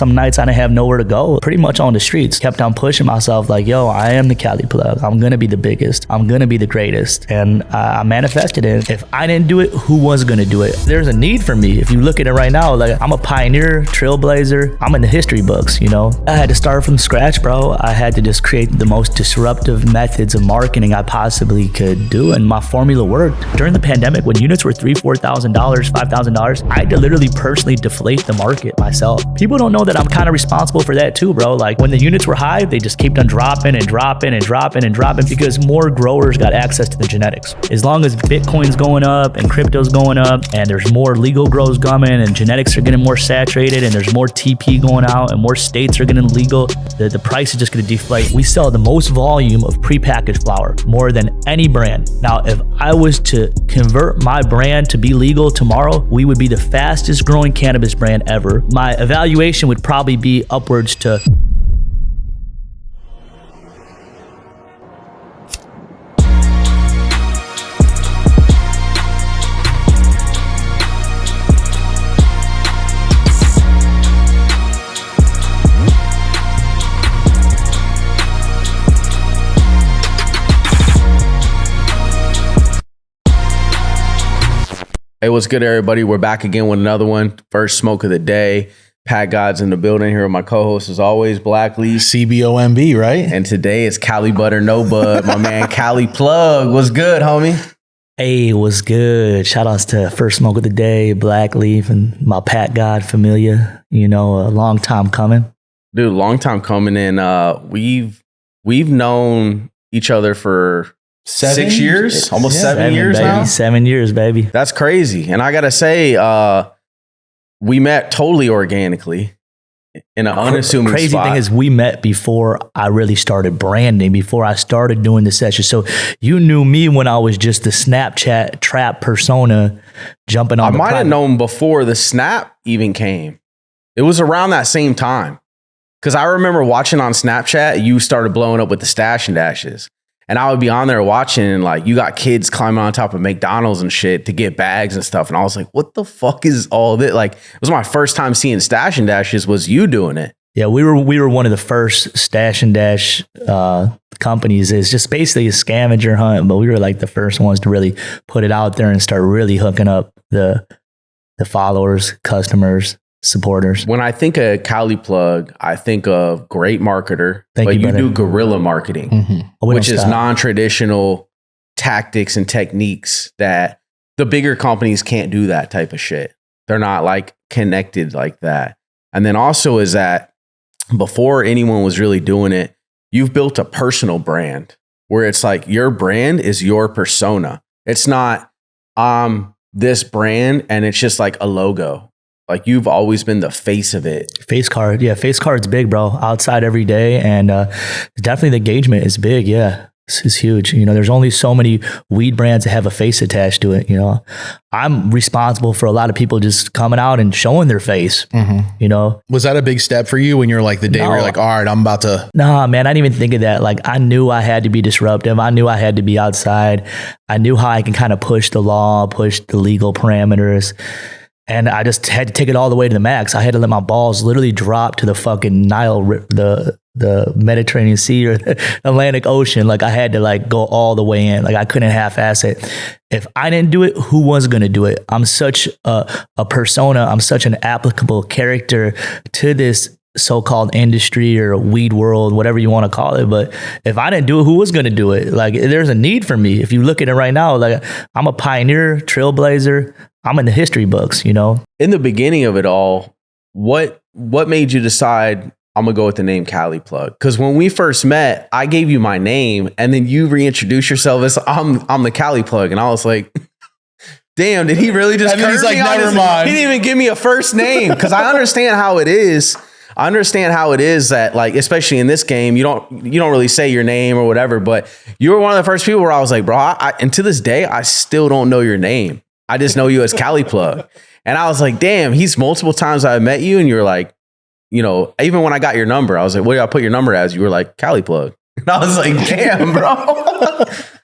some nights I didn't have nowhere to go, pretty much on the streets. Kept on pushing myself like, yo, I am the Cali Plug. I'm going to be the biggest. I'm going to be the greatest. And I manifested it. If I didn't do it, who was going to do it? There's a need for me. If you look at it right now, like I'm a pioneer, trailblazer. I'm in the history books, you know? I had to start from scratch, bro. I had to just create the most disruptive methods of marketing I possibly could do. And my formula worked. During the pandemic, when units were $3,000, $4,000, $5,000, I had to literally personally deflate the market myself. People don't know that I'm kind of responsible for that too, bro. Like when the units were high, they just kept on dropping and dropping and dropping and dropping because more growers got access to the genetics. As long as Bitcoin's going up and crypto's going up and there's more legal grows coming and genetics are getting more saturated and there's more TP going out and more states are getting legal, the price is just going to deflate. We sell the most volume of prepackaged flower, more than any brand. Now, if I was to convert my brand to be legal tomorrow, we would be the fastest growing cannabis brand ever. My evaluation would probably be upwards to Hey, what's good, everybody? We're back again with another one. First smoke of the day. Packgods in the building here with my co-host, as always, Blackleaf. CBOMB, right? And today is Cali Butter No Bud, my man Cali Plug. What's good, homie? Hey, what's good? Shout outs to First Smoke of the Day, Blackleaf, and my Packgod familia. You know, a long time coming. Dude, long time coming in. We've known each other for 6 years, almost 7 years baby. now. 7 years, baby. That's crazy. And I gotta say, we met totally organically in an unassuming crazy spot. thing is we met before I really started branding, before I started doing the session. So you knew me when I was just the Snapchat trap persona jumping on I might have known before the Snap even came. It was around that same time. Because I remember watching on Snapchat, you started blowing up with the Stash and Dashes. And I would be on there watching, and like you got kids climbing on top of McDonald's and shit to get bags and stuff. And I was like, what the fuck is all this? Like, it was my first time seeing Stash and Dashes was you doing it. Yeah, we were one of the first Stash and Dash companies. It's just basically a scavenger hunt, but we were like the first ones to really put it out there and start really hooking up the followers, customers, supporters. When I think of Cali Plug, I think of great marketer, but you do guerrilla marketing, which is non-traditional tactics and techniques that the bigger companies can't do that type of shit. They're not like connected like that. And then also is that before anyone was really doing it, you've built a personal brand where it's like your brand is your persona. It's not this brand and it's just like a logo. Like you've always been the face of it. Face card. Yeah, face card's big, bro. Outside every day. And definitely the engagement is big. Yeah, it's huge. You know, there's only so many weed brands that have a face attached to it. You know, I'm responsible for a lot of people just coming out and showing their face. You know, was that a big step for you when you're like the day where you're like, all right, I'm about to? Nah, man, I didn't even think of that. Like I knew I had to be disruptive. I knew I had to be outside. I knew how I can kind of push the law, push the legal parameters. And I just had to take it all the way to the max. I had to let my balls literally drop to the fucking Nile, the Mediterranean Sea or the Atlantic Ocean. Like I had to like go all the way in. Like I couldn't half-ass it. If I didn't do it, who was going to do it? I'm such a persona. I'm such an applicable character to this so-called industry or weed world, whatever you want to call it. But if I didn't do it, who was going to do it? Like there's a need for me. If you look at it right now, like I'm a pioneer, trailblazer. I'm in the history books, you know? In the beginning of it all, what made you decide I'm going to go with the name Cali Plug? Because when we first met, I gave you my name and then you reintroduced yourself as I'm the Cali Plug. And I was like, damn, did he really just curse me? Never mind. He didn't even give me a first name because I understand how it is. I understand how it is that, like, especially in this game, you don't really say your name or whatever, but you were one of the first people where I was like, bro, and to this day, I still don't know your name. I just know you as Cali Plug. And I was like, damn, he's multiple times I met you. And you were like, you know, even when I got your number, I was like, what did I put your number as? You were like, Cali Plug. And I was like, damn, bro.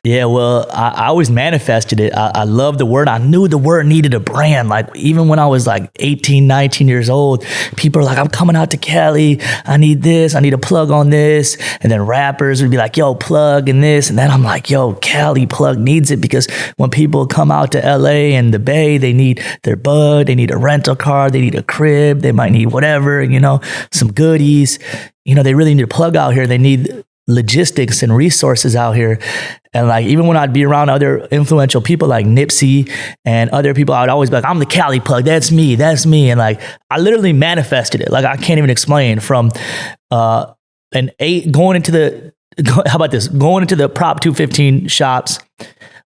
Yeah, well, I always manifested it. I love the word. I knew the word needed a brand. Like even when I was like 18, 19 years old, people are like, I'm coming out to Cali. I need this. I need a plug on this. And then rappers would be like, yo, plug and this. And then I'm like, yo, Cali Plug needs it because when people come out to LA and the Bay, they need their bud. They need a rental car. They need a crib. They might need whatever, some goodies. They really need a plug out here. They need logistics and resources out here. And like, even when I'd be around other influential people like Nipsey and other people, I'd always be like, I'm the Cali Plug. That's me. And like, I literally manifested it. Like, I can't even explain from going into the Prop 215 shops,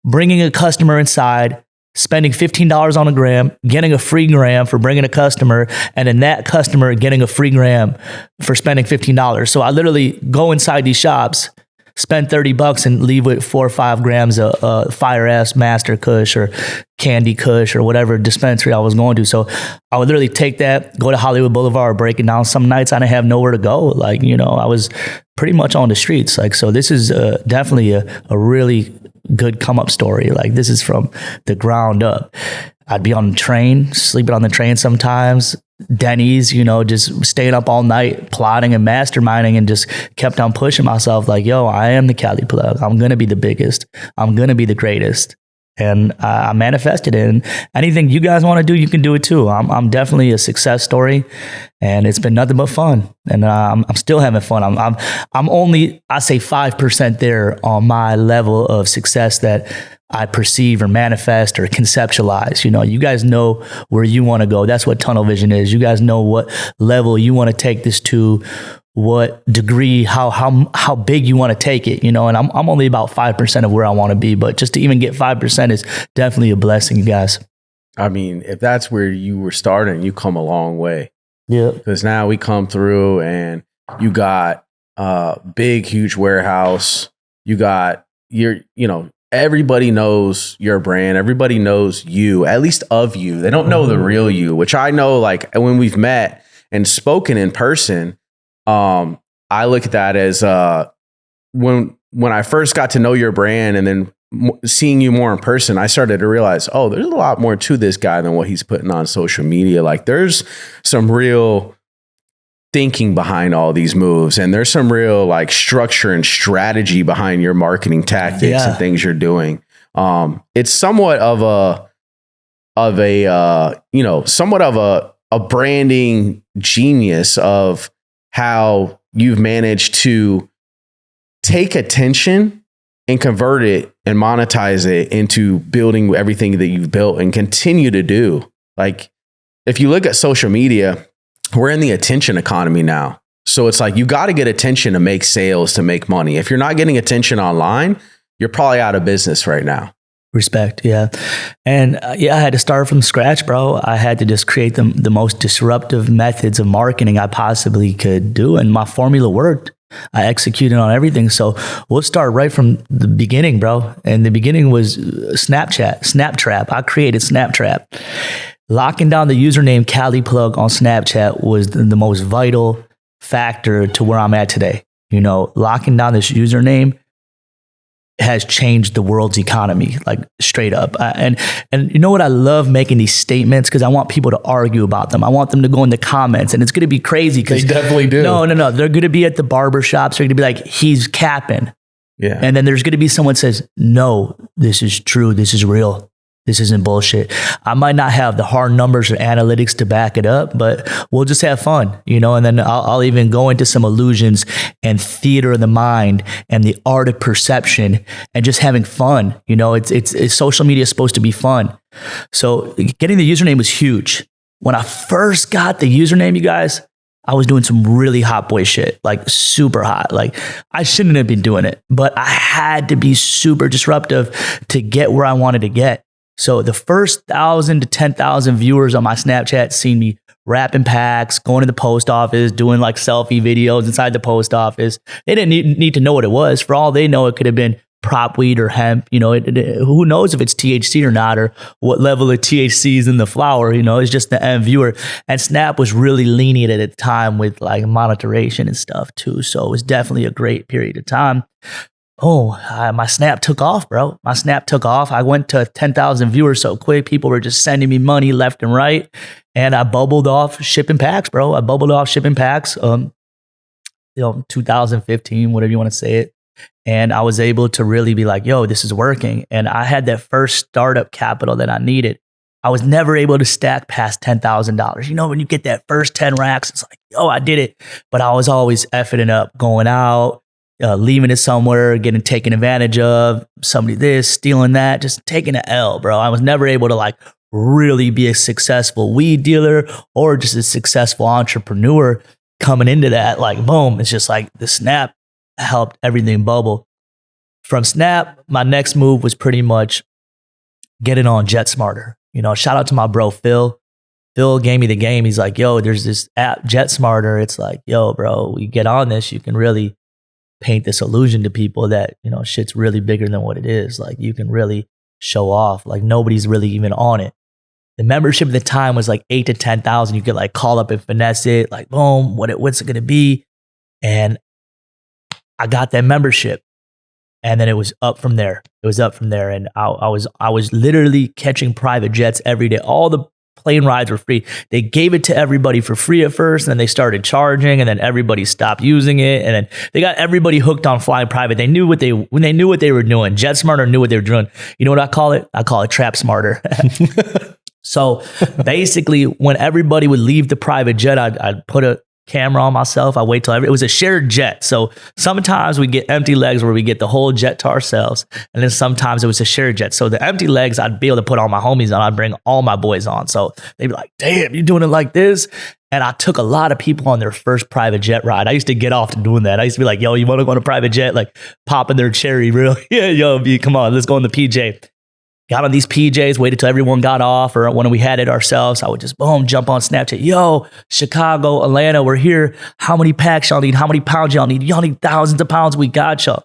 bringing a customer inside, spending $15 on a gram, getting a free gram for bringing a customer, and then that customer getting a free gram for spending $15. So I literally go inside these shops, spend $30 and leave with 4 or 5 grams of Fire ass Master Kush or Candy Kush or whatever dispensary I was going to. So I would literally take that, go to Hollywood Boulevard, break it down. Some nights I didn't have nowhere to go. Like, I was pretty much on the streets. Like, so this is definitely a really good come up story. Like, this is from the ground up. I'd be on the train, sleeping on the train sometimes, Denny's, just staying up all night, plotting and masterminding, and just kept on pushing myself like, yo, I am the Cali Plug. I'm going to be the biggest. I'm going to be the greatest. And I manifested it. And anything you guys want to do, you can do it too. I'm definitely a success story, and it's been nothing but fun. And I'm still having fun. I'm only, I say 5% there on my level of success that I perceive or manifest or conceptualize. You guys know where you want to go. That's what tunnel vision is. You guys know what level you want to take this to, what degree, how big you want to take it, and I'm only about 5% of where I want to be, but just to even get 5% is definitely a blessing, you guys. I mean, if that's where you were starting, you come a long way. Yeah. Because now we come through and you got big, huge warehouse. You got everybody knows your brand. Everybody knows you, at least of you. They don't know the real you, which I know, like when we've met and spoken in person, I look at that as when I first got to know your brand and then seeing you more in person, I started to realize, oh, there's a lot more to this guy than what he's putting on social media. Like there's some real thinking behind all these moves, and there's some real like structure and strategy behind your marketing tactics and things you're doing. It's somewhat of a branding genius of how you've managed to take attention and convert it and monetize it into building everything that you've built and continue to do. Like, if you look at social media, we're in the attention economy now. So it's like, you got to get attention to make sales, to make money. If you're not getting attention online, you're probably out of business right now. Respect. Yeah. And I had to start from scratch, bro. I had to just create the most disruptive methods of marketing I possibly could do. And my formula worked. I executed on everything. So we'll start right from the beginning, bro. And the beginning was Snaptrap. I created Snaptrap. Locking down the username Cali Plug on Snapchat was the most vital factor to where I'm at today. Locking down this username has changed the world's economy, like straight up. And you know what? I love making these statements because I want people to argue about them. I want them to go in the comments, and it's going to be crazy. They definitely do. No. They're going to be at the barber shops. They're going to be like, he's capping. Yeah. And then there's going to be someone says, no, this is true. This is real. This isn't bullshit. I might not have the hard numbers or analytics to back it up, but we'll just have fun, and then I'll even go into some illusions and theater of the mind and the art of perception and just having fun. It's social media is supposed to be fun. So getting the username was huge. When I first got the username, you guys, I was doing some really hot boy shit, like super hot. Like I shouldn't have been doing it, but I had to be super disruptive to get where I wanted to get. So the first 1,000 to 10,000 viewers on my Snapchat seen me wrapping packs, going to the post office, doing like selfie videos inside the post office. They didn't need to know what it was. For all they know, it could have been prop weed or hemp. Who knows if it's THC or not, or what level of THC is in the flower. It's just the end viewer. And Snap was really lenient at the time with like monetization and stuff too. So it was definitely a great period of time. my Snap took off, bro. My Snap took off. I went to 10,000 viewers so quick. People were just sending me money left and right. And I bubbled off shipping packs, bro. I bubbled off shipping packs, 2015, whatever you want to say it. And I was able to really be like, yo, this is working. And I had that first startup capital that I needed. I was never able to stack past $10,000. You know, when you get that first 10 racks, it's like, yo, I did it. But I was always effing it up, going out, leaving it somewhere, getting taken advantage of, somebody this, stealing that, just taking an L, bro. I was never able to like really be a successful weed dealer or just a successful entrepreneur coming into that. Like, boom, it's just like the Snap helped everything bubble. From Snap, my next move was pretty much getting on Jet Smarter. You know, shout out to my bro, Phil. Phil gave me the game. He's like, yo, there's this app, Jet Smarter. It's like, yo, bro, we get on this, you can really paint this illusion to people that, you know, shit's really bigger than what it is. Like, you can really show off. Like, nobody's really even on it. The membership at the time was like 8 to 10,000. You could like call up and finesse it. Like, boom, what's it going to be? And I got that membership. And then it was up from there. And I was literally catching private jets every day. All the plane rides were free. They gave it to everybody for free at first, and then they started charging, and then everybody stopped using it. And then they got everybody hooked on flying private. They knew what they were doing. Jet Smarter knew what they were doing. You know what I call it? I call it Trap Smarter. So basically, when everybody would leave the private jet, I'd put a camera on myself. I wait till it was a shared jet. So sometimes we get empty legs where we get the whole jet to ourselves. And then sometimes it was a shared jet. So the empty legs, I'd be able to put all my homies on. I'd bring all my boys on. So they'd be like, damn, you doing it like this? And I took a lot of people on their first private jet ride. I used to get off to doing that. I used to be like, yo, you want to go on a private jet? Like popping their cherry real. Yeah, yo, come on, let's go on the PJ. Got on these PJs, waited till everyone got off, or when we had it ourselves, I would just boom, jump on Snapchat. Yo, Chicago, Atlanta, we're here. How many packs y'all need? How many pounds y'all need? Y'all need thousands of pounds. We got y'all.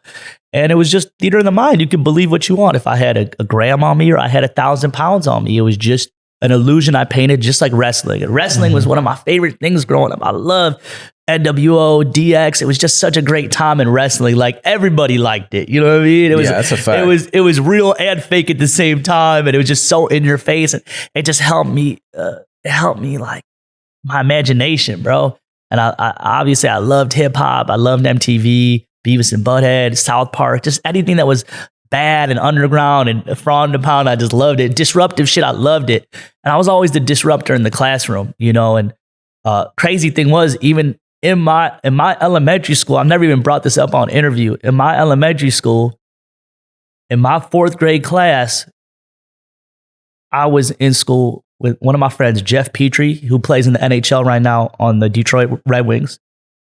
And it was just theater in the mind. You can believe what you want. If I had a gram on me or I had 1,000 pounds on me, it was just an illusion I painted, just like wrestling. And wrestling was one of my favorite things growing up. I loved NWO, DX. It was just such a great time in wrestling. Like everybody liked it. You know what I mean? It was, that's a fact. It was real and fake at the same time. And it was just so in your face. And it just helped me, like my imagination, bro. And I obviously I loved hip hop. I loved MTV, Beavis and Butthead, South Park, just anything that was bad and underground and frowned upon. I just loved it. Disruptive shit. I loved it. And I was always the disruptor in the classroom, you know, and crazy thing was even in my elementary school, I've never even brought this up on interview. In my elementary school, in my 4th grade class, I was in school with one of my friends, Jeff Petrie, who plays in the NHL right now on the Detroit Red Wings.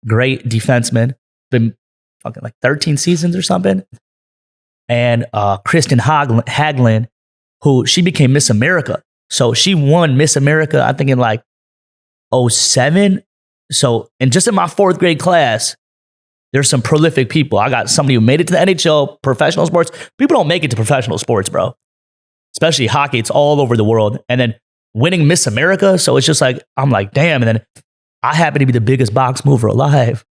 Great defenseman. Been fucking like 13 seasons or something. And Kristen Hagelin, who she became Miss America. So she won Miss America, I think in like 2007. So, and just in my 4th grade class, there's some prolific people. I got somebody who made it to the NHL, professional sports. People don't make it to professional sports, bro. Especially hockey. It's all over the world. And then winning Miss America. So it's just like, I'm like, damn. And then I happen to be the biggest box mover alive.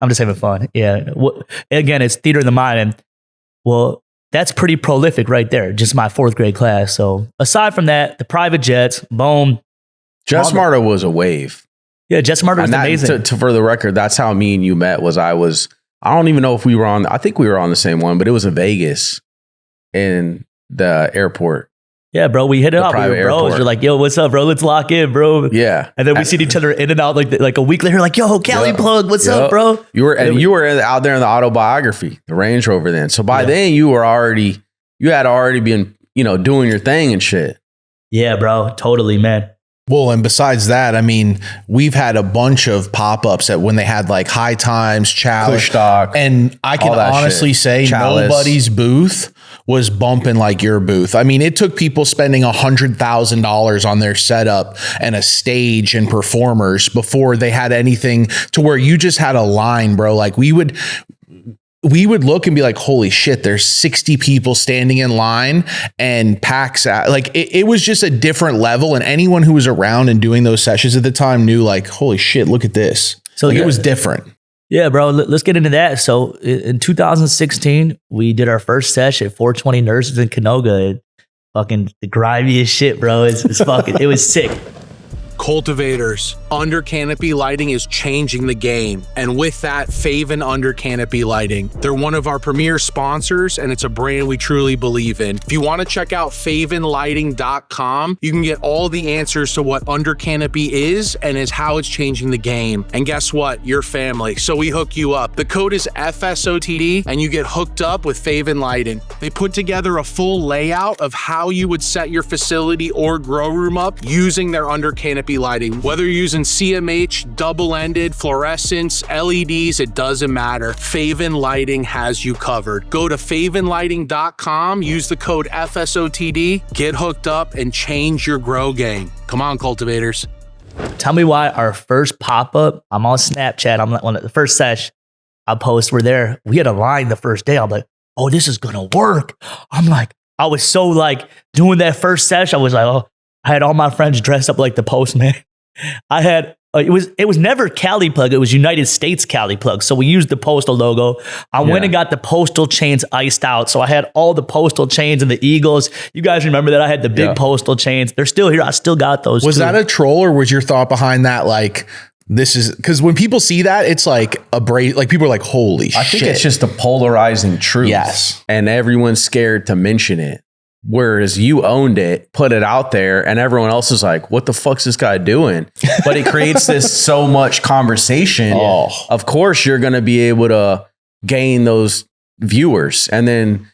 I'm just having fun. Yeah. Well, again, it's theater in the mind. And well, that's pretty prolific right there. Just my 4th grade class. So aside from that, the private jets, boom. Jet Smarter was a wave. Yeah, Jet Smarter was amazing. For the record, that's how me and you met. I don't even know if we were on. I think we were on the same one, but it was in Vegas, in the airport. Yeah, bro, we hit it up. We were bros. You're like, yo, what's up, bro? Let's lock in, bro. Yeah, and then we see each other in and out like a week later. Like, yo, Cali Plug, what's up, bro? You were out there in the autobiography, the Range Rover. Then, so by then you had already been, you know, doing your thing and shit. Yeah, bro, totally, man. Well, and besides that, I mean, we've had a bunch of pop-ups at when they had like High Times, Chalice, Stock, and I can honestly say Chalice. Nobody's booth was bumping like your booth. I mean, it took people spending $100,000 on their setup and a stage and performers before they had anything to where you just had a line, bro. Like we would look and be like, holy shit, there's 60 people standing in line and packs out. Like it was just a different level. And anyone who was around and doing those sessions at the time knew like, holy shit, look at this. So like, it was different. Yeah, bro. Let's get into that. So in 2016, we did our first session at 420 Nurses in Canoga. Fucking the grimiest shit, bro. It's fucking, it was sick. Cultivators, Under Canopy Lighting is changing the game. And with that, Faven Under Canopy Lighting. They're one of our premier sponsors, and it's a brand we truly believe in. If you want to check out favenlighting.com, you can get all the answers to what Under Canopy is and is how it's changing the game. And guess what? You're family. So we hook you up. The code is FSOTD, and you get hooked up with Faven Lighting. They put together a full layout of how you would set your facility or grow room up using their Under Canopy lighting. Whether you're using CMH, double-ended, fluorescents, LEDs, it doesn't matter. Faven Lighting has you covered. Go to favenlighting.com, use the code FSOTD, get hooked up, and change your grow game. Come on, cultivators. Tell me why our first pop-up, I'm on Snapchat, I'm on the first sesh, I post, we're there. We had a line the first day. I'm like, oh, this is gonna work. I was so like doing that first sesh, I was like, oh, I had all my friends dressed up like the postman. I had, it was never Cali Plug. It was United States Cali Plug. So we used the postal logo. I went and got the postal chains iced out. So I had all the postal chains and the Eagles. You guys remember that? I had the big postal chains. They're still here. I still got those. Was that a troll, or was your thought behind that like, this is, because when people see that, it's like like people are like, holy shit. I think it's just a polarizing truth. Yes. And everyone's scared to mention it. Whereas you owned it, put it out there, and everyone else is like, what the fuck's this guy doing? But it creates this so much conversation. Of course, you're going to be able to gain those viewers. And then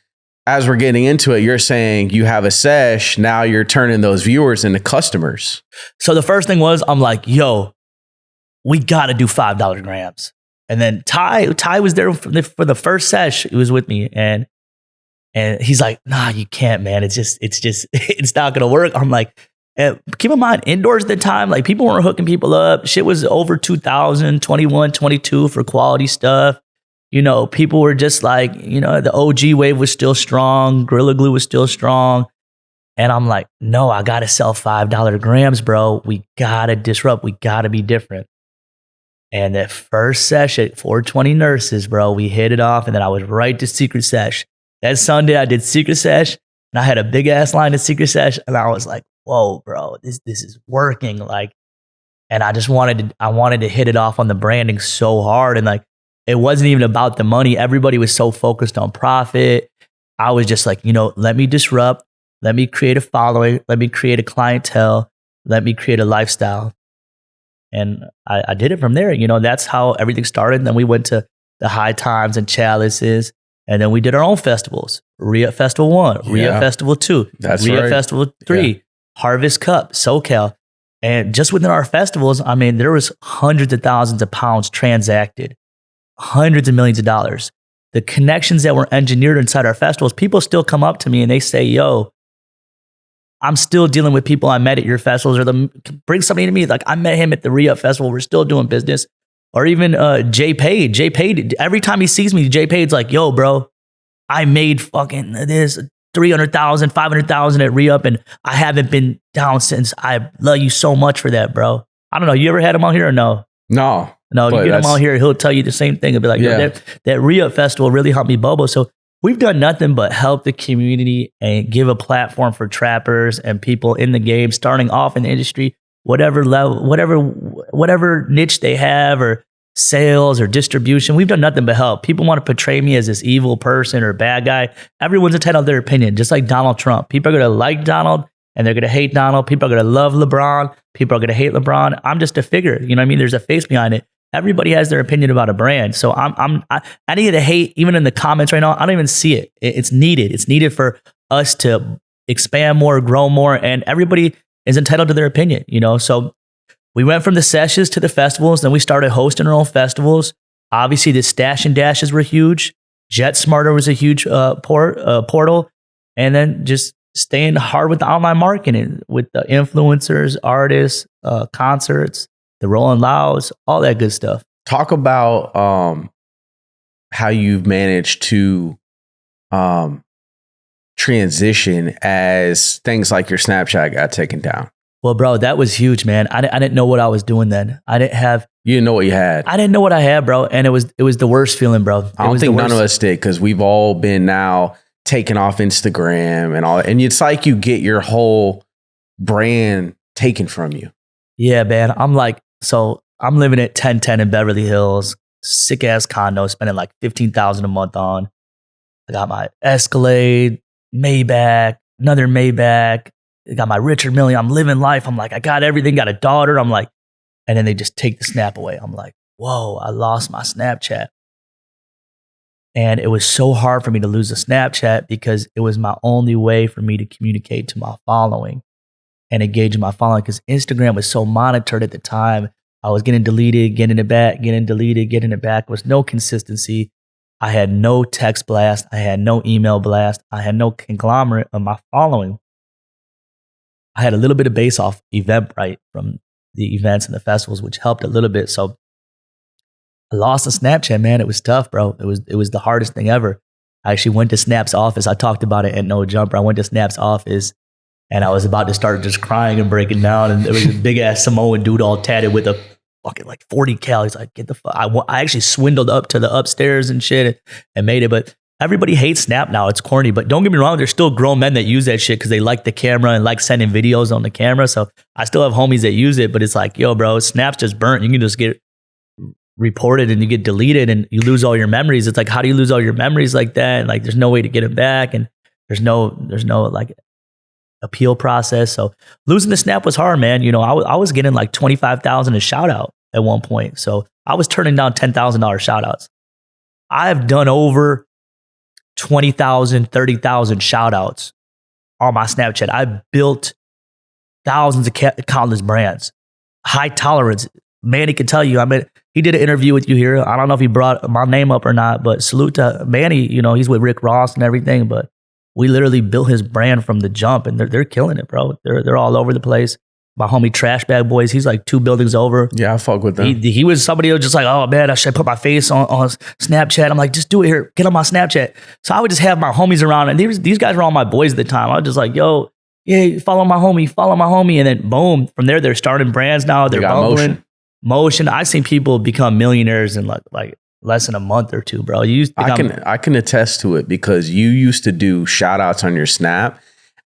as we're getting into it, you're saying you have a sesh. Now you're turning those viewers into customers. So the first thing was, I'm like, yo, we got to do $5 grams. And then Ty was there for the first sesh. He was with me, and he's like, nah, you can't, man. It's not going to work. I'm like, keep in mind, indoors at the time, like people weren't hooking people up. Shit was over 2,000, 21, 22 for quality stuff. You know, people were just like, you know, the OG wave was still strong. Gorilla Glue was still strong. And I'm like, no, I got to sell $5 grams, bro. We got to disrupt. We got to be different. And that first sesh at 420 Nurses, bro, we hit it off. And then I was right to Secret Sesh. That Sunday, I did Secret Sesh, and I had a big ass line at Secret Sesh, and I was like, "Whoa, bro, this is working!" Like, and I just wanted to hit it off on the branding so hard, and like, it wasn't even about the money. Everybody was so focused on profit. I was just like, you know, let me disrupt, let me create a following, let me create a clientele, let me create a lifestyle, and I did it from there. You know, that's how everything started. And then we went to the High Times and Chalices. And then we did our own festivals. Re-Up Festival 1, Re-Up Festival 2, Re-Up Festival 3, Harvest Cup, SoCal. And just within our festivals, I mean, there was hundreds of thousands of pounds transacted, hundreds of millions of dollars. The connections that were engineered inside our festivals, people still come up to me and they say, yo, I'm still dealing with people I met at your festivals, or bring somebody to me. Like, I met him at the Re-Up Festival. We're still doing business. Or even Jay Pade, every time he sees me, Jay Pade's like, yo, bro, I made fucking this 300,000, 500,000 at Re-Up, and I haven't been down since. I love you so much for that, bro. I don't know. You ever had him on here or no? No. You get him on here, he'll tell you the same thing. He'll be like, yo, that Re-Up Festival really helped me bubble. So we've done nothing but help the community and give a platform for trappers and people in the game, starting off in the industry, whatever level, whatever niche they have, or sales or distribution. We've done nothing but help. People want to portray me as this evil person or bad guy. Everyone's entitled to their opinion, just like Donald Trump. People are going to like Donald and they're going to hate Donald. People are going to love LeBron. People are going to hate LeBron. I'm just a figure. You know what I mean? There's a face behind it. Everybody has their opinion about a brand. So I need to hate, even in the comments right now. I don't even see it. It's needed. It's needed for us to expand more, grow more, and everybody is entitled to their opinion, you know? So we went from the sessions to the festivals. Then we started hosting our own festivals. Obviously, the Stash and Dashes were huge. Jet Smarter was a huge portal. And then just staying hard with the online marketing, with the influencers, artists, concerts, the Rolling Louds, all that good stuff. Talk about how you've managed to transition as things like your Snapchat got taken down. Well, bro, that was huge, man. I didn't know what I was doing then. I didn't have You didn't know what you had. I didn't know what I had, bro. And it was the worst feeling, bro. I don't think none of us did, because we've all been now taken off Instagram and all. And it's like you get your whole brand taken from you. Yeah, man. I'm living at 1010 in Beverly Hills, sick ass condo, spending like $15,000 a month on. I got my Escalade, Maybach, another Maybach. I got my Richard Mille. I'm living life. I'm like, I got everything, got a daughter. I'm like, and then they just take the snap away. I'm like, whoa, I lost my Snapchat. And it was so hard for me to lose the Snapchat because it was my only way for me to communicate to my following and engage in my following, because Instagram was so monitored at the time. I was getting deleted, getting it back, getting deleted, getting it back. There was no consistency. I had no text blast. I had no email blast. I had no conglomerate of my following. I had a little bit of base off Eventbrite from the events and the festivals, which helped a little bit. So I lost the Snapchat, man. It was tough, bro. It was the hardest thing ever. I actually went to Snap's office. I talked about it at No Jumper. I went to Snap's office and I was about to start just crying and breaking down. And there was a big ass Samoan dude all tatted with a fucking like 40 calories. Like, get the fuck. I actually swindled up to the upstairs and shit and made it. But everybody hates Snap now. It's corny. But don't get me wrong, there's still grown men that use that shit because they like the camera and like sending videos on the camera. So I still have homies that use it, but it's like, yo, bro, Snap's just burnt. You can just get reported and you get deleted and you lose all your memories. It's like, how do you lose all your memories like that? And like, there's no way to get them back. And there's no like appeal process. So losing the Snap was hard, man. You know, I was getting like 25,000 a shout out at one point. So I was turning down $10,000 shout outs. I've done over 20,000, 30,000 shout outs on my Snapchat. I built thousands of countless brands. High tolerance. Manny can tell you. I mean, he did an interview with you here. I don't know if he brought my name up or not, but salute to Manny. You know, he's with Rick Ross and everything, but we literally built his brand from the jump, and they're killing it, bro. They're all over the place. My homie Trash Bag Boys, he's like 2 buildings over. Yeah, I fuck with them. He was somebody who was just like, oh man, I should put my face on Snapchat. I'm like, just do it here. Get on my Snapchat. So I would just have my homies around, and these guys were all my boys at the time. I was just like, yo, yeah, follow my homie. And then boom, from there, they're starting brands now. They're bubbling. Motion. I've seen people become millionaires in like less than a month or two, bro. I can attest to it, because you used to do shout outs on your Snap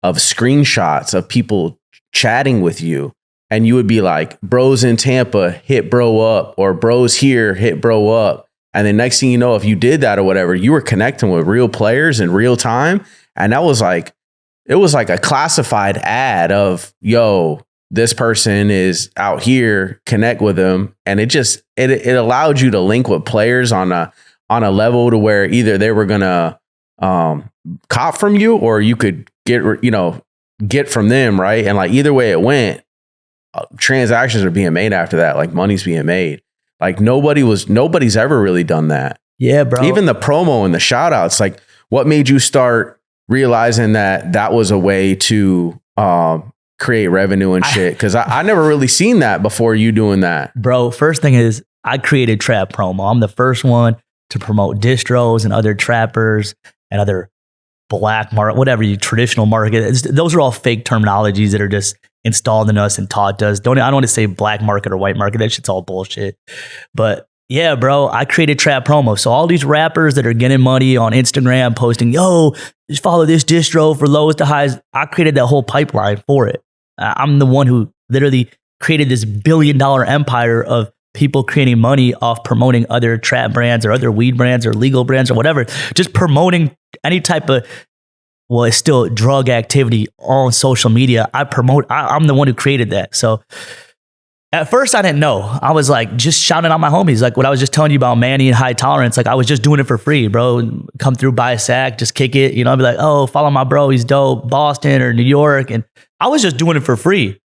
of screenshots of people chatting with you, and you would be like, bros in Tampa, hit bro up, or bros here, hit bro up. And then next thing you know, if you did that or whatever, you were connecting with real players in real time. And it was like a classified ad of, yo, this person is out here, connect with them. And it allowed you to link with players on a level to where either they were gonna cop from you, or you could get from them, right? And like either way it went, transactions are being made after that. Like money's being made. Like nobody's ever really done that. Yeah, bro. Even the promo and the shout outs, like what made you start realizing that was a way to create revenue and shit? Because I never really seen that before you doing that. Bro, first thing is I created trap promo. I'm the first one to promote distros and other trappers and other black market, whatever you traditional market. Those are all fake terminologies that are just installed in us and taught us. I don't want to say black market or white market. That shit's all bullshit. But yeah, bro, I created trap promo. So all these rappers that are getting money on Instagram posting, yo, just follow this distro for lowest to highs. I created that whole pipeline for it. I'm the one who literally created this $1 billion empire of people creating money off promoting other trap brands or other weed brands or legal brands or whatever. Just promoting any type of, well, it's still drug activity on social media. I'm the one who created that. So at first I didn't know. I was like just shouting out my homies. Like what I was just telling you about Manny and high tolerance. Like I was just doing it for free, bro. Come through, buy a sack, just kick it. You know, I'd be like, oh, follow my bro. He's dope. Boston or New York. And I was just doing it for free.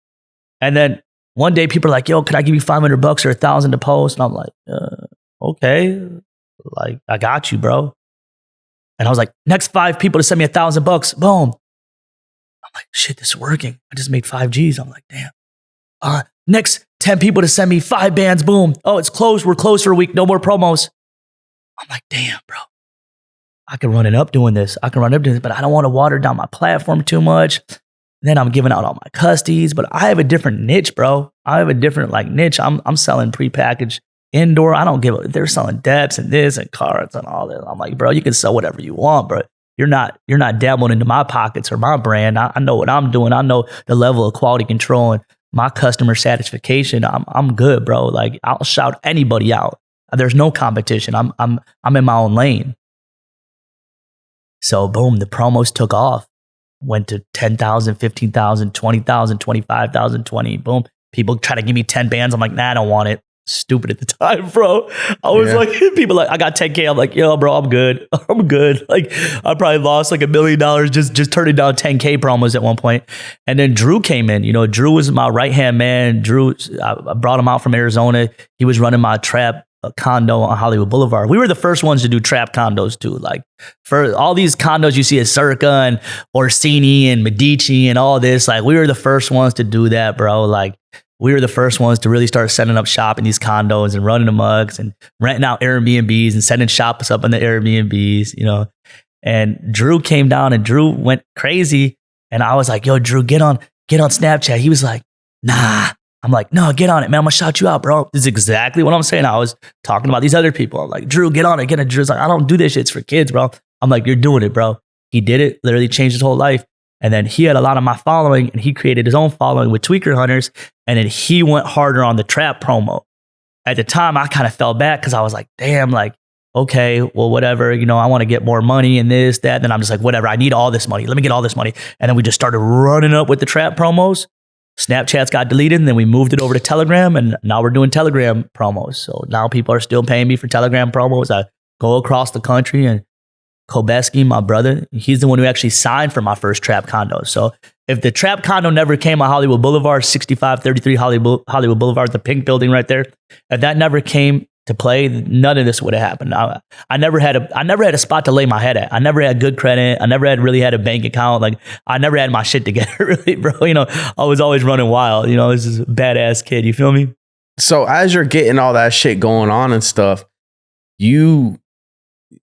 And then one day people are like, yo, can I give you $500 or $1,000 to post? And I'm like, okay. Like, I got you, bro. And I was like, next 5 people to send me $1,000. Boom. I'm like, shit, this is working. I just made 5 G's. I'm like, damn. Next 10 people to send me 5 bands. Boom. Oh, it's closed. We're closed for a week. No more promos. I'm like, damn, bro. I can run it up doing this. But I don't want to water down my platform too much. Then I'm giving out all my custies, but I have a different niche, bro. I have a different niche. I'm selling prepackaged indoor. I don't give a, they're selling depths and this and cards and all this. I'm like, bro, you can sell whatever you want, but you're not dabbling into my pockets or my brand. I know what I'm doing. I know the level of quality control and my customer satisfaction. I'm good, bro. Like, I'll shout anybody out. There's no competition. I'm in my own lane. So boom, the promos took off. Went to 10,000, 15,000, 20,000, 25,000, 20. Boom. People try to give me 10 bands. I'm like, nah, I don't want it. Stupid at the time, bro. I was like, people like, I got 10K. I'm like, yo, bro, I'm good. I'm good. Like, I probably lost like $1 million just turning down 10K promos at one point. And then Drew came in. You know, Drew was my right-hand man. Drew, I brought him out from Arizona. He was running my trap condo on Hollywood Boulevard. We were the first ones to do trap condos too. Like, for all these condos you see at Circa and Orsini and Medici and all this, like, we were the first ones to do that, bro. Like, we were the first ones to really start setting up shop in these condos and running the mugs and renting out Airbnbs and setting shops up in the Airbnbs, you know. And Drew came down and Drew went crazy. And I was like, yo, Drew, get on Snapchat. He was like, nah. I'm like, no, get on it, man. I'm gonna shout you out, bro. This is exactly what I'm saying. I was talking about these other people. I'm like, Drew, get on it, get it. Drew's like, I don't do this shit. It's for kids, bro. I'm like, you're doing it, bro. He did it, literally changed his whole life. And then he had a lot of my following and he created his own following with Tweaker Hunters. And then he went harder on the trap promo. At the time, I kind of fell back because I was like, damn, like, okay, well, whatever, you know, I want to get more money and this, that. Then I'm just like, whatever, I need all this money. Let me get all this money. And then we just started running up with the trap promos. Snapchats got deleted, and then we moved it over to Telegram, and now we're doing Telegram promos. So now people are still paying me for Telegram promos. I go across the country, and Kobeski, my brother, he's the one who actually signed for my first trap condo. So if the trap condo never came on Hollywood Boulevard, 6533 Hollywood Boulevard, the pink building right there, if that never came to play, none of this would have happened. I never had a spot to lay my head at. I never had good credit. I never really had a bank account. Like, I never had my shit together, really, bro. You know, I was always running wild. You know, this is a badass kid. You feel me? So as you're getting all that shit going on and stuff, you're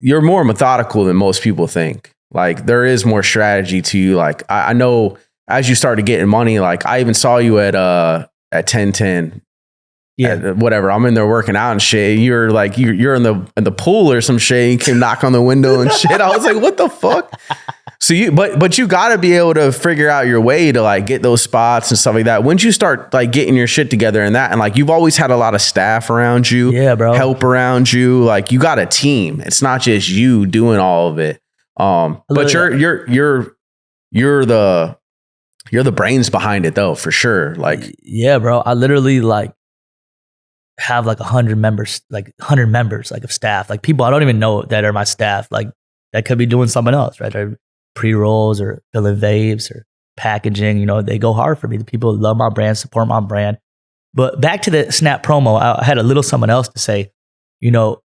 more methodical than most people think. Like, there is more strategy to you. Like, I know as you started getting money, like, I even saw you at 1010. Yeah, whatever. I'm in there working out and shit. You're like, you're in the pool or some shit. You came knock on the window and shit. I was like, what the fuck? So but you got to be able to figure out your way to like get those spots and stuff like that. Once you start like getting your shit together and that, and like, you've always had a lot of staff around you, yeah, bro, help around you. Like, you got a team. It's not just you doing all of it. But you're the brains behind it though, for sure. Like, yeah, bro. I literally like have like 100 members like of staff, like people I don't even know that are my staff, like that could be doing something else, right? Or pre-rolls or filling vapes or packaging, you know, they go hard for me. The people love my brand, support my brand. But back to the Snap promo, I had a little something else to say. You know,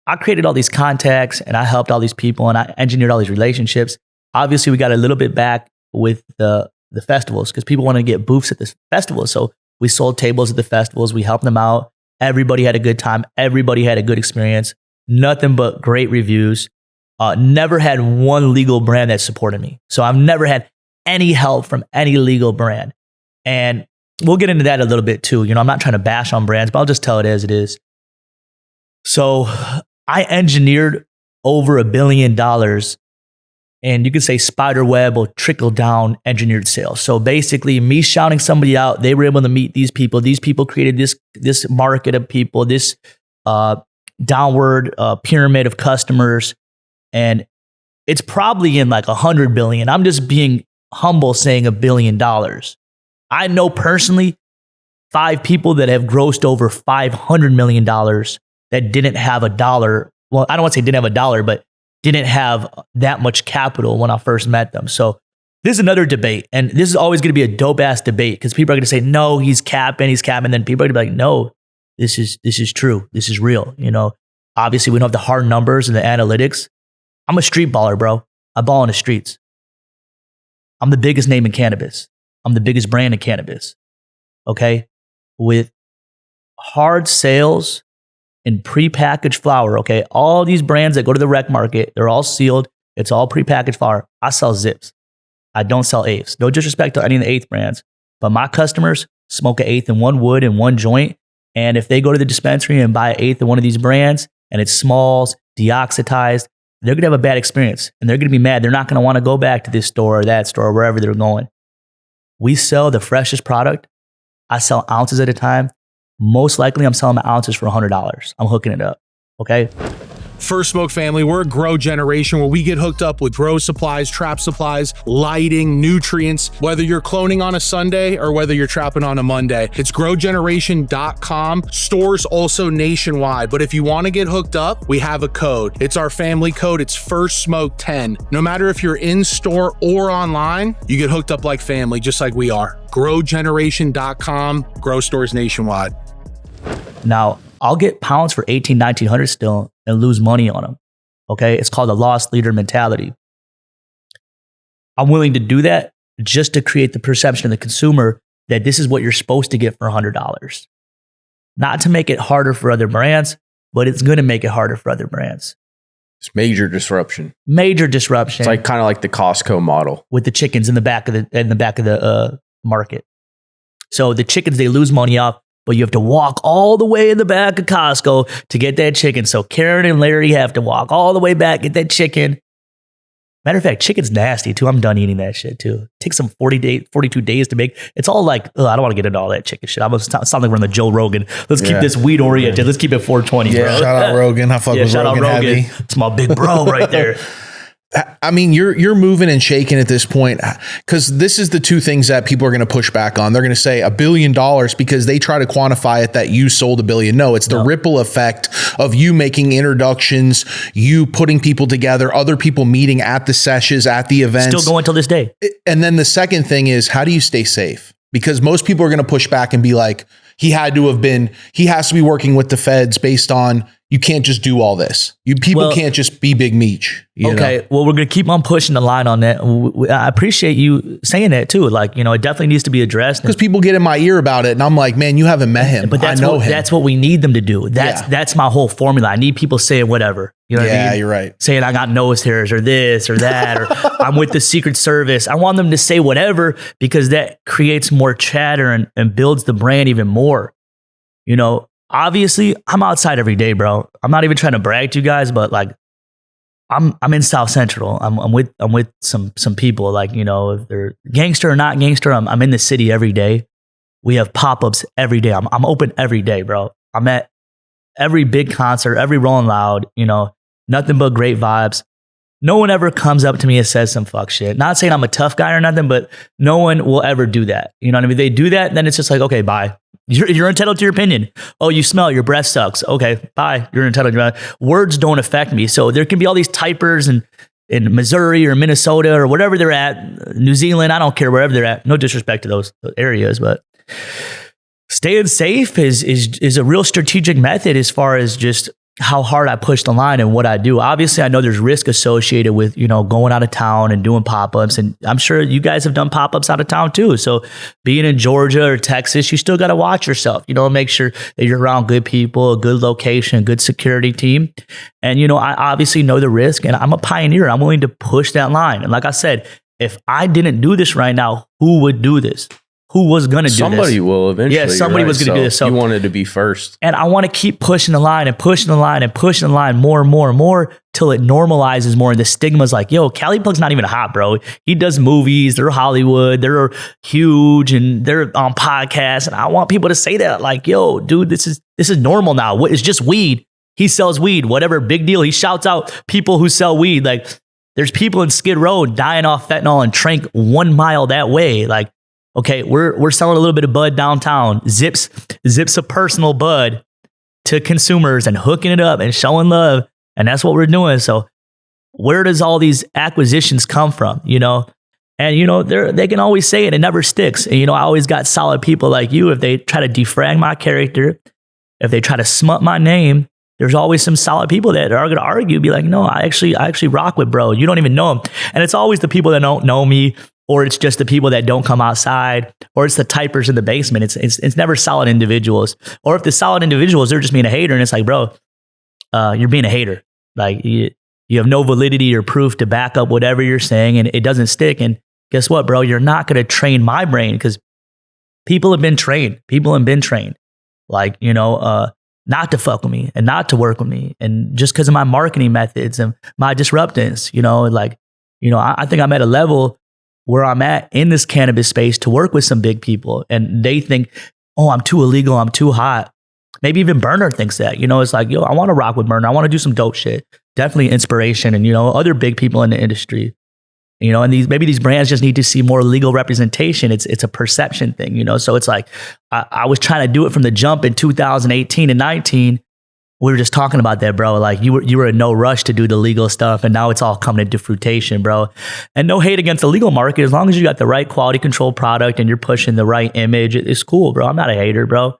I created all these contacts and I helped all these people and I engineered all these relationships. Obviously, we got a little bit back with the festivals because people want to get booths at the festivals. So we sold tables at the festivals. We helped them out. Everybody had a good time. Everybody had a good experience. Nothing but great reviews. Never had one legal brand that supported me. So I've never had any help from any legal brand. And we'll get into that a little bit too. You know, I'm not trying to bash on brands, but I'll just tell it as it is. So I engineered over $1 billion, and you could say spider web or trickle down engineered sales. So basically me shouting somebody out, they were able to meet these people. These people created this market of people, this downward pyramid of customers. And it's probably in like 100 billion. I'm just being humble saying $1 billion. I know personally 5 people that have grossed over $500 million that didn't have a dollar. Well, I don't want to say didn't have a dollar, but didn't have that much capital when I first met them. So this is another debate. And this is always going to be a dope ass debate because people are going to say, no, he's capping. And then people are going to be like, no, this is true. This is real. You know, obviously we don't have the hard numbers and the analytics. I'm a street baller, bro. I ball in the streets. I'm the biggest name in cannabis. I'm the biggest brand in cannabis. Okay. With hard sales in prepackaged flower, okay? All these brands that go to the rec market, they're all sealed. It's all prepackaged flower. I sell zips. I don't sell eighths. No disrespect to any of the eighth brands, but my customers smoke an eighth in one wood in one joint. And if they go to the dispensary and buy an eighth of one of these brands and it's smalls, deoxitized, they're going to have a bad experience and they're going to be mad. They're not going to want to go back to this store or that store or wherever they're going. We sell the freshest product. I sell ounces at a time. Most likely I'm selling my ounces for $100. I'm hooking it up. Okay. First Smoke family, we're a grow generation where we get hooked up with grow supplies, trap supplies, lighting, nutrients, whether you're cloning on a Sunday or whether you're trapping on a Monday. It's growgeneration.com. Stores also nationwide. But if you want to get hooked up, we have a code. It's our family code. It's First Smoke 10. No matter if you're in store or online, you get hooked up like family, just like we are. Growgeneration.com, grow stores nationwide. Now, I'll get pounds for $1,800, $1,900 still and lose money on them. Okay. It's called the loss leader mentality. I'm willing to do that just to create the perception of the consumer that this is what you're supposed to get for $100. Not to make it harder for other brands, but it's going to make it harder for other brands. It's major disruption. Major disruption. It's like kind of like the Costco model with the chickens in the back of the market. So the chickens, they lose money off, but you have to walk all the way in the back of Costco to get that chicken. So Karen and Larry have to walk all the way back, get that chicken. Matter of fact, chicken's nasty too. I'm done eating that shit too. It takes them 42 days to make. It's all like, I don't want to get into all that chicken shit. I'm going to sound like we're on the Joe Rogan. Let's keep this weed oriented. Let's keep it 420, bro. Shout out Rogan. I fuck with Rogan heavy. It's my big bro right there. I mean, you're moving and shaking at this point because this is the two things that people are going to push back on. They're going to say $1 billion because they try to quantify it that you sold $1 billion. No, it's the ripple effect of you making introductions, you putting people together, other people meeting at the sessions, at the events. Still going till this day. And then the second thing is, how do you stay safe? Because most people are going to push back and be like, he has to be working with the feds based on, you can't just do all this. People can't just be Big Meech. Okay. Well, we're going to keep on pushing the line on that. I appreciate you saying that too. Like, it definitely needs to be addressed. Because people get in my ear about it and I'm like, man, you haven't met him. But I know him. That's what we need them to do. That's my whole formula. I need people saying whatever. You know what I mean? You're right. Saying I got nose hairs or this or that, or I'm with the Secret Service. I want them to say whatever because that creates more chatter and builds the brand even more. Obviously, I'm outside every day, bro. I'm not even trying to brag to you guys, but like, I'm in South Central. I'm with some people. Like, if they're gangster or not gangster, I'm in the city every day. We have pop-ups every day. I'm open every day, bro. I'm at every big concert, every Rolling Loud. Nothing but great vibes. No one ever comes up to me and says some fuck shit. Not saying I'm a tough guy or nothing, but no one will ever do that. You know what I mean? They do that, then it's just like, okay, bye. You're entitled to your opinion. Oh, you smell, your breath sucks. Okay, bye. You're entitled to your words don't affect me. So there can be all these typers in Missouri or Minnesota or whatever they're at, New Zealand, I don't care, wherever they're at. No disrespect to those areas, but staying safe is a real strategic method as far as just how hard I push the line and what I do. Obviously, I know there's risk associated with, going out of town and doing pop-ups. And I'm sure you guys have done pop-ups out of town too. So being in Georgia or Texas, you still got to watch yourself, make sure that you're around good people, a good location, a good security team. And, I obviously know the risk and I'm a pioneer. I'm willing to push that line. And like I said, if I didn't do this right now, who would do this? Who was going to do this? Somebody will eventually. Yeah, somebody was going to do this. So you wanted to be first. And I want to keep pushing the line and pushing the line and pushing the line more and more and more till it normalizes more. And the stigma's like, yo, Cali Plug's not even hot, bro. He does movies. They're Hollywood. They're huge and they're on podcasts. And I want people to say that like, yo, dude, this is normal now. It's just weed. He sells weed. Whatever, big deal. He shouts out people who sell weed. Like there's people in Skid Row dying off fentanyl and Trank 1 mile that way. Like, okay, we're selling a little bit of bud downtown, zips of personal bud to consumers and hooking it up and showing love. And that's what we're doing. So where does all these acquisitions come from, And, they can always say it, it never sticks. And, I always got solid people like you. If they try to defrag my character, if they try to smut my name, there's always some solid people that are going to argue, be like, no, I actually rock with bro. You don't even know him. And it's always the people that don't know me, or it's just the people that don't come outside, or it's the typers in the basement. It's never solid individuals. Or if the solid individuals, they're just being a hater. And it's like, bro, you're being a hater. Like you have no validity or proof to back up whatever you're saying, and it doesn't stick. And guess what, bro? You're not going to train my brain because people have been trained. Like, not to fuck with me and not to work with me. And just because of my marketing methods and my disruptance, I think I'm at a level where I'm at in this cannabis space to work with some big people. And they think, oh, I'm too illegal, I'm too hot. Maybe even Burner thinks that. It's like, I want to rock with Burner. I want to do some dope shit. Definitely inspiration and, other big people in the industry. And maybe these brands just need to see more legal representation. It's a perception thing, So it's like, I was trying to do it from the jump in 2018 and 19. We were just talking about that, bro. Like you were in no rush to do the legal stuff, and now it's all coming into fruition, bro. And no hate against the legal market. As long as you got the right quality control product and you're pushing the right image, it's cool, bro. I'm not a hater, bro.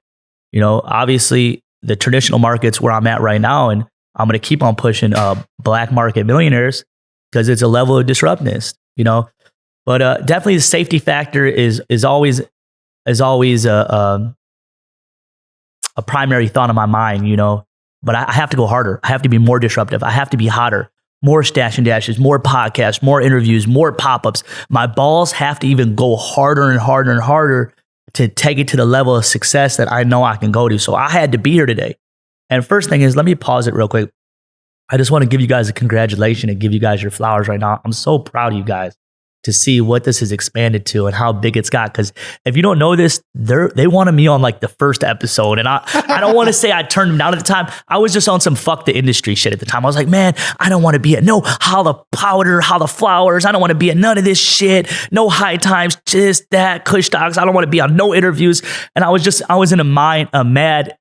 Obviously the traditional market's where I'm at right now, and I'm going to keep on pushing black market millionaires because it's a level of disruptness, But definitely the safety factor is always a primary thought in my mind, But I have to go harder. I have to be more disruptive. I have to be hotter. More stash and dashes, more podcasts, more interviews, more pop-ups. My balls have to even go harder and harder and harder to take it to the level of success that I know I can go to. So I had to be here today. And first thing is, let me pause it real quick. I just want to give you guys a congratulations and give you guys your flowers right now. I'm so proud of you guys to see what this has expanded to and how big it's got. Because if you don't know this, they wanted me on like the first episode. And I don't want to say I turned them down at the time. I was just on some fuck the industry shit at the time. I was like, man, I don't want to be at no holla powder, holla flowers. I don't want to be at none of this shit. No high times, just that, Kush Dogs. I don't want to be on no interviews. And I was in a mad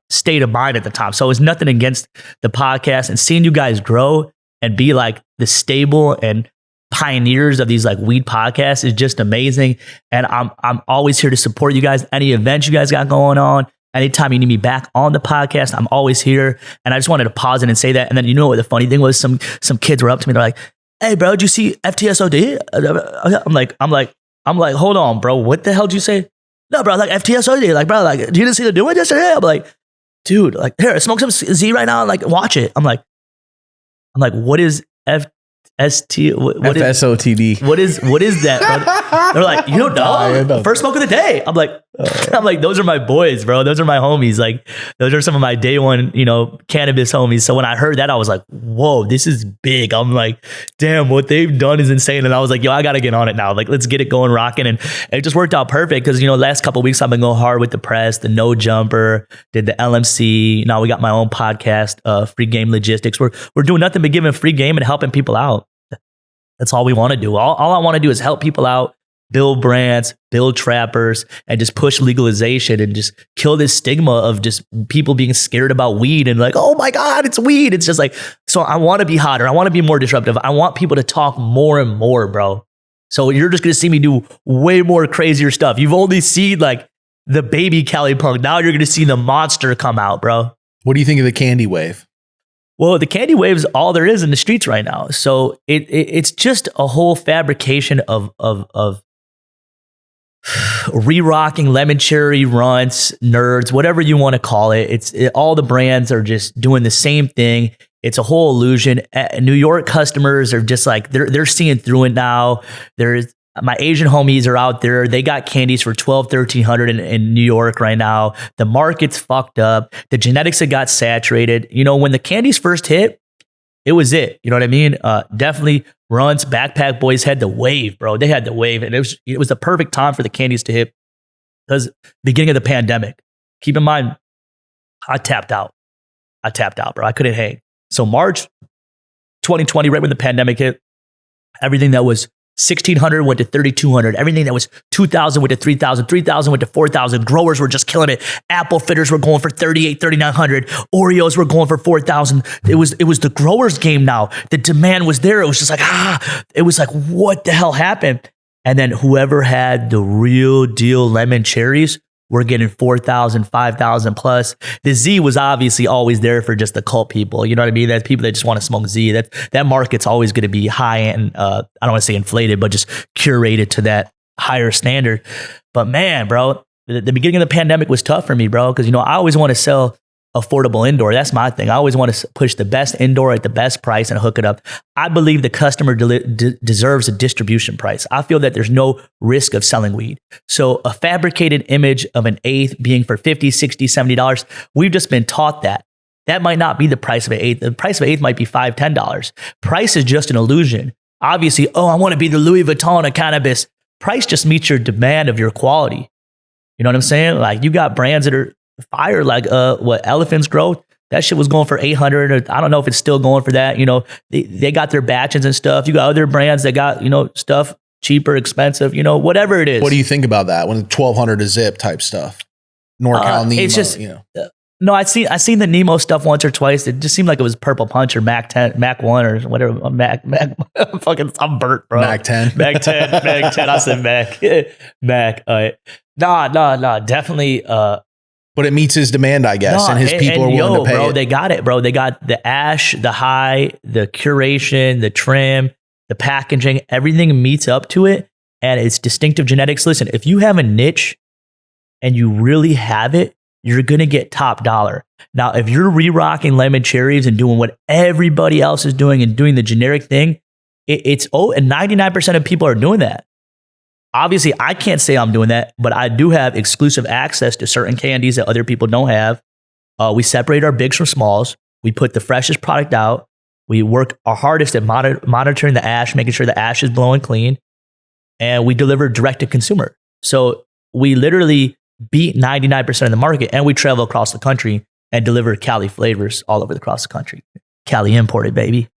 state of mind at the time. So it was nothing against the podcast, and seeing you guys grow and be like the stable and pioneers of these like weed podcasts is just amazing. And I'm always here to support you guys. Any events you guys got going on, anytime you need me back on the podcast, I'm always here. And I just wanted to pause it and say that. And then what the funny thing was, some kids were up to me. They're like, "Hey, bro, did you see FTSOD?" I'm like, hold on, bro. What the hell did you say? No, bro, like FTSOD. Like, bro, like, you didn't see the new one yesterday? I'm like, dude, like, here, smoke some Z right now and like watch it. I'm like, what is FSOTD. What is that, bro? They're like, you don't know? First smoke of the day. I'm like, those are my boys, bro. Those are my homies. Like, those are some of my day one, cannabis homies. So when I heard that, I was like, whoa, this is big. I'm like, damn, what they've done is insane. And I was like, yo, I got to get on it now. Like, let's get it going, rocking. And it just worked out perfect because, last couple of weeks I've been going hard with the press, the No Jumper, did the LMC. Now we got my own podcast, Free Game Logistics. We're doing nothing but giving free game and helping people out. That's all we want to do. All I want to do is help people out, build brands, build trappers, and just push legalization and just kill this stigma of just people being scared about weed and like, oh my God, it's weed. It's just like, so I want to be hotter. I want to be more disruptive. I want people to talk more and more, bro. So you're just going to see me do way more crazier stuff. You've only seen like the baby Cali Plug. Now you're going to see the monster come out, bro. What do you think of the candy wave? Well, the candy wave is all there is in the streets right now. So it's just a whole fabrication of re-rocking lemon cherry, runts, nerds, whatever you want to call it. All the brands are just doing the same thing. It's a whole illusion. New York customers are just like, they're seeing through it now. My Asian homies are out there. They got candies for $1,200, $1,300 in New York right now. The market's fucked up. The genetics have got saturated. When the candies first hit, it was it. You know what I mean? Definitely Runts, Backpack Boys had the wave, bro. They had the wave. And it was the perfect time for the candies to hit because beginning of the pandemic. Keep in mind, I tapped out, bro. I couldn't hang. So March 2020, right when the pandemic hit, everything that was 1,600 went to 3,200. Everything that was 2,000 went to 3,000. 3,000 went to 4,000. Growers were just killing it. Apple fitters were going for 3,800, 3,900. Oreos were going for 4,000. It was the growers' game now. The demand was there. It was just like, it was like, what the hell happened? And then whoever had the real deal lemon cherries were getting 4,000, 5,000 plus. The Z was obviously always there for just the cult people. You know what I mean? That's people that just want to smoke Z. That market's always going to be high and I don't want to say inflated, but just curated to that higher standard. But man, bro, the beginning of the pandemic was tough for me, bro, because I always want to sell affordable indoor. That's my thing. I always want to push the best indoor at the best price and hook it up. I believe the customer deserves a distribution price. I feel that there's no risk of selling weed. So a fabricated image of an eighth being for $50, $60, $70, we've just been taught that. That might not be the price of an eighth. The price of an eighth might be $5, $10. Price is just an illusion. Obviously, I want to be the Louis Vuitton of cannabis. Price just meets your demand of your quality. You know what I'm saying? Like, you got brands that are fire, like Elephant's Growth. That shit was going for $800. I don't know if it's still going for that. You know, they got their batches and stuff. You got other brands that got, stuff cheaper, expensive, whatever it is. What do you think about that when $1,200 a zip type stuff? NorCal Nemo, it's just, no, I seen the Nemo stuff once or twice. It just seemed like it was Purple Punch or Mac 10, Mac 1 or whatever. Mac fucking, I'm burnt, bro. Mac 10. Mac 10, Mac 10. I said Mac. Mac. Nah, definitely. But it meets his demand, I guess, and his people are willing to pay it. They got it, bro. They got the ash, the high, the curation, the trim, the packaging. Everything meets up to it, and it's distinctive genetics. Listen, if you have a niche and you really have it, you're going to get top dollar. Now, if you're re-rocking lemon cherries and doing what everybody else is doing and doing the generic thing, and 99% of people are doing that. Obviously, I can't say I'm doing that, but I do have exclusive access to certain candies that other people don't have. We separate our bigs from smalls. We put the freshest product out. We work our hardest at monitoring the ash, making sure the ash is blowing clean. And we deliver direct to consumer. So we literally beat 99% of the market, and we travel across the country and deliver Cali flavors all over across the country. Cali imported, baby.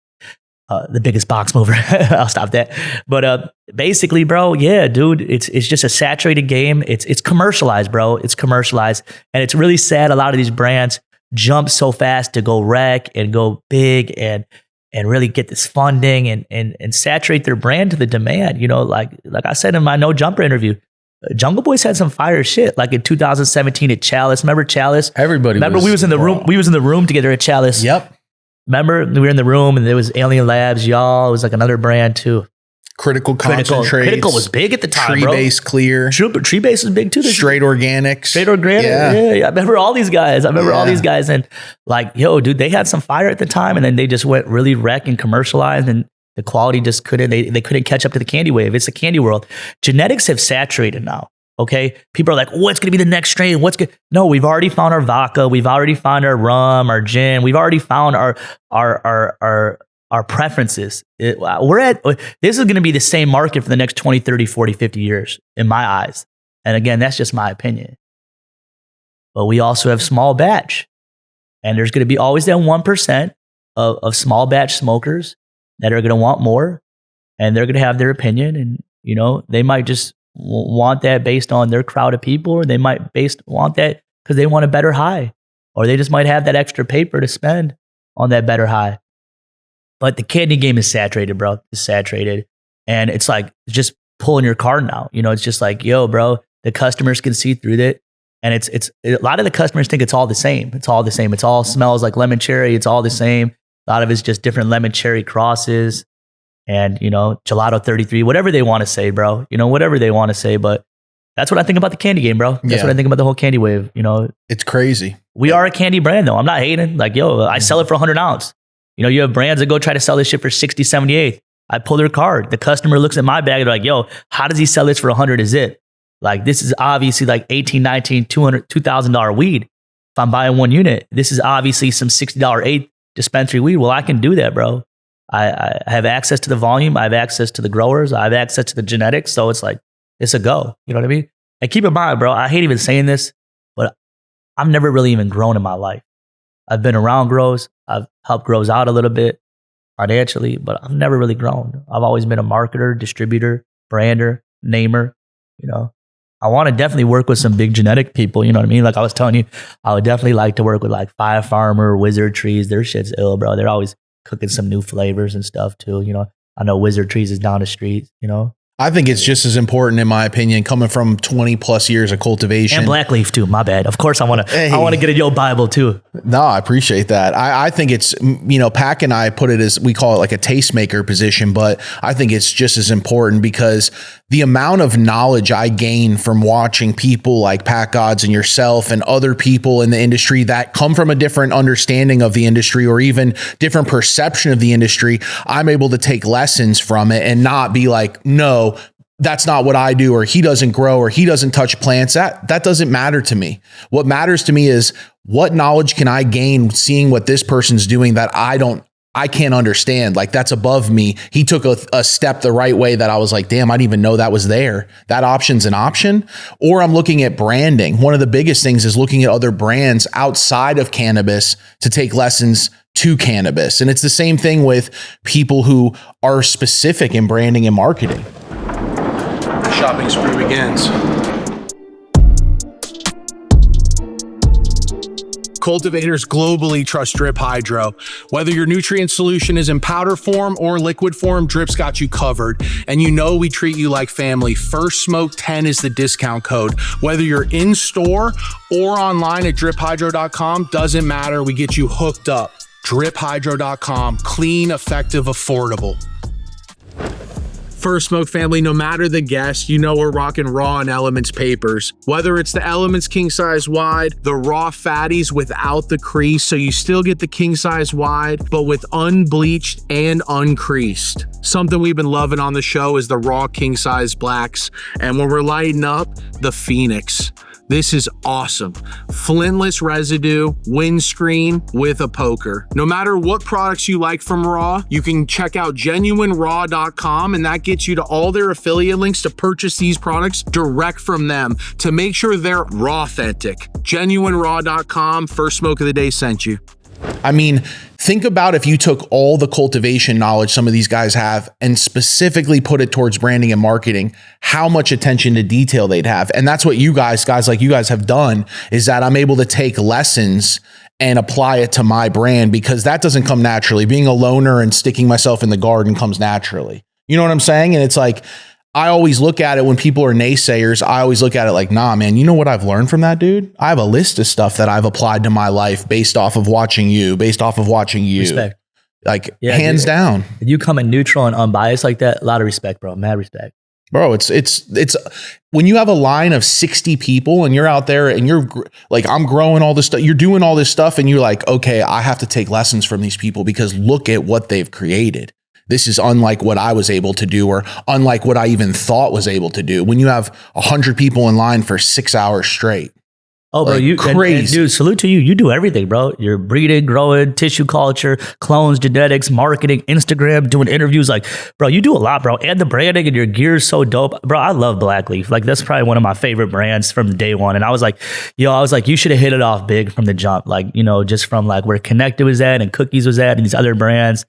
The biggest box mover. I'll stop that. But basically, bro, yeah, dude, it's just a saturated game. It's commercialized, bro. It's commercialized. And it's really sad a lot of these brands jump so fast to go wreck and go big and really get this funding and saturate their brand to the demand. Like I said in my No Jumper interview, Jungle Boys had some fire shit. Like in 2017 at Chalice. Remember Chalice? We was in the room. We was in the room together at Chalice. Yep. Remember, we were in the room and there was Alien Labs, y'all. It was like another brand too. Critical Concentrates. Critical was big at the time, bro. Tree Base Clear. Tree Base was big too. Straight Organics. Yeah. I remember all these guys. And like, yo, dude, they had some fire at the time, and then they just went really wreck and commercialized, and the quality just couldn't. They couldn't catch up to the candy wave. It's a candy world. Genetics have saturated now. Okay, people are like, what's going to be the next strain? No, we've already found our vodka. We've already found our rum, our gin. We've already found our preferences. This is going to be the same market for the next 20, 30, 40, 50 years in my eyes. And again, that's just my opinion. But we also have small batch. And there's going to be always that 1% of small batch smokers that are going to want more. And they're going to have their opinion. And, they might just want that based on their crowd of people, or they might want that because they want a better high, or they just might have that extra paper to spend on that better high. But the candy game is saturated, bro. It's saturated. And it's like just pulling your card now. It's just like, yo, bro, the customers can see through it. And it's a lot of the customers think it's all the same. It's all the same. It's all smells like lemon cherry. It's all the same. A lot of it's just different lemon cherry crosses. And, Gelato 33, whatever they want to say, bro, whatever they want to say. But that's what I think about the candy game, bro. That's what I think about the whole candy wave. It's crazy. We are a candy brand, though. I'm not hating. Like, yo, I sell it for 100 ounce. You have brands that go try to sell this shit for 60, 78. I pull their card. The customer looks at my bag and they're like, yo, how does he sell this for 100 a zip? Like, this is obviously like $18, $19, $200, $2,000 weed. If I'm buying one unit, this is obviously some $60 eighth dispensary weed. Well, I can do that, bro. I have access to the volume. I have access to the growers. I have access to the genetics. So it's like, it's a go. You know what I mean? And keep in mind, bro, I hate even saying this, but I've never really even grown in my life. I've been around grows. I've helped grows out a little bit financially, but I've never really grown. I've always been a marketer, distributor, brander, namer. I want to definitely work with some big genetic people. You know what I mean? Like I was telling you, I would definitely like to work with like Five Farmer, Wizard Trees. Their shit's ill, bro. They're always cooking some new flavors and stuff too. I know Wizard Trees is down the street, I think it's just as important, in my opinion, coming from 20 plus years of cultivation. And Blackleaf too, my bad. Of course I want to get a Yo Bible too. No, I appreciate that. I think it's, Pack and I put it as, we call it like a tastemaker position, but I think it's just as important because the amount of knowledge I gain from watching people like Packgods and yourself and other people in the industry that come from a different understanding of the industry or even different perception of the industry, I'm able to take lessons from it and not be like, no, that's not what I do, or he doesn't grow, or he doesn't touch plants. That doesn't matter to me. What matters to me is what knowledge can I gain seeing what this person's doing that I can't understand. Like, that's above me. He took a step the right way that I was like, damn, I didn't even know that was there. That option's an option. Or I'm looking at branding. One of the biggest things is looking at other brands outside of cannabis to take lessons to cannabis. And it's the same thing with people who are specific in branding and marketing. Shopping spree begins. Cultivators globally trust Drip Hydro. Whether your nutrient solution is in powder form or liquid form, Drip's got you covered. And you know we treat you like family. First Smoke 10 is the discount code. Whether you're in store or online at driphydro.com, doesn't matter. We get you hooked up. driphydro.com. Clean, effective, affordable. First Smoke family, no matter the guest, you know we're rocking raw and Elements papers. Whether it's the Elements king size wide, the raw fatties without the crease, so you still get the king size wide, but with unbleached and uncreased. Something we've been loving on the show is the raw king size blacks. And when we're lighting up, the Phoenix. This is awesome. Flintless residue, windscreen with a poker. No matter what products you like from Raw, you can check out genuineraw.com, and that gets you to all their affiliate links to purchase these products direct from them to make sure they're raw authentic. Genuineraw.com. First Smoke of the Day sent you. I mean, think about if you took all the cultivation knowledge some of these guys have and specifically put it towards branding and marketing, how much attention to detail they'd have. And that's what you guys like you guys have done, is that I'm able to take lessons and apply it to my brand, because that doesn't come naturally. Being a loner and sticking myself in the garden comes naturally. You know what I'm saying? And it's like, I always look at it when people are naysayers. I always look at it like, nah, man, you know what I've learned from that dude? I have a list of stuff that I've applied to my life based off of watching you. Respect. Like, yeah, hands down. If you come in neutral and unbiased like that, a lot of respect, bro. Mad respect. Bro, it's when you have a line of 60 people and you're out there and you're like, I'm growing all this stuff, you're doing all this stuff, and you're like, okay, I have to take lessons from these people because look at what ththey've created. This is unlike what I was able to do, or unlike what I even thought was able to do. When you have 100 people in line for 6 hours straight. Oh, bro, you crazy. And dude, salute to you. You do everything, bro. You're breeding, growing, tissue culture, clones, genetics, marketing, Instagram, doing interviews. Like, bro, you do a lot, bro. And the branding and your gear is so dope. Bro, I love Blackleaf. Like, that's probably one of my favorite brands from day one. And I was like, you should have hit it off big from the jump. Like, you know, just from like where Connected was at and Cookies was at and these other brands.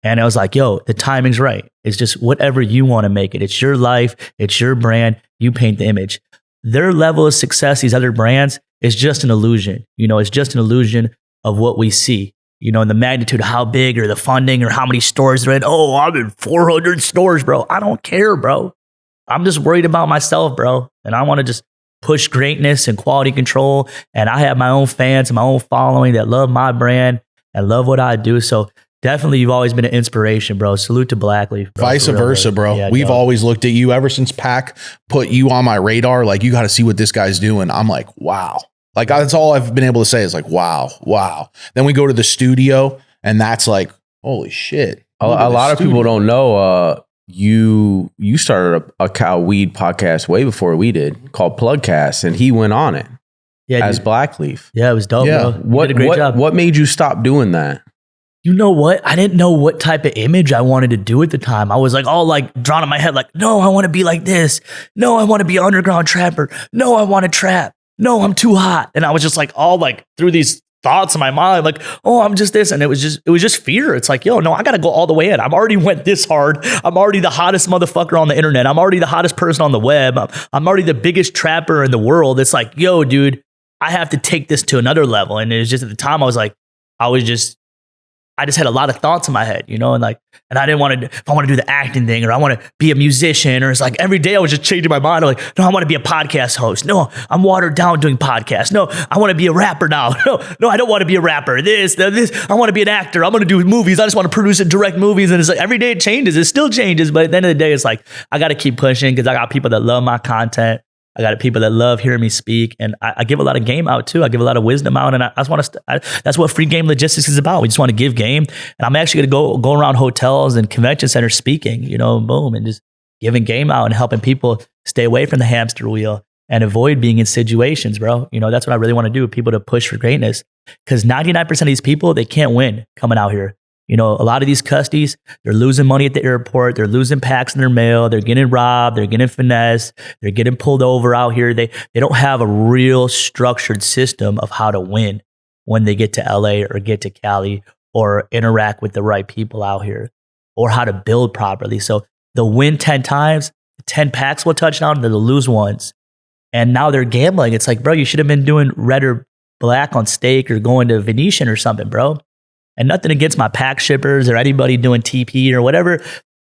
And I was like, yo, the timing's right. It's just whatever you want to make it. It's your life. It's your brand. You paint the image. Their level of success, these other brands, is just an illusion. You know, it's just an illusion of what we see. You know, and the magnitude of how big or the funding or how many stores they're in. Oh, I'm in 400 stores, bro. I don't care, bro. I'm just worried about myself, bro. And I want to just push greatness and quality control. And I have my own fans and my own following that love my brand and love what I do. So definitely, you've always been an inspiration, bro. Salute to Blackleaf. Vice versa, bro. Yeah, we've always looked at you ever since Pack put you on my radar. Like, you got to see what this guy's doing. I'm like, wow. Like, that's all I've been able to say is like, wow. Then we go to the studio, and that's like, holy shit. A lot of people don't know. You started a cow weed podcast way before we did, called Plugcast, and he went on it as Blackleaf. Yeah, it was dope, bro. You did a great job. What made you stop doing that? You know what? I didn't know what type of image I wanted to do at the time. I was like all like drawn in my head, like, no, I want to be like this. No, I want to be an underground trapper. No, I want to trap. No, I'm too hot. And I was just like all like through these thoughts in my mind, like, oh, I'm just this. And it was just fear. It's like, yo, no, I got to go all the way in. I've already went this hard. I'm already the hottest motherfucker on the internet. I'm already the hottest person on the web. I'm already the biggest trapper in the world. It's like, yo, dude, I have to take this to another level. And it was just at the time I was just I just had a lot of thoughts in my head, you know, and I didn't want to, if I want to do the acting thing, or I want to be a musician, or it's like every day I was just changing my mind. I'm like, no, I want to be a podcast host. No, I'm watered down doing podcasts. No, I want to be a rapper now. No, I don't want to be a rapper. This, I want to be an actor. I'm going to do movies. I just want to produce and direct movies. And it's like every day it changes. It still changes. But at the end of the day, it's like, I got to keep pushing because I got people that love my content. I got people that love hearing me speak, and I give a lot of game out too. I give a lot of wisdom out, and I just want to. That's what free game logistics is about. We just want to give game, and I'm actually going to go around hotels and convention centers speaking, you know, boom, and just giving game out and helping people stay away from the hamster wheel and avoid being in situations, bro. You know, that's what I really want to do. People to push for greatness, because 99% of these people, they can't win coming out here. You know, a lot of these custies, they're losing money at the airport. They're losing packs in their mail. They're getting robbed. They're getting finessed. They're getting pulled over out here. They don't have a real structured system of how to win when they get to LA or get to Cali or interact with the right people out here, or how to build properly. So they'll win 10 times, 10 packs will touch down, they'll lose once. And now they're gambling. It's like, bro, you should have been doing red or black on steak or going to Venetian or something, bro. And nothing against my pack shippers or anybody doing TP or whatever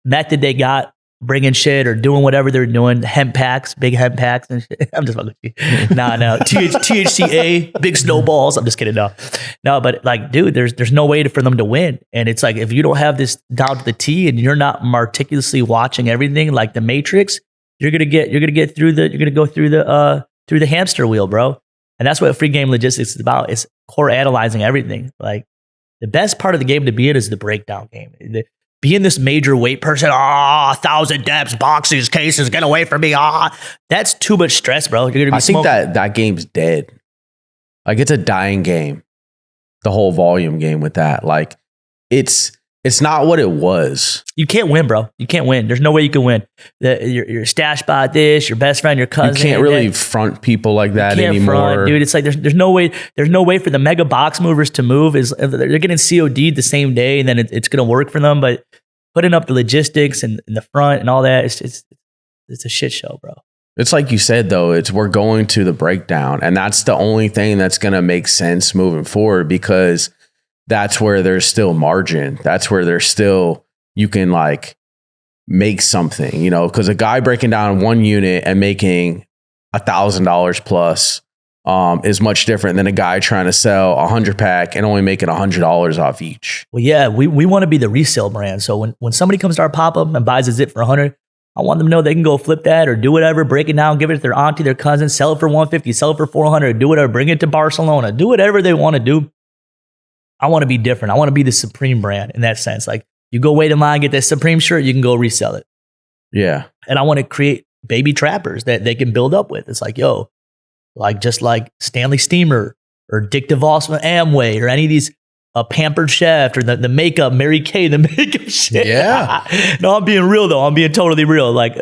method they got, bringing shit or doing whatever they're doing, hemp packs, big hemp packs and shit. I'm just fucking with you. No. THCA, big snowballs. I'm just kidding. No, but like, dude, there's no way for them to win. And it's like, if you don't have this down to the T and you're not meticulously watching everything like the Matrix, you're gonna go through the hamster wheel, bro. And that's what free game logistics is about. It's core analyzing everything. Like, the best part of the game to be in is the breakdown game. Being this major weight person, 1,000 depths, boxes, cases, get away from me. That's too much stress, bro. You're gonna be think that game's dead. Like, it's a dying game. The whole volume game with that. Like, it's not what it was. You can't win, bro. You can't win. There's no way you can win. Your stash bot this, your best friend, your cousin. You can't really front people like that anymore. Front, dude. It's like there's no way for the mega box movers to move. They're getting COD'd the same day, and then it's gonna work for them. But putting up the logistics and the front and all that, it's a shit show, bro. It's like you said, though, we're going to the breakdown, and that's the only thing that's gonna make sense moving forward, because that's where there's still margin. That's where there's still, you can like make something, you know, because a guy breaking down one unit and making $1,000 plus is much different than a guy trying to sell 100 pack and only making $100 off each. Well, yeah, we want to be the resale brand. So when somebody comes to our pop-up and buys a zip for 100, I want them to know they can go flip that or do whatever, break it down, give it to their auntie, their cousin, sell it for 150, sell it for 400, do whatever, bring it to Barcelona, do whatever they want to do. I want to be different. I want to be the Supreme brand in that sense. Like, you go wait in line, get that Supreme shirt, you can go resell it. Yeah. And I want to create baby trappers that they can build up with. It's like, yo, like just like Stanley Steamer or Dick DeVos from Amway or any of these Pampered Chef or the makeup, Mary Kay, the makeup shit. Yeah. No, I'm being real though. I'm being totally real. Like,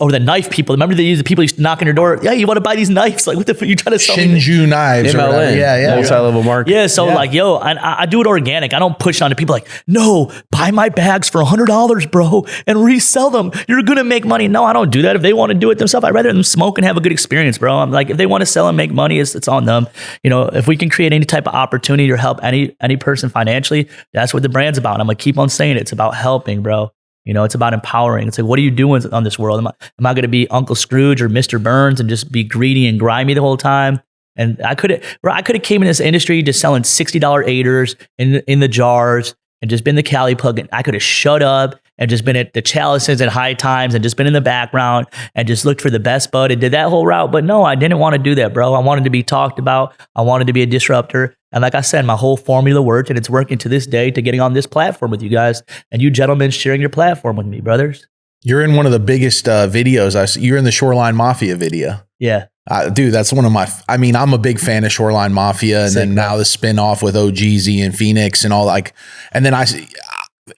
or the knife people. Remember they use the people used to knock on your door. Yeah, you want to buy these knives? Like, what the fuck? You trying to sell Shinju knives? MLN. Yeah. Multi-level market. Yeah. So like, yo, I do it organic. I don't push on to people like, no, buy my bags for $100, bro, and resell them. You're gonna make money. No, I don't do that. If they want to do it themselves, I'd rather them smoke and have a good experience, bro. I'm like, if they want to sell and make money, it's on them. You know, if we can create any type of opportunity or help any person financially, that's what the brand's about. And I'm gonna keep on saying it. It's about helping, bro. You know, it's about empowering. It's like, what are you doing on this world? Am I going to be Uncle Scrooge or Mr. Burns and just be greedy and grimy the whole time? And I could have came in this industry just selling $60 aiders in the jars and just been the Cali Plug. And I could have shut up and just been at the Chalices at High Times and just been in the background and just looked for the best bud and did that whole route. But no, I didn't want to do that, bro. I wanted to be talked about. I wanted to be a disruptor. And like I said, my whole formula worked, and it's working to this day to getting on this platform with you guys and you gentlemen sharing your platform with me, brothers. You're in one of the biggest videos. You're in the Shoreline Mafia video. Yeah. Dude, that's one of I'm a big fan of Shoreline Mafia. And then now the spinoff with OGZ and Phoenix and all like, and then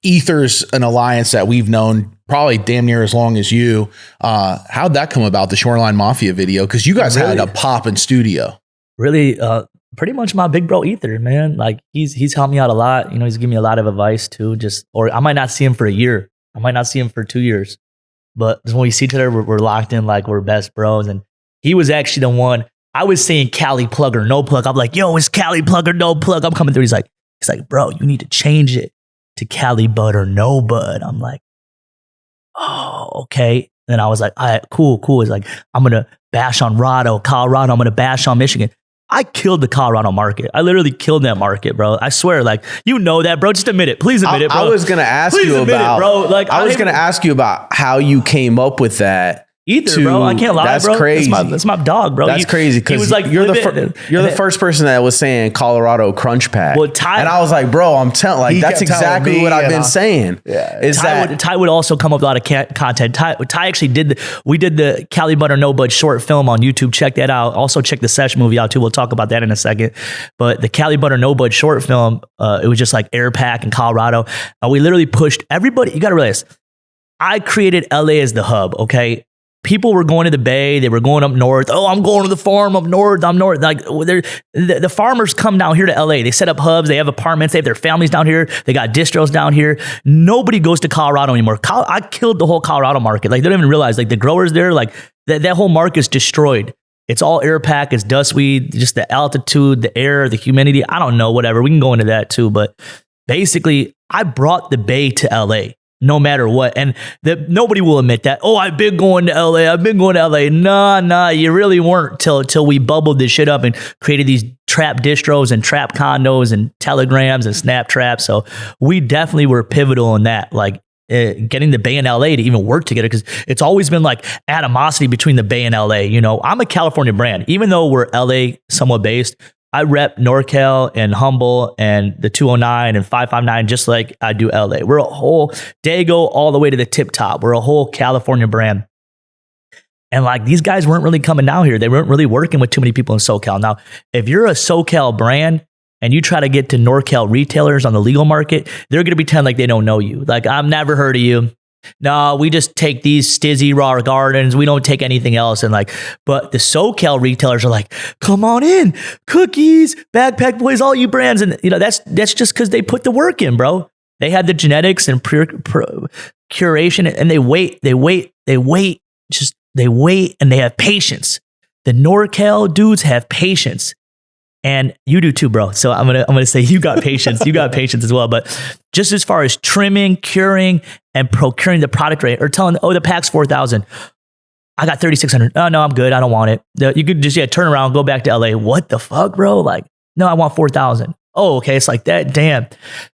Ether's an alliance that we've known probably damn near as long as you. How'd that come about, the Shoreline Mafia video? Because you guys had a pop in studio. Really, pretty much my big bro Ether, man. Like he's helped me out a lot. You know, he's given me a lot of advice too. Or I might not see him for a year. I might not see him for 2 years. But when we see each other, we're locked in like we're best bros. And he was actually the one. I was saying Cali Plug or no plug. I'm like, yo, it's Cali Plug or no plug. I'm coming through. He's like, He's like, bro, you need to change it to Cali Bud or no bud. I'm like, oh, okay. And I was like, all right, cool. It's like, I'm going to bash on Colorado. I'm going to bash on Michigan. I killed the Colorado market. I literally killed that market, bro. I swear, like, you know that, bro. Just admit it. Please admit it, bro. I was going to ask you about, bro. Like, I was going to ask you about how you came up with that. Bro. I can't lie, that's bro. Crazy. That's my dog, bro. That's crazy because like, you're the first person that was saying Colorado Crunch Pack. Well, Ty, and I was like, bro, I'm telling, like, that's exactly what I've been saying. Yeah, Ty would also come up with a lot of content. Ty actually we did the Cali Bud or No Bud short film on YouTube. Check that out. Also check the Sesh movie out too. We'll talk about that in a second. But the Cali Bud or No Bud short film, it was just like Air Pack in Colorado. We literally pushed everybody. You got to realize, I created LA as the hub. Okay. People were going to the Bay. They were going up north. Oh, I'm going to the farm up north. I'm north. Like the farmers come down here to LA. They set up hubs. They have apartments. They have their families down here. They got distros down here. Nobody goes to Colorado anymore. I killed the whole Colorado market. Like, they don't even realize, like, the growers there, like that whole market's destroyed. It's all air pack. It's dust weed, just the altitude, the air, the humidity. I don't know, whatever. We can go into that too. But basically, I brought the Bay to LA. No matter what. And nobody will admit that. Oh, I've been going to LA. Nah, you really weren't till we bubbled this shit up and created these trap distros and trap condos and telegrams and snap traps. So we definitely were pivotal in that, like getting the Bay and LA to even work together, because it's always been like animosity between the Bay and LA. You know, I'm a California brand, even though we're LA somewhat based. I rep NorCal and Humble and the 209 and 559 just like I do LA. We're a whole Dago all the way to the tip top. We're a whole California brand. And like, these guys weren't really coming down here. They weren't really working with too many people in SoCal. Now, if you're a SoCal brand and you try to get to NorCal retailers on the legal market, they're going to pretend like they don't know you. Like, I've never heard of you. No, we just take these Stizzy Raw Gardens. We don't take anything else. And like, but the SoCal retailers are like, come on in, Cookies, Backpack Boys, all you brands. And you know, that's just because they put the work in, bro. They had the genetics and curation, and they wait, and they have patience. The NorCal dudes have patience. And you do too, bro. So I'm gonna say you got patience. You got patience as well. But just as far as trimming, curing, and procuring the product rate, or telling, oh, the pack's 4,000. I got 3,600. Oh no, I'm good. I don't want it. You could just turn around, go back to LA. What the fuck, bro? Like, no, I want 4,000. Oh, okay. It's like that. Damn.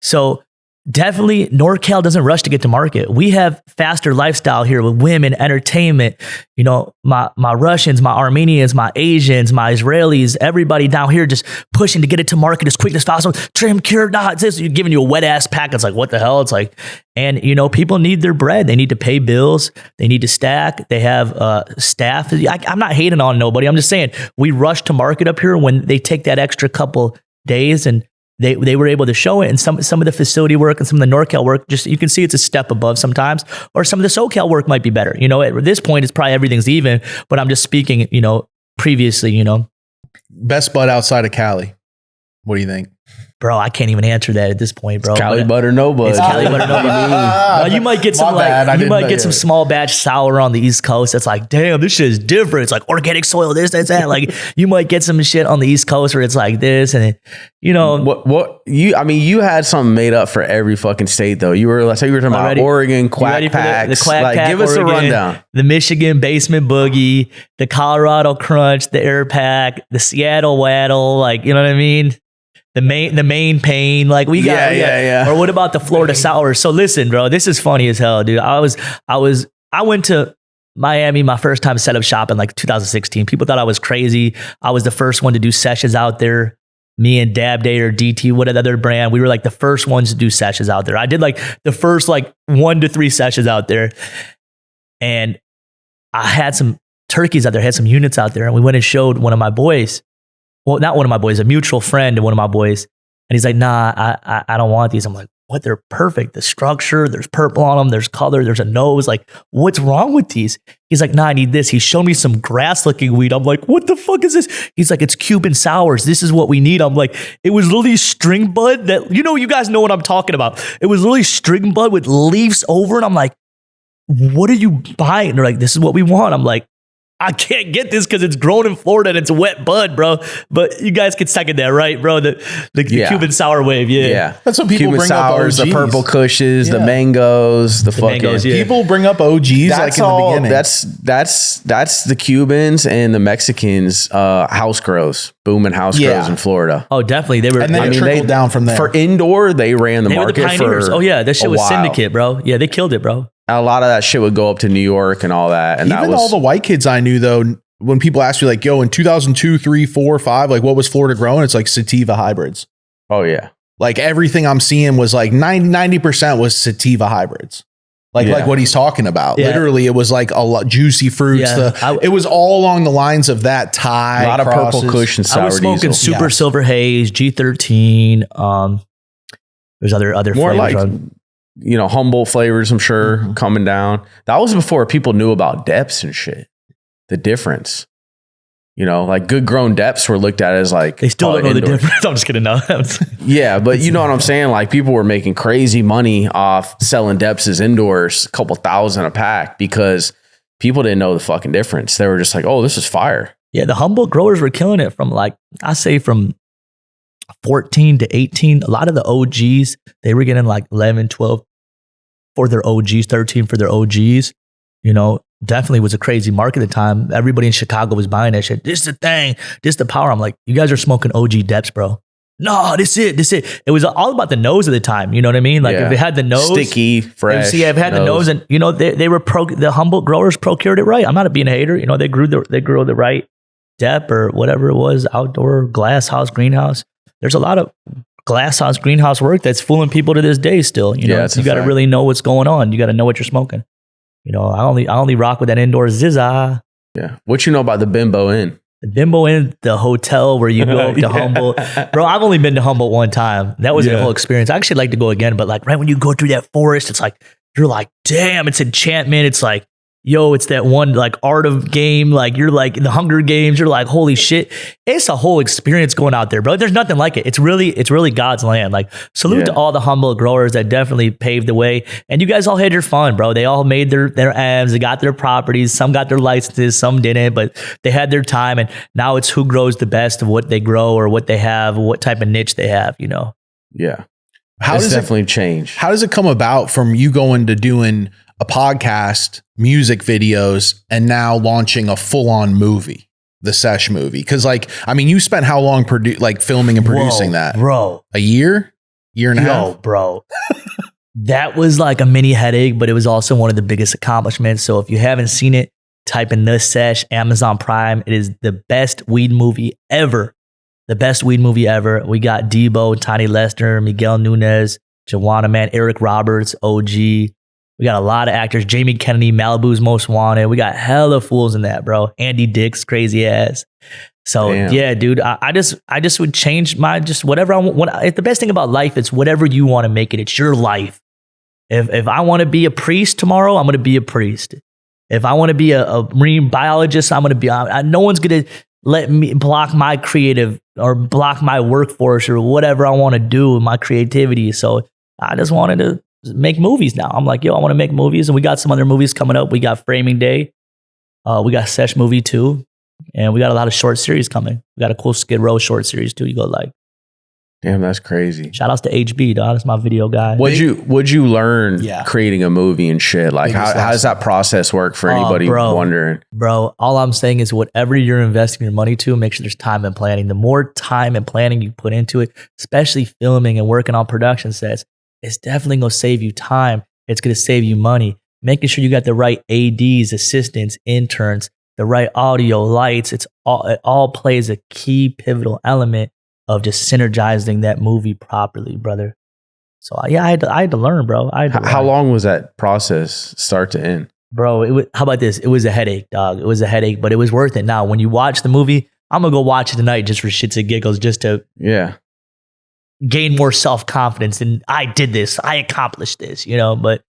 So definitely, NorCal doesn't rush to get to market. We have faster lifestyle here with women, entertainment. You know, my Russians, my Armenians, my Asians, my Israelis, everybody down here just pushing to get it to market as quick as possible. Trim, cure, not this. You're giving you a wet ass pack. It's like, what the hell? It's like, and you know, people need their bread. They need to pay bills. They need to stack. They have staff. I'm not hating on nobody. I'm just saying we rush to market up here when they take that extra couple days and They were able to show it, and some of the facility work and some of the NorCal work, just you can see it's a step above sometimes, or some of the SoCal work might be better. You know, at this point, it's probably everything's even, but I'm just speaking, you know, previously, you know. Best bud outside of Cali. What do you think? Bro, I can't even answer that at this point, bro. It's Cali Bud or No Bud. It's Cali Bud or No Bud. You might get some some small batch sour on the East Coast. It's like, damn, this shit is different. It's like organic soil, this, that. Like, you might get some shit on the East Coast where it's like this, and you know you had something made up for every fucking state though. You were talking about Oregon quack packs. The quack like, pack, give us Oregon, a rundown. The Michigan basement boogie, the Colorado crunch, the air pack, the Seattle waddle. Like, you know what I mean? The main pain, like we got, yeah. Or what about the Florida sour? So listen, bro, this is funny as hell, dude. I went to Miami my first time set up shop in like 2016. People thought I was crazy. I was the first one to do sessions out there. Me and Dab Day or DT, what other brand? We were like the first ones to do sessions out there. I did like the first like 1 to 3 sessions out there, and I had some turkeys out there, had some units out there, and we went and showed one of my boys. Well, not one of my boys, a mutual friend of one of my boys. And he's like, nah, I don't want these. I'm like, what? They're perfect. The structure, there's purple on them, there's color, there's a nose. Like, what's wrong with these? He's like, nah, I need this. He showed me some grass looking weed. I'm like, what the fuck is this? He's like, it's Cuban sours. This is what we need. I'm like, it was literally string bud that, you guys know what I'm talking about. It was literally string bud with leaves over. And I'm like, what are you buying? And they're like, this is what we want. I'm like, I can't get this because it's grown in Florida and it's a wet bud, bro. But you guys can second that, right, bro? The Cuban sour wave, yeah. That's what people Cuban bring sours, up. OGs. The purple cushes, the mangoes, the fucking mangoes, yeah. People bring up OGs that's like in the beginning. That's the Cubans and the Mexicans house grows, booming house grows in Florida. Oh, definitely. They were, and then it trickled down from there. For indoor, they ran the market for that shit was syndicate, bro. Yeah, they killed it, bro. A lot of that shit would go up to New York and all that. And even all the white kids I knew, though, when people ask me like, yo, in 2002, 3, 4, 5, like what was Florida growing? It's like sativa hybrids. Oh, yeah. Like everything I'm seeing was like 90% was sativa hybrids. Like what he's talking about. Yeah. Literally, it was like a lot juicy fruits. Yeah. It was all along the lines of that Thai. A lot of purple kush and sour I was smoking diesel. Super Silver Haze, G13. There's other more flavors. Like, Humboldt flavors, I'm sure, coming down. That was before people knew about depths and shit. The difference. Like good grown depths were looked at as like they still don't know the difference. I'm just kidding. No. Yeah, but you know what I'm saying? Like people were making crazy money off selling depths as indoors, a couple $1,000 a pack, because people didn't know the fucking difference. They were just like, oh, this is fire. Yeah, the Humboldt growers were killing it from from 14 to 18. A lot of the OGs, they were getting like 11, 12 for their OGs, 13 for their OGs. Definitely was a crazy market at the time. Everybody in Chicago was buying that shit. This is the thing. This is the power. I'm like, you guys are smoking OG depths, bro. No, this is it. It was all about the nose at the time. You know what I mean? Like if it had the nose. Sticky, fresh. If it had the nose and, they were the Humboldt growers procured it right. I'm not being a hater. They grew the right depth or whatever it was, outdoor glass house, greenhouse. There's a lot of glass house, greenhouse work that's fooling people to this day still. You got to really know what's going on. You got to know what you're smoking. I only rock with that indoor Zizza. Yeah. What you know about the Bimbo Inn? The Bimbo Inn, the hotel where you go to Humboldt. Bro, I've only been to Humboldt one time. That was a whole experience. I actually like to go again, but like right when you go through that forest, it's like, you're like, damn, it's enchantment. It's like, yo, it's that one like art of game. Like you're like in the Hunger Games. You're like, holy shit. It's a whole experience going out there, bro. There's nothing like it. It's really God's land. Like salute to all the Humboldt growers that definitely paved the way. And you guys all had your fun, bro. They all made their M's. They got their properties. Some got their licenses. Some didn't, but they had their time. And now it's who grows the best of what they grow or what they have, or what type of niche they have, Yeah. How does definitely change? How does it come about from you going to doing a podcast, music videos, and now launching a full-on movie, the Sesh movie? Because you spent how long filming and producing that? Bro. A year? Year and a half? Bro. That was like a mini headache, but it was also one of the biggest accomplishments. So if you haven't seen it, type in The Sesh, Amazon Prime. It is the best weed movie ever. The best weed movie ever. We got Debo, Tiny Lester, Miguel Nunez, Joanna Man, Eric Roberts, OG. We got a lot of actors. Jamie Kennedy, Malibu's Most Wanted. We got hella fools in that, bro. Andy Dick's crazy ass. So yeah, dude, I just would change just whatever I want. The best thing about life is whatever you want to make it. It's your life. If I want to be a priest tomorrow, I'm going to be a priest. If I want to be a marine biologist, I'm going to be. No one's going to let me block my creative or block my workforce or whatever I want to do with my creativity. So I just wanted to make movies now. I'm like, yo, I want to make movies. And we got some other movies coming up. We got Framing Day. We got Sesh movie 2. And we got a lot of short series coming. We got a cool Skid Row short series too. You go like. Damn, that's crazy. Shout outs to HB, dog. That's my video guy. What'd you learn creating a movie and shit? Like how does that process work for anybody wondering? Bro, all I'm saying is whatever you're investing your money to, make sure there's time and planning. The more time and planning you put into it, especially filming and working on production sets, it's definitely going to save you time. It's going to save you money. Making sure you got the right ADs, assistants, interns, the right audio, lights. It all plays a key pivotal element of just synergizing that movie properly, brother. So I had to learn, bro. How long was that process, start to end? Bro, how about this? It was a headache, dog. It was a headache, but it was worth it. Now, when you watch the movie, I'm going to go watch it tonight just for shits and giggles, just to gain more self-confidence. And I did this. I accomplished this, but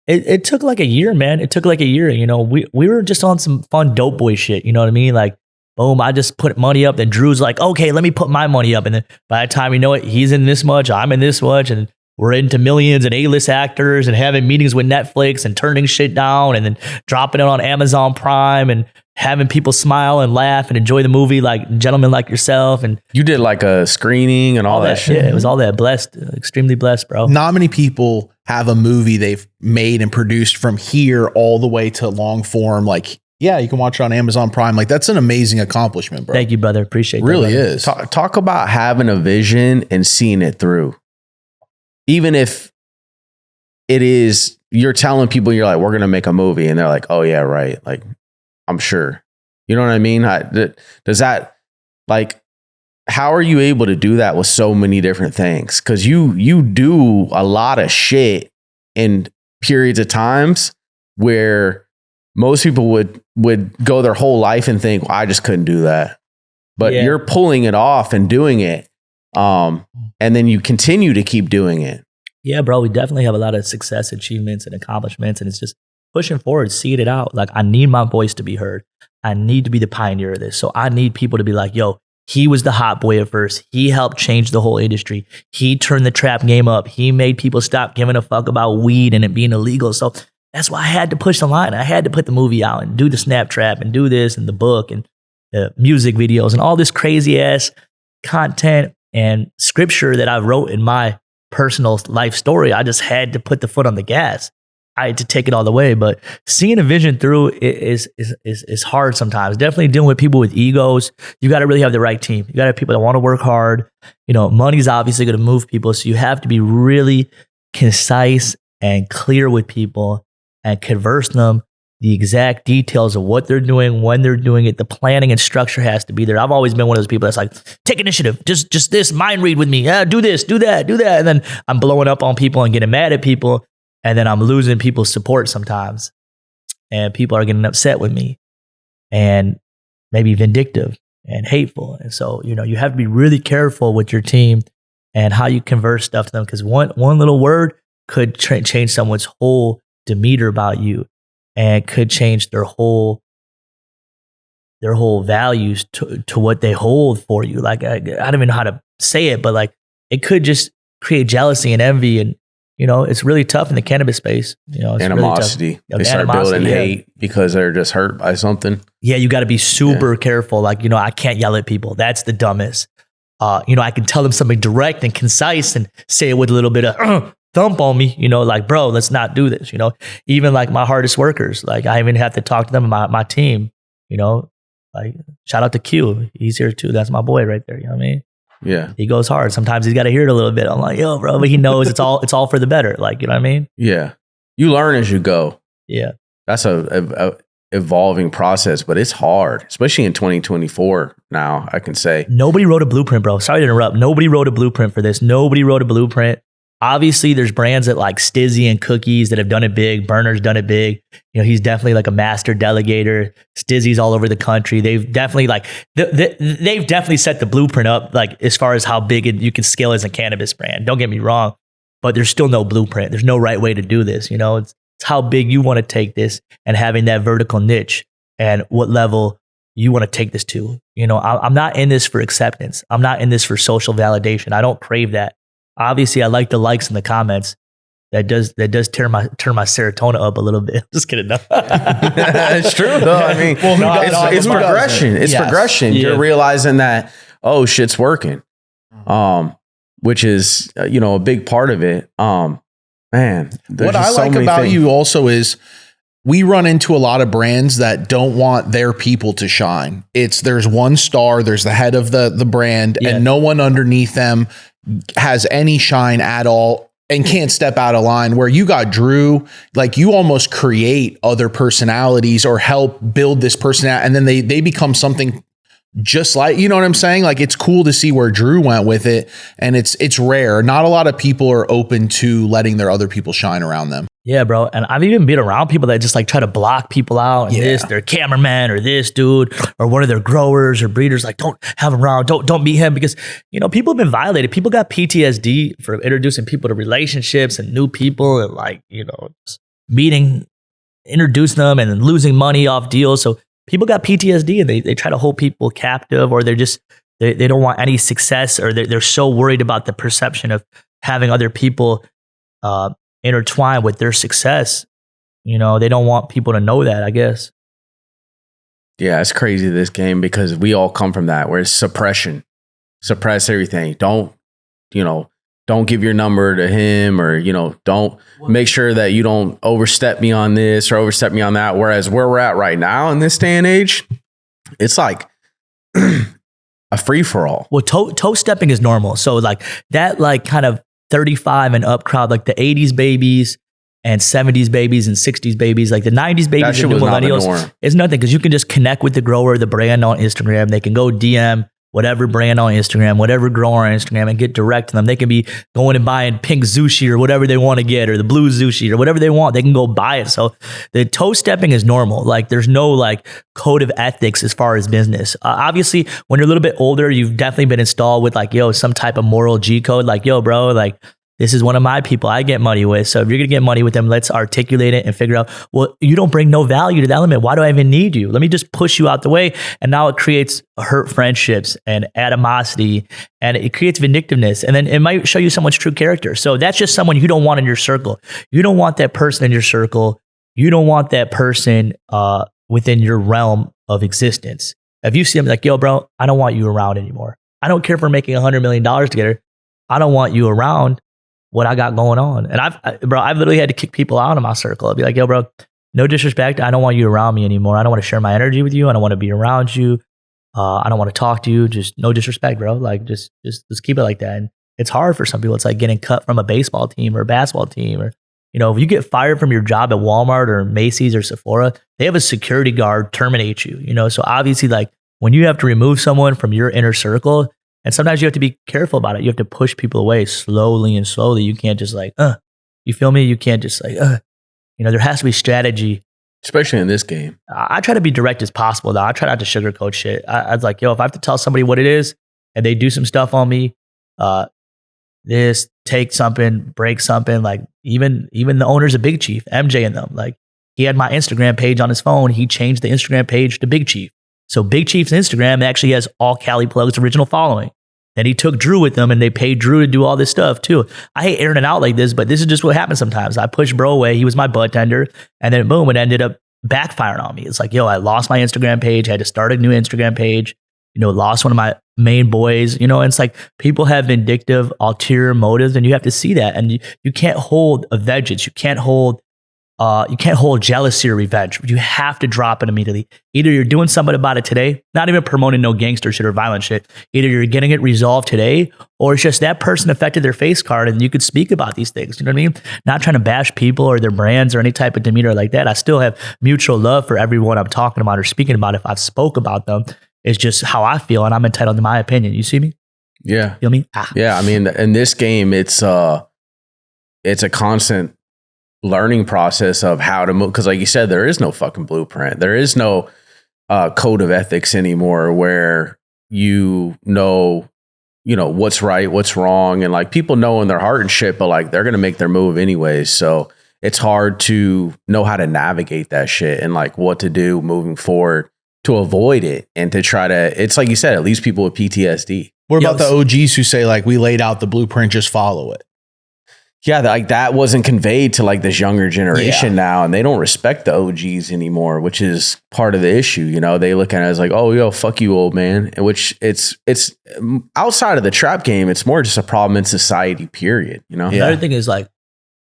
it took like a year, man. It took like a year. We were just on some fun dope boy shit. You know what I mean? Like, boom, I just put money up. Then Drew's like, okay, let me put my money up. And then by the time you know it, he's in this much, I'm in this much. And we're into millions and A-list actors and having meetings with Netflix and turning shit down and then dropping it on Amazon Prime and having people smile and laugh and enjoy the movie like gentlemen like yourself. And you did like a screening and all that shit. Yeah, it was all that. Blessed, extremely blessed, bro. Not many people have a movie they've made and produced from here all the way to long form. Like, yeah, you can watch it on Amazon Prime. Like, that's an amazing accomplishment, bro. Thank you, brother. Appreciate that. Really brother. is. Talk about having a vision and seeing it through. Even if it is, you're telling people, you're like, we're going to make a movie. And they're like, oh yeah, right. Like, I'm sure. You know what I mean? Does that, like, how are you able to do that with so many different things? Because you do a lot of shit in periods of times where most people would go their whole life and think, well, I just couldn't do that. But you're pulling it off and doing it. And then you continue to keep doing it. Yeah, bro, we definitely have a lot of success, achievements, and accomplishments. And it's just pushing forward, seeing it out. Like, I need my voice to be heard. I need to be the pioneer of this. So I need people to be like, yo, he was the hot boy at first. He helped change the whole industry. He turned the trap game up. He made people stop giving a fuck about weed and it being illegal. So that's why I had to push the line. I had to put the movie out and do the snap trap and do this and the book and the music videos and all this crazy ass content and scripture that I wrote in my personal life story. I just had to put the foot on the gas. I had to take it all the way. But seeing a vision through is hard sometimes. Definitely dealing with people with egos. You got to really have the right team. You got to have people that want to work hard. You know, money's obviously going to move people. So you have to be really concise and clear with people and converse them the exact details of what they're doing, when they're doing it. The planning and structure has to be there. I've always been one of those people that's like, take initiative, just this, mind read with me. Yeah, do this, do that. And then I'm blowing up on people and getting mad at people. And then I'm losing people's support sometimes. And people are getting upset with me and maybe vindictive and hateful. And so, you know, you have to be really careful with your team and how you converse stuff to them. Because one little word could change someone's whole demeanor about you and could change their whole values to what they hold for you. Like, I don't even know how to say it, but like, it could just create jealousy and envy. And, you know, it's really tough in the cannabis space. You know, it's animosity. Really they start building hate because they're just hurt by something. Yeah, you got to be super careful. Like, you know, I can't yell at people. That's the dumbest. You know, I can tell them something direct and concise and say it with a little bit of thump on me. You know, like, bro, let's not do this. You know, even like my hardest workers, like I even have to talk to them about my team. You know, like shout out to Q. He's here too. That's my boy right there. You know what I mean? Yeah. He goes hard. Sometimes he's got to hear it a little bit. I'm like, yo, bro, but he knows it's all for the better. Like, you know what I mean? Yeah. You learn as you go. Yeah. That's a evolving process, but it's hard, especially in 2024 now, I can say. Nobody wrote a blueprint, bro. Sorry to interrupt. Nobody wrote a blueprint for this. Nobody wrote a blueprint. Obviously, there's brands that like Stizzy and Cookies that have done it big. Burner's done it big. You know, he's definitely like a master delegator. Stizzy's all over the country. They've definitely like they've definitely set the blueprint up, like as far as how big you can scale as a cannabis brand. Don't get me wrong, but there's still no blueprint. There's no right way to do this. You know, it's how big you want to take this and having that vertical niche and what level you want to take this to. You know, I'm not in this for acceptance. I'm not in this for social validation. I don't crave that. Obviously, I like the likes and the comments. That does turn my serotonin up a little bit. Just kidding. No. It's true though. I mean, it's progression. It's progression. Yeah. You're realizing that, oh, shit's working. Which is you know, a big part of it. Man, what I like about you also is we run into a lot of brands that don't want their people to shine. There's one star, there's the head of the brand, and no one underneath them has any shine at all and can't step out of line. Where you got Drew, like you almost create other personalities or help build this personality, and then they become something just like, you know what I'm saying? Like, it's cool to see where Drew went with it, and it's rare. Not a lot of people are open to letting their other people shine around them. Yeah, bro. And I've even been around people that just like try to block people out and this, their cameraman or this dude or one of their growers or breeders, like, don't have him around. Don't meet him because, you know, people have been violated. People got PTSD for introducing people to relationships and new people and like, you know, introducing them and then losing money off deals. So people got PTSD and they try to hold people captive, or they're just, they don't want any success, or they're so worried about the perception of having other people, intertwined with their success. You know, they don't want people to know that, I guess. Yeah, it's crazy, this game, because we all come from that, where it's suppression. Suppress everything. Don't give your number to him, or, don't make sure that you don't overstep me on this or overstep me on that. Whereas where we're at right now in this day and age, it's like a free for all. Well, toe stepping is normal. So like that, like kind of 35 and up crowd, like the 80s babies and 70s babies and 60s babies, like the 90s babies and new millennials, it's nothing, because you can just connect with the grower, the brand on Instagram. They can go DM whatever brand on Instagram, whatever grower on Instagram, and get direct to them. They can be going and buying pink sushi or whatever they want to get, or the blue sushi or whatever they want. They can go buy it. So the toe stepping is normal. Like there's no like code of ethics as far as business. Obviously, when you're a little bit older, you've definitely been installed with like, some type of moral G code. Like, bro, like, this is one of my people I get money with. So if you're going to get money with them, let's articulate it and figure out, well, you don't bring no value to the element. Why do I even need you? Let me just push you out the way. And now it creates hurt friendships and animosity, and it creates vindictiveness. And then it might show you someone's true character. So that's just someone you don't want in your circle. You don't want that person in your circle. You don't want that person within your realm of existence. If you see them like, bro, I don't want you around anymore. I don't care if we're making $100 million together. I don't want you around what I got going on. And I've literally had to kick people out of my circle. I'd be like, bro, no disrespect. I don't want you around me anymore. I don't want to share my energy with you. I don't want to be around you. I don't want to talk to you. Just no disrespect, bro. Like just keep it like that. And it's hard for some people. It's like getting cut from a baseball team or a basketball team, or, if you get fired from your job at Walmart or Macy's or Sephora, they have a security guard terminate you, So obviously, like when you have to remove someone from your inner circle, and sometimes you have to be careful about it. You have to push people away slowly and slowly. You can't just like, you feel me? You can't just like, there has to be strategy. Especially in this game. I try to be direct as possible, though. I try not to sugarcoat shit. I was like, if I have to tell somebody what it is and they do some stuff on me, take something, break something, like even the owners of Big Chief, MJ and them, like he had my Instagram page on his phone. He changed the Instagram page to Big Chief. So Big Chief's Instagram actually has all Cali Plug's original following. Then he took Drew with them, and they paid Drew to do all this stuff too. I hate airing it out like this, but this is just what happens sometimes. I pushed bro away. He was my butt tender. And then boom, it ended up backfiring on me. It's like, I lost my Instagram page, had to start a new Instagram page, lost one of my main boys, and it's like people have vindictive, ulterior motives, and you have to see that. And you can't hold a vengeance. You can't hold jealousy or revenge. You have to drop it immediately. Either you're doing something about it today, not even promoting no gangster shit or violent shit. Either you're getting it resolved today, or it's just that person affected their face card, and you could speak about these things. You know what I mean? Not trying to bash people or their brands or any type of demeanor like that. I still have mutual love for everyone I'm talking about or speaking about. If I've spoke about them, it's just how I feel, and I'm entitled to my opinion. You see me? Yeah. Feel me? Yeah. I mean, in this game, it's a constant learning process of how to move, because like you said, there is no fucking blueprint. There is no code of ethics anymore where what's right, what's wrong, and like people know in their heart and shit, but like they're gonna make their move anyways. So it's hard to know how to navigate that shit and like what to do moving forward to avoid it, and to try to, it's like you said, at least people with PTSD. What about the OGs who say like, we laid out the blueprint, just follow it? Yeah, like that wasn't conveyed to like this younger generation now, and they don't respect the OGs anymore, which is part of the issue. They look at it as like, oh, fuck you, old man. Which it's outside of the trap game, it's more just a problem in society, period. Another thing is like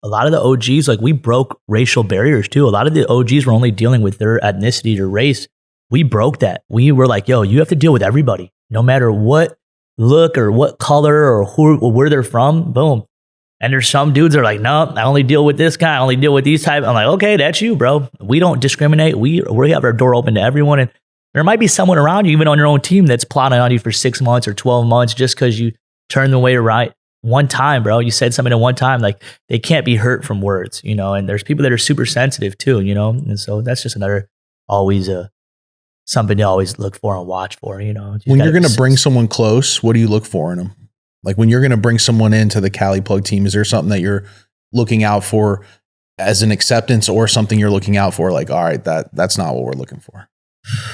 a lot of the OGs, like we broke racial barriers too. A lot of the OGs were only dealing with their ethnicity or race. We broke that. We were like, you have to deal with everybody, no matter what look or what color or who or where they're from. Boom. And there's some dudes that are like, no, I only deal with this guy. I only deal with these types. I'm like, okay, that's you, bro. We don't discriminate. We have our door open to everyone. And there might be someone around you, even on your own team, that's plotting on you for 6 months or 12 months just because you turned the way right one time, bro. You said something at one time. Like they can't be hurt from words, and there's people that are super sensitive too, And so that's just another always something to always look for and watch for, When you're going to bring someone close, what do you look for in them? Like when you're going to bring someone into the Cali Plug team, is there something that you're looking out for as an acceptance, or something you're looking out for like, all right, that's not what we're looking for?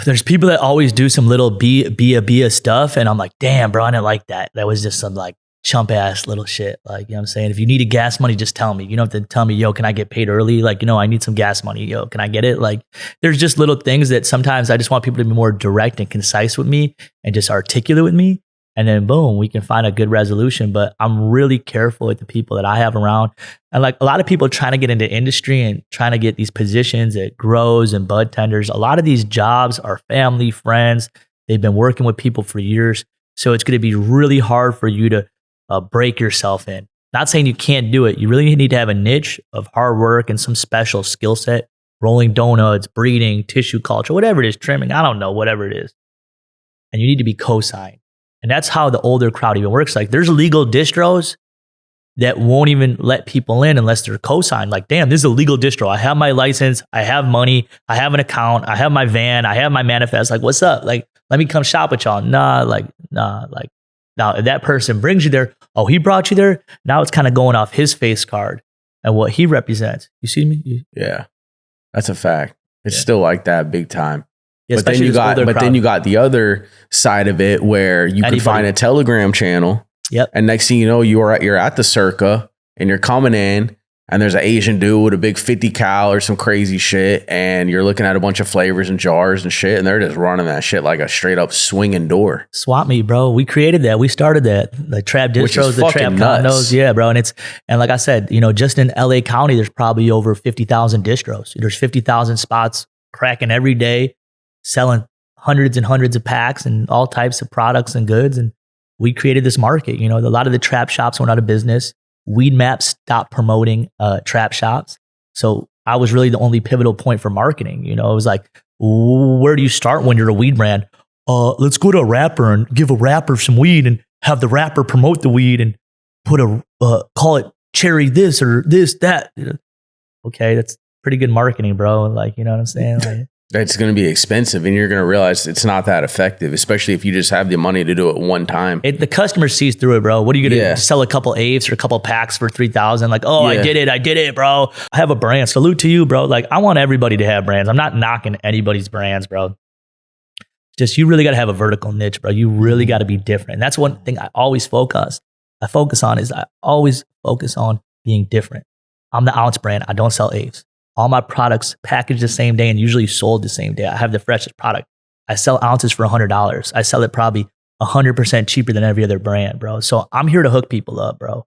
There's people that always do some little be a stuff, and I'm like, damn, bro, I didn't like that. That was just some like chump ass little shit. Like, you know what I'm saying? If you needed gas money, just tell me. You don't have to tell me, yo, can I get paid early? Like, I need some gas money. Yo, can I get it? Like, there's just little things that sometimes I just want people to be more direct and concise with me and just articulate with me. And then boom, we can find a good resolution. But I'm really careful with the people that I have around. And like a lot of people trying to get into industry and trying to get these positions at grows and bud tenders. A lot of these jobs are family, friends. They've been working with people for years. So it's going to be really hard for you to break yourself in. Not saying you can't do it. You really need to have a niche of hard work and some special skill set, rolling donuts, breeding, tissue culture, whatever it is, trimming, I don't know, whatever it is. And you need to be co-signed. And that's how the older crowd even works. Like there's legal distros that won't even let people in unless they're co-signed. Like, damn, this is a legal distro. I have my license. I have money. I have an account. I have my van. I have my manifest. Like, what's up? Like, let me come shop with y'all. Nah. Now, if that person brings you there, oh, he brought you there. Now it's kind of going off his face card and what he represents. You see me? Yeah, that's a fact. It's still like that big time. Yeah, but then you got the other side of it where you can find a Telegram channel. Yep. And next thing you know, you're at the Circa and you're coming in and there's an Asian dude with a big 50 cal or some crazy shit. And you're looking at a bunch of flavors and jars and shit. And they're just running that shit like a straight up swinging door. Swap meet, bro. We created that. We started that. The trap distros, the trap condos. Yeah, bro. And like I said, just in LA County, there's probably over 50,000 distros. There's 50,000 spots cracking every day, selling hundreds and hundreds of packs and all types of products and goods. And we created this market. A lot of the trap shops went out of business. Weed Map stopped promoting trap shops. So I was really the only pivotal point for marketing. It was like, where do you start when you're a weed brand? Let's go to a rapper and give a rapper some weed and have the rapper promote the weed and put call it cherry this or this, that. Okay, that's pretty good marketing, bro. Like, you know what I'm saying? Like, that's going to be expensive and you're going to realize it's not that effective, especially if you just have the money to do it one time. The customer sees through it, bro. What are you going to sell a couple apes or a couple packs for 3,000? Like, I did it, bro. I have a brand. Salute to you, bro. Like, I want everybody to have brands. I'm not knocking anybody's brands, bro. Just, you really got to have a vertical niche, bro. You really got to be different. And that's one thing I always focus on being different. I'm the ounce brand. I don't sell apes. All my products packaged the same day and usually sold the same day. I have the freshest product. I sell ounces for $100. I sell it probably 100% cheaper than every other brand, bro. So I'm here to hook people up, bro.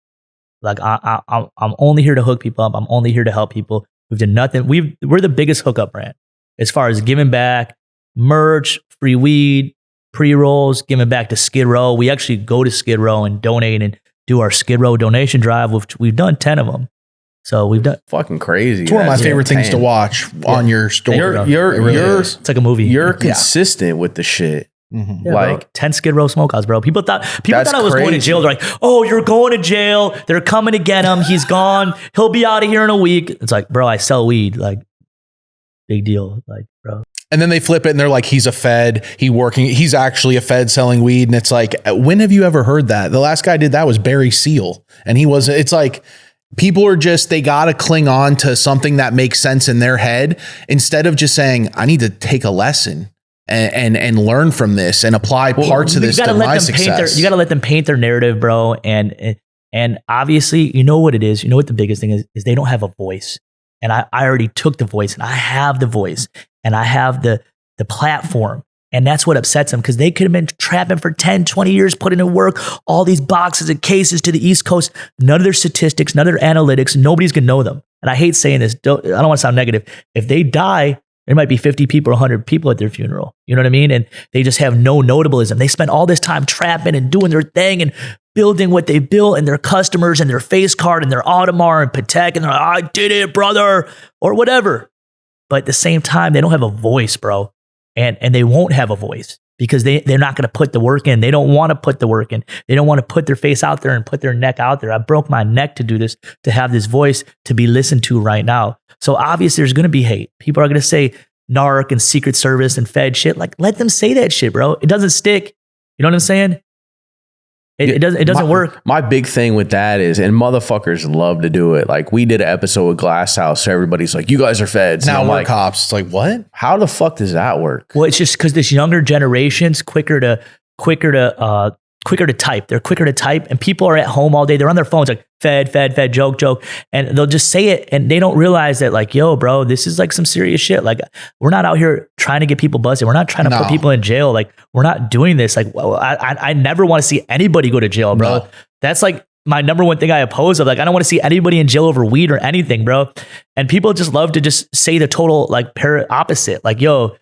Like I'm only here to hook people up. I'm only here to help people. We've done nothing. We're the biggest hookup brand as far as giving back, merch, free weed, pre-rolls, giving back to Skid Row. We actually go to Skid Row and donate and do our Skid Row donation drive, which we've done 10 of them. So we've done fucking crazy. It's one of my favorite things to watch on your story. It's like a movie. You're consistent with the shit. Mm-hmm. Yeah, like bro. 10 Skid Row smokeouts, bro. People thought I was going to jail. They're like, "Oh, you're going to jail. They're coming to get him. He's gone. He'll be out of here in a week." It's like, bro, I sell weed. Like, big deal. Like, bro. And then they flip it and they're like, he's a Fed. He's actually a Fed selling weed. And it's like, when have you ever heard that? The last guy did that was Barry Seal, and he wasn't. It's like, people are just, they got to cling on to something that makes sense in their head instead of just saying, I need to take a lesson and learn from this and apply parts of this to my success. You got to let them paint their narrative, bro. And obviously, you know what it is. You know what the biggest thing is they don't have a voice. And I already took the voice and I have the voice and I have the platform. And that's what upsets them because they could have been trapping for 10, 20 years, putting in work, all these boxes and cases to the East Coast. None of their statistics, none of their analytics, nobody's going to know them. And I hate saying this. I don't want to sound negative. If they die, there might be 50 people or 100 people at their funeral. You know what I mean? And they just have no notableism. They spend all this time trapping and doing their thing and building what they built and their customers and their face card and their Audemars and Patek. And they're like, I did it, brother, or whatever. But at the same time, they don't have a voice, bro. And they won't have a voice because they're not going to put the work in. They don't want to put the work in. They don't want to put their face out there and put their neck out there. I broke my neck to do this, to have this voice to be listened to right now. So obviously there's going to be hate. People are going to say narc and Secret Service and Fed shit. Like, let them say that shit, bro. It doesn't stick. You know what I'm saying? It doesn't work. My big thing with that is, and motherfuckers love to do it. Like, we did an episode with Glass House, so everybody's like, you guys are feds. Now we're like, cops. It's like, what? How the fuck does that work? Well, it's just because this younger generation's quicker to quicker to type. They're quicker to type, and people are at home all day. They're on their phones like fed, joke. And they'll just say it, and they don't realize that like, yo, bro, this is like some serious shit. Like, we're not out here trying to get people busted. We're not trying to put people in jail. Like, we're not doing this. Like, I never want to see anybody go to jail, bro. No. That's like my number one thing I oppose of. Like, I don't want to see anybody in jail over weed or anything, bro. And people just love to just say the total like opposite. Like, yo,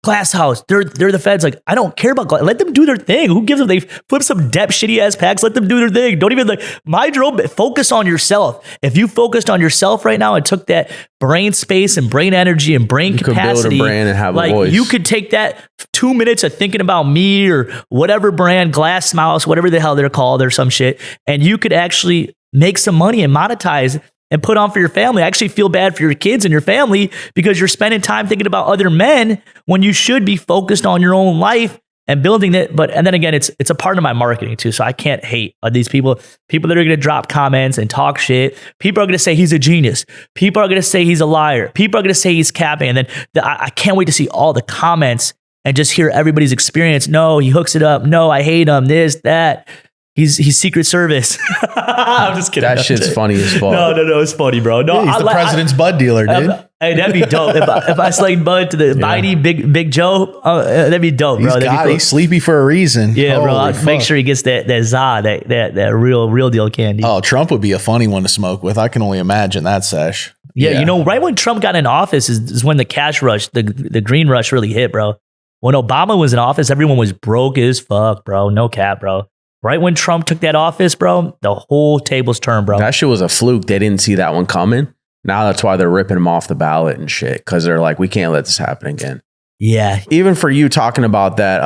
Glass House, they're the feds. Like, I don't care about glass. Let them do their thing. Who gives them? They flip some depth shitty ass packs. Let them do their thing. Don't even like my drill. Focus on yourself. If you focused on yourself right now and took that brain space and brain energy and brain capacity, build a brand and have like, a voice. You could take that 2 minutes of thinking about me or whatever brand, Glass Mouse, whatever the hell they're called or some shit, and you could actually make some money and monetize and put on for your family. I actually feel bad for your kids and your family because you're spending time thinking about other men when you should be focused on your own life and building it. And then again, it's a part of my marketing too. So I can't hate these people that are going to drop comments and talk shit. People are going to say he's a genius. People are going to say he's a liar. People are going to say he's capping. And then I can't wait to see all the comments and just hear everybody's experience. No, he hooks it up. No, I hate him. This, that. He's Secret Service. I'm just kidding. That shit's funny as fuck. No, it's funny, bro. No, yeah, he's the president's bud dealer, dude. Hey, that'd be dope. If I slayed bud to the Bitey, Big Joe, that'd be dope, bro. He's sleepy for a reason. Yeah, holy bro. I'd make sure he gets that za, that real deal candy. Oh, Trump would be a funny one to smoke with. I can only imagine that sesh. Yeah, you know, right when Trump got in office is when the cash rush, the green rush really hit, bro. When Obama was in office, everyone was broke as fuck, bro. No cap, bro. Right when Trump took that office, bro, the whole tables turned, bro. That shit was a fluke. They didn't see that one coming. Now that's why they're ripping him off the ballot and shit. Because they're like, we can't let this happen again. Yeah. Even for you talking about that,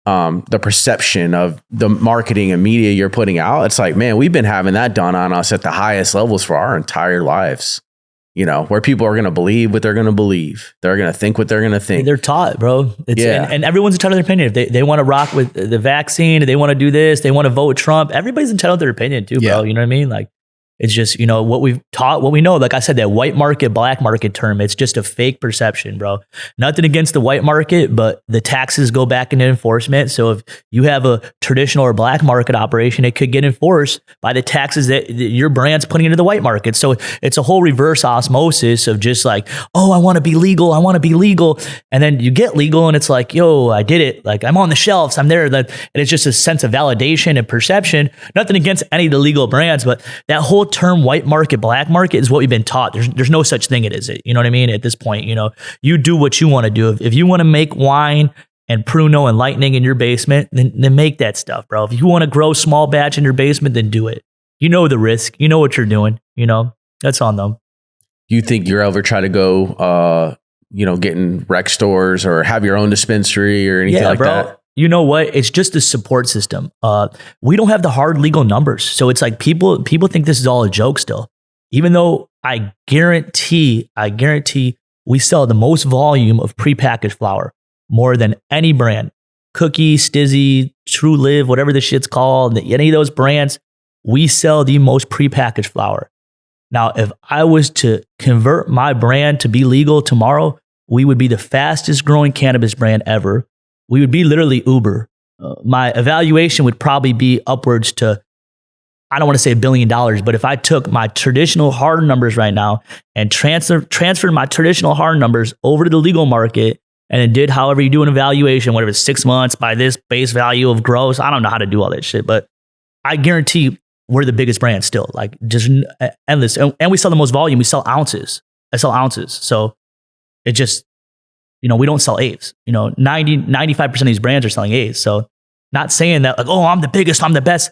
the perception of the marketing and media you're putting out, it's like, man, we've been having that done on us at the highest levels for our entire lives. You know, where people are going to believe what they're going to believe. They're going to think what they're going to think. They're taught, bro. And everyone's entitled to their opinion. If they want to rock with the vaccine, they want to do this, they want to vote Trump, everybody's entitled to their opinion too, bro. Yeah. You know what I mean? Like, it's just, you know, what we've taught, what we know. Like I said, that white market, black market term, it's just a fake perception, bro. Nothing against the white market, but the taxes go back into enforcement. So if you have a traditional or black market operation, it could get enforced by the taxes that your brand's putting into the white market. So it's a whole reverse osmosis of just like, oh, I want to be legal. And then you get legal and it's like, yo, I did it. Like, I'm on the shelves. I'm there. And it's just a sense of validation and perception. Nothing against any of the legal brands, but that whole term white market, black market is what we've been taught. There's no such thing as it. You know what I mean? At this point, you know, you do what you want to do. If you want to make wine and Pruno and Lightning in your basement, then make that stuff, bro. If you want to grow small batch in your basement, then do it. You know the risk. You know what you're doing. You know, that's on them. You think you're ever try to go, get in rec stores or have your own dispensary or anything like that? You know what? It's just a support system. We don't have the hard legal numbers. So it's like people think this is all a joke still. Even though I guarantee we sell the most volume of prepackaged flour, more than any brand. Cookie, Stizzy, True Live, whatever the shit's called, any of those brands, we sell the most prepackaged flour. Now, if I was to convert my brand to be legal tomorrow, we would be the fastest growing cannabis brand ever. We would be literally Uber. My evaluation would probably be upwards to, I don't want to say $1 billion, but if I took my traditional hard numbers right now and transferred my traditional hard numbers over to the legal market and then did however you do an evaluation, whatever, 6 months by this base value of gross, I don't know how to do all that shit, but I guarantee we're the biggest brand still, like just endless. And we sell the most volume. We sell ounces. I sell ounces. So it just, you know, we don't sell eighths. You know, 95% of these brands are selling eighths. So not saying that like, oh, I'm the biggest, I'm the best.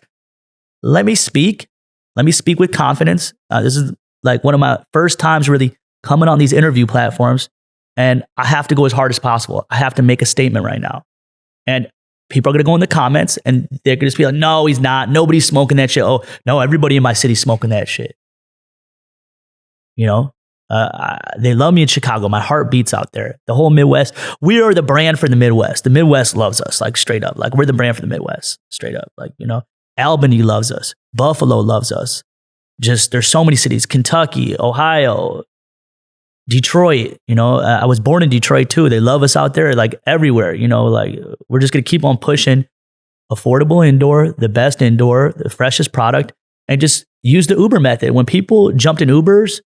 Let me speak with confidence. This is like one of my first times really coming on these interview platforms, and I have to go as hard as possible. I have to make a statement right now. And people are going to go in the comments and they're going to just be like, no, he's not. Nobody's smoking that shit. Oh, no, everybody in my city's smoking that shit. You know? They love me in Chicago. My heart beats out there. The whole Midwest. We are the brand for the Midwest. The Midwest loves us, like straight up. Like we're the brand for the Midwest, straight up. Like, you know, Albany loves us. Buffalo loves us. Just there's so many cities. Kentucky, Ohio, Detroit. You know, I was born in Detroit too. They love us out there, like everywhere. You know, like we're just gonna keep on pushing. affordable indoor, the best indoor, the freshest product, and just use the Uber method. When people jumped in Ubers,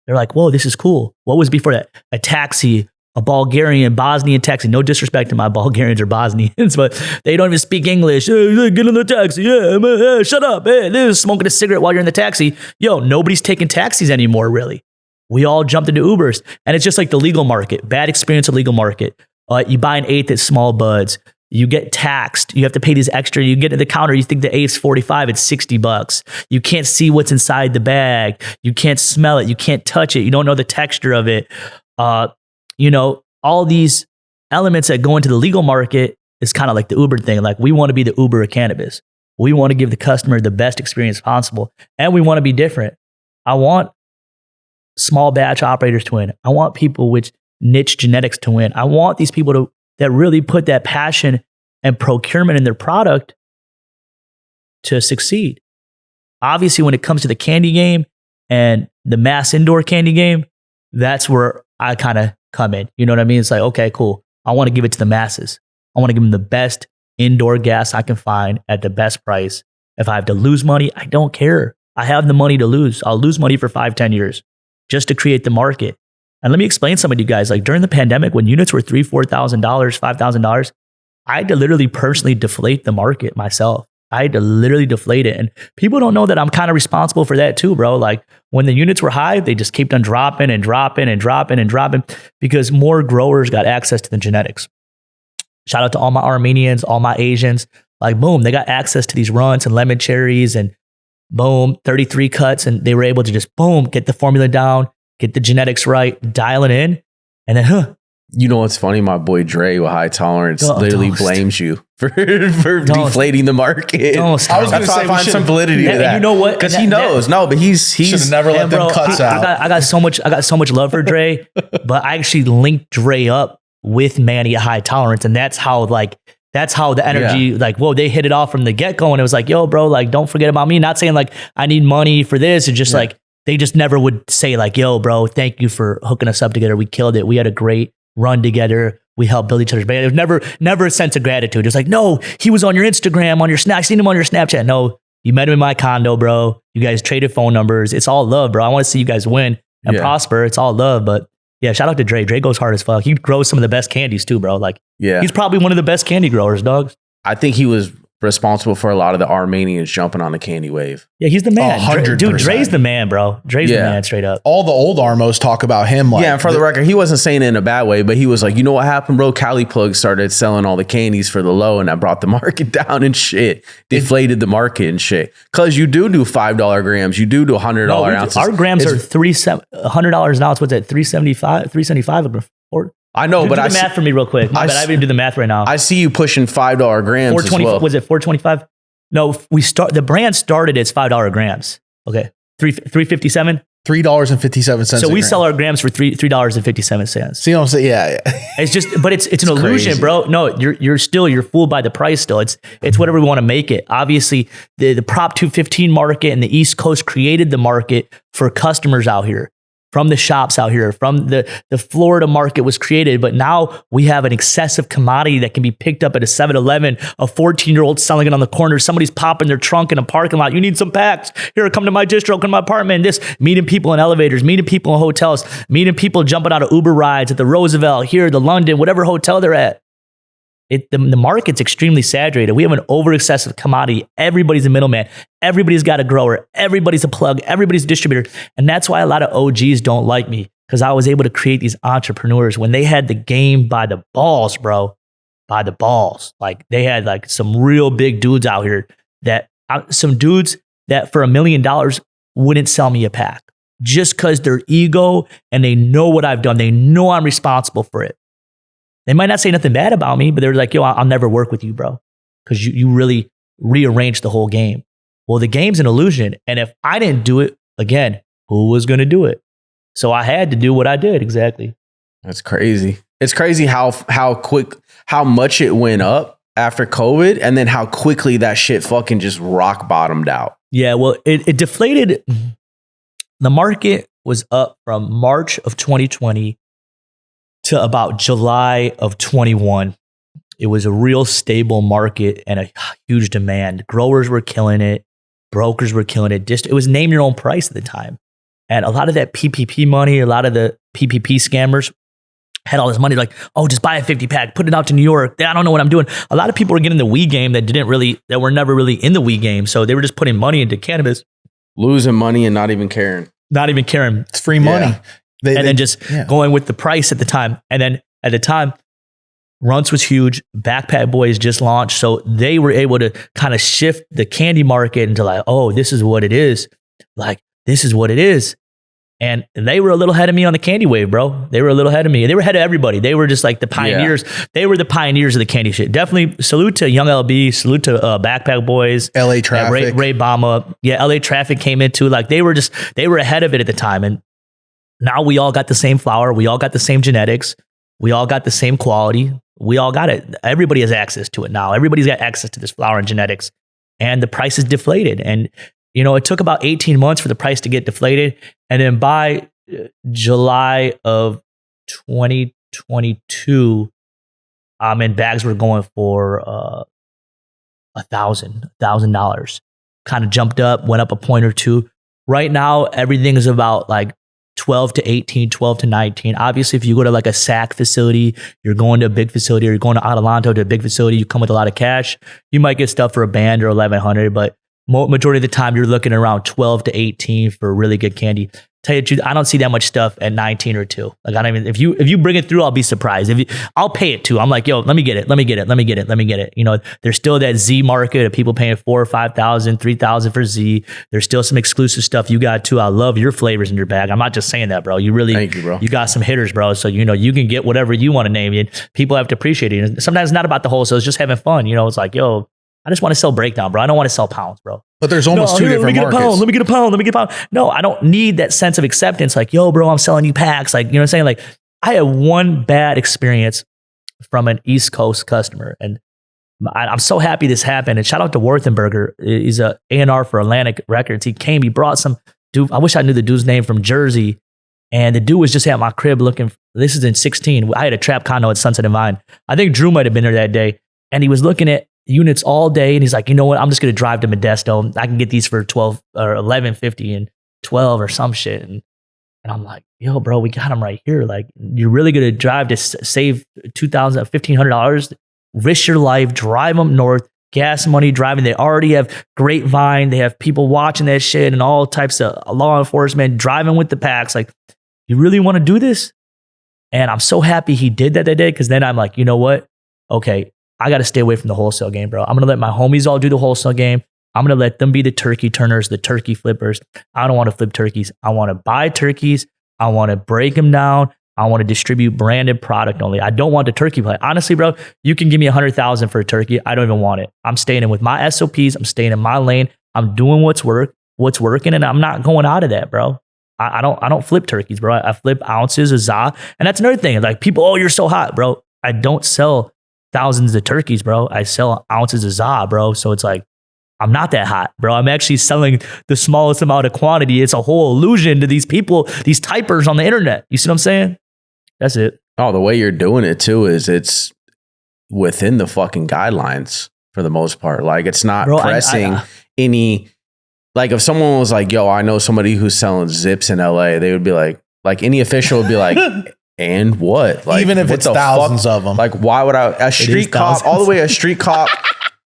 they're like, whoa, this is cool. What was before that? A taxi, a Bulgarian, Bosnian taxi. No disrespect to my Bulgarians or Bosnians, but they don't even speak English. Hey, get in the taxi. Yeah, shut up. Hey, this smoking a cigarette while you're in the taxi. Yo, nobody's taking taxis anymore, really. We all jumped into Ubers. And it's just like the legal market. Bad experience of legal market. You buy an eighth at Small Buds. You get taxed. You have to pay these extra. You get to the counter. You think the eighth's 45. It's $60. You can't see what's inside the bag. You can't smell it. You can't touch it. You don't know the texture of it. All these elements that go into the legal market is kind of like the Uber thing. Like, we want to be the Uber of cannabis. We want to give the customer the best experience possible. And we want to be different. I want small batch operators to win. I want people with niche genetics to win. I want these people that really put that passion and procurement in their product to succeed. Obviously, when it comes to the candy game and the mass indoor candy game, that's where I kind of come in. You know what I mean? It's like, okay, cool. I want to give it to the masses. I want to give them the best indoor gas I can find at the best price. If I have to lose money, I don't care. I have the money to lose. I'll lose money for 5-10 years just to create the market. And let me explain something to you guys. Like, during the pandemic, when units were $3,000, $4,000, $5,000, I had to literally personally deflate the market myself. I had to literally deflate it. And people don't know that I'm kind of responsible for that too, bro. Like, when the units were high, they just kept on dropping and dropping and dropping and dropping because more growers got access to the genetics. Shout out to all my Armenians, all my Asians. Like, boom, they got access to these runts and lemon cherries and boom, 33 cuts. And they were able to just, boom, get the formula down, get the genetics right, dial it in, and then, You know what's funny? My boy Dre with High Tolerance literally blames you for deflating the market. I was going to say, find some validity to that. You know what? Because he knows. But he's should have never let them cuts out. I got so much love for Dre, but I actually linked Dre up with Manny at High Tolerance, and that's how the energy, whoa, they hit it off from the get-go, and it was like, yo, bro, like, don't forget about me. Not saying like I need money for this. It's just like, they just never would say like, yo, bro, thank you for hooking us up together. We killed it. We had a great run together. We helped build each other's brand. There was never a sense of gratitude. It's like, no, he was on your Instagram, on your Snap. I seen him on your Snapchat. No, you met him in my condo, bro. You guys traded phone numbers. It's all love, bro. I want to see you guys win and prosper. It's all love. But yeah, shout out to Dre. Dre goes hard as fuck. He grows some of the best candies too, bro. Like, he's probably one of the best candy growers, dogs. I think he was responsible for a lot of the Armenians jumping on the candy wave. Yeah, he's the man. 100%. Dude, Dre's the man, bro. Dre's the man, straight up. All the old Armos talk about him. Like, and for the record, he wasn't saying it in a bad way, but he was like, you know what happened, bro? Cali Plug started selling all the candies for the low, and that brought the market down and shit. Deflated the market and shit. Because you do $5 grams. You do $100 ounces. Our grams are $100 now. It's what's that? $375 or I know, but do the math for me real quick. I didn't do the math right now. I see you pushing $5 grams as well. Was it $4.25? No, the brand started as $5 grams. Okay, $3.57. $3.57. So we sell our grams for $3.57. See what I'm saying? Yeah. It's just, but it's an illusion, crazy, bro. No, you're fooled by the price. Still, it's whatever we want to make it. Obviously, the Prop 215 market and the East Coast created the market for customers out here. From the shops out here, from the Florida market was created, but now we have an excessive commodity that can be picked up at a 7-Eleven, a 14-year-old selling it on the corner, somebody's popping their trunk in a parking lot. You need some packs? Here, come to my distro, come to my apartment. Meeting people in elevators, meeting people in hotels, meeting people jumping out of Uber rides at the Roosevelt, here, the London, whatever hotel they're at. The market's extremely saturated. We have an over-excessive commodity. Everybody's a middleman. Everybody's got a grower. Everybody's a plug. Everybody's a distributor. And that's why a lot of OGs don't like me, because I was able to create these entrepreneurs when they had the game by the balls, bro. By the balls. Like, they had like some real big dudes out here some dudes that for $1 million wouldn't sell me a pack just because their ego and they know what I've done. They know I'm responsible for it. They might not say nothing bad about me, but they're like, yo, I'll never work with you, bro, because you really rearranged the whole game. Well, the game's an illusion. And if I didn't do it, again, who was going to do it? So I had to do what I did. Exactly. That's crazy. It's crazy how much it went up after COVID, and then how quickly that shit fucking just rock bottomed out. Yeah, well, it deflated. The market was up from March of 2020 to about July of 21. it was a real stable market and a huge demand. Growers were killing it. Brokers were killing it. It was name your own price at the time. And a lot of that PPP money, a lot of the PPP scammers had all this money like, oh, just buy a 50 pack, put it out to New York. I don't know what I'm doing. A lot of people were getting the weed game that were never really in the weed game. So they were just putting money into cannabis. Losing money and not even caring. It's free money. Then going with the price at the time. And then at the time, Runts was huge. Backpack Boys just launched. So they were able to kind of shift the candy market into like, oh, this is what it is. Like, this is what it is. And they were a little ahead of me on the candy wave, bro. They were a little ahead of me. They were ahead of everybody. They were just like the pioneers. Yeah. They were the pioneers of the candy shit. Definitely salute to Young LB. Salute to Backpack Boys. LA Traffic. Ray Bama. Yeah, LA Traffic came into like they were ahead of it at the time. And now we all got the same flower. We all got the same genetics. We all got the same quality. We all got it. Everybody has access to it now. Everybody's got access to this flower and genetics. And the price is deflated. And it took about 18 months for the price to get deflated. And then by July of 2022, bags were going for $1,000. Kind of jumped up, went up a point or two. Right now, everything is about like 12 to 18, 12 to 19. Obviously, if you go to like a SAC facility, you're going to a big facility, or you're going to Adelanto to a big facility, you come with a lot of cash. You might get stuff for a band or 1,100, but majority of the time, you're looking around 12 to 18 for really good candy. Tell you the truth, I don't see that much stuff at 19 or 2. Like I don't even, if you bring it through, I'll be surprised. I'll pay it too. I'm like, yo, let me get it. There's still that Z market of people paying $4,000 or $5,000, $3,000 for Z. There's still some exclusive stuff you got too. I love your flavors in your bag. I'm not just saying that, bro. Thank you, bro. You got some hitters, bro. So you can get whatever you want to name it. People have to appreciate it. And sometimes it's not about the wholesale. It's just having fun. It's like, yo, I just want to sell breakdown, bro. I don't want to sell pounds, bro. But there's almost two different markets. Let me get a pound. No, I don't need that sense of acceptance. Like, yo, bro, I'm selling you packs. Like, you know what I'm saying? Like, I had one bad experience from an East Coast customer. And I'm so happy this happened. And shout out to Worthenberger. He's a A&R for Atlantic Records. He came, he brought some dude. I wish I knew the dude's name, from Jersey. And the dude was just at my crib looking. This is in 16. I had a trap condo at Sunset and Vine. I think Drew might have been there that day. And he was looking at units all day, and he's like, you know what? I'm just gonna drive to Modesto. I can get these for $12 or $11.50 and $12 or some shit. And I'm like, yo, bro, we got them right here. Like, you're really gonna drive to save $2,000, $1,500, risk your life, drive them north, gas money driving. They already have Grapevine. They have people watching that shit and all types of law enforcement driving with the packs. Like, you really want to do this? And I'm so happy he did that day, because then I'm like, you know what? Okay, I got to stay away from the wholesale game, bro. I'm going to let my homies all do the wholesale game. I'm going to let them be the turkey turners, the turkey flippers. I don't want to flip turkeys. I want to buy turkeys. I want to break them down. I want to distribute branded product only. I don't want the turkey play. Honestly, bro, you can give me $100,000 for a turkey. I don't even want it. I'm staying in with my SOPs. I'm staying in my lane. I'm doing what's working, and I'm not going out of that, bro. I don't flip turkeys, bro. I flip ounces of za. And that's another thing. Like, people, oh, you're so hot, bro. I don't sell thousands of turkeys, bro. I sell ounces of za, bro. So it's like, I'm not that hot, bro. I'm actually selling the smallest amount of quantity. It's a whole illusion to these people, these typers on the internet. You see what I'm saying? That's it. Oh, the way you're doing it too is it's within the fucking guidelines for the most part. Like, it's not pressing any, like, if someone was like, yo, I know somebody who's selling zips in LA, they would be like any official would be like, and what? Like, even if it's thousands of them. Like, why would a street cop, all the way a street cop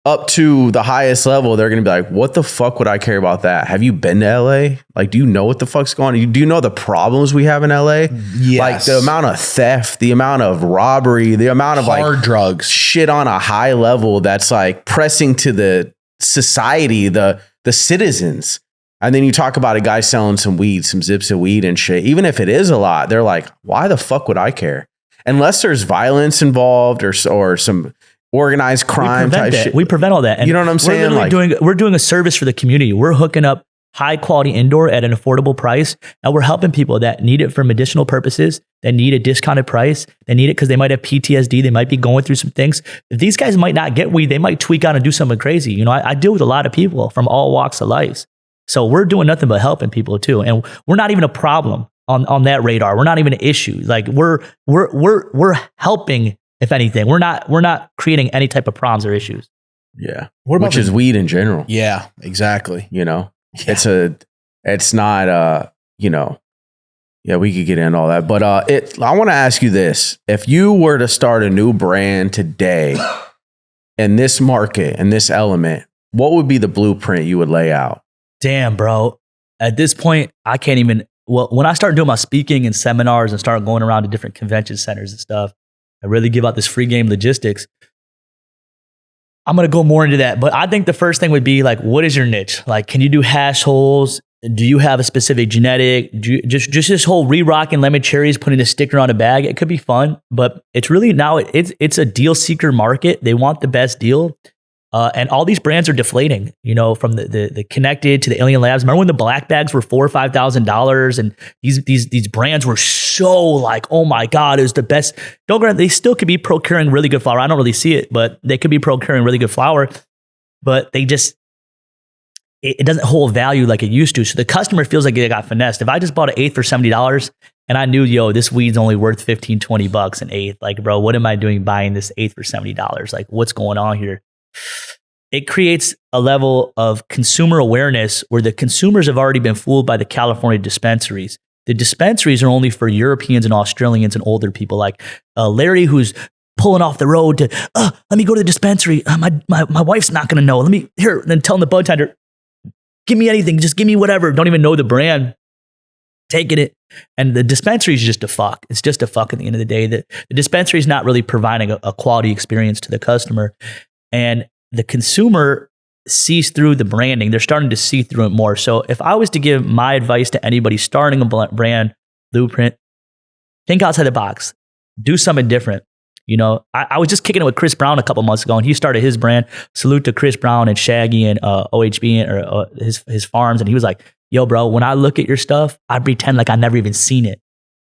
up to the highest level, they're going to be like, what the fuck would I care about that? Have you been to LA? Like, do you know what the fuck's going on? Do you know the problems we have in LA? Yes. Like, the amount of theft, the amount of robbery, the amount of hard drugs, shit on a high level that's like pressing to the society, the citizens. And then you talk about a guy selling some weed, some zips of weed and shit. Even if it is a lot, they're like, why the fuck would I care? Unless there's violence involved or some organized crime type shit. We prevent all that. And you know what I'm saying? We're doing a service for the community. We're hooking up high quality indoor at an affordable price. And we're helping people that need it for medicinal purposes, that need a discounted price. They need it because they might have PTSD. They might be going through some things. These guys might not get weed. They might tweak out and do something crazy. You know, I deal with a lot of people from all walks of life. So we're doing nothing but helping people too. And we're not even a problem on that radar. We're not even an issue. Like, we're helping If anything, we're not creating any type of problems or issues. Yeah. Which is weed in general. Yeah, exactly. You know, it's not, you know, yeah, we could get into all that, but I want to ask you this. If you were to start a new brand today in this market, in this element, what would be the blueprint you would lay out? Damn, bro. At this point, I can't even, well, when I start doing my speaking and seminars and start going around to different convention centers and stuff, I really give out this free game logistics. I'm going to go more into that. But I think the first thing would be like, what is your niche? Like, can you do hash holes? Do you have a specific genetic? Just this whole re-rocking lemon cherries, putting a sticker on a bag, it could be fun. But it's really now, it's a deal seeker market. They want the best deal. And all these brands are deflating, you know, from the Connected to the Alien Labs. Remember when the black bags were $4,000 or $5,000 and these brands were so like, oh my God, it was the best. Don't get, they still could be procuring really good flour. I don't really see it, but they could be procuring really good flour, but they just, it doesn't hold value like it used to. So the customer feels like they got finessed. If I just bought an eighth for $70 and I knew, yo, this weed's only worth $15, $20 an eighth. Like, bro, what am I doing buying this eighth for $70? Like, what's going on here? It creates a level of consumer awareness where the consumers have already been fooled by the California dispensaries. The dispensaries are only for Europeans and Australians and older people like Larry, who's pulling off the road to, let me go to the dispensary. My wife's not going to know. Let me, here, and then telling the bud tender, give me anything. Just give me whatever. Don't even know the brand. Taking it. And the dispensary is just a fuck. It's just a fuck at the end of the day. The dispensary is not really providing a quality experience to the customer. And the consumer sees through the branding. They're starting to see through it more. So if I was to give my advice to anybody starting a brand blueprint, think outside the box. Do something different. You know, I was just kicking it with Chris Brown a couple months ago, and he started his brand. Salute to Chris Brown and Shaggy and OHB or his farms. And he was like, yo, bro, when I look at your stuff, I pretend like I never even seen it.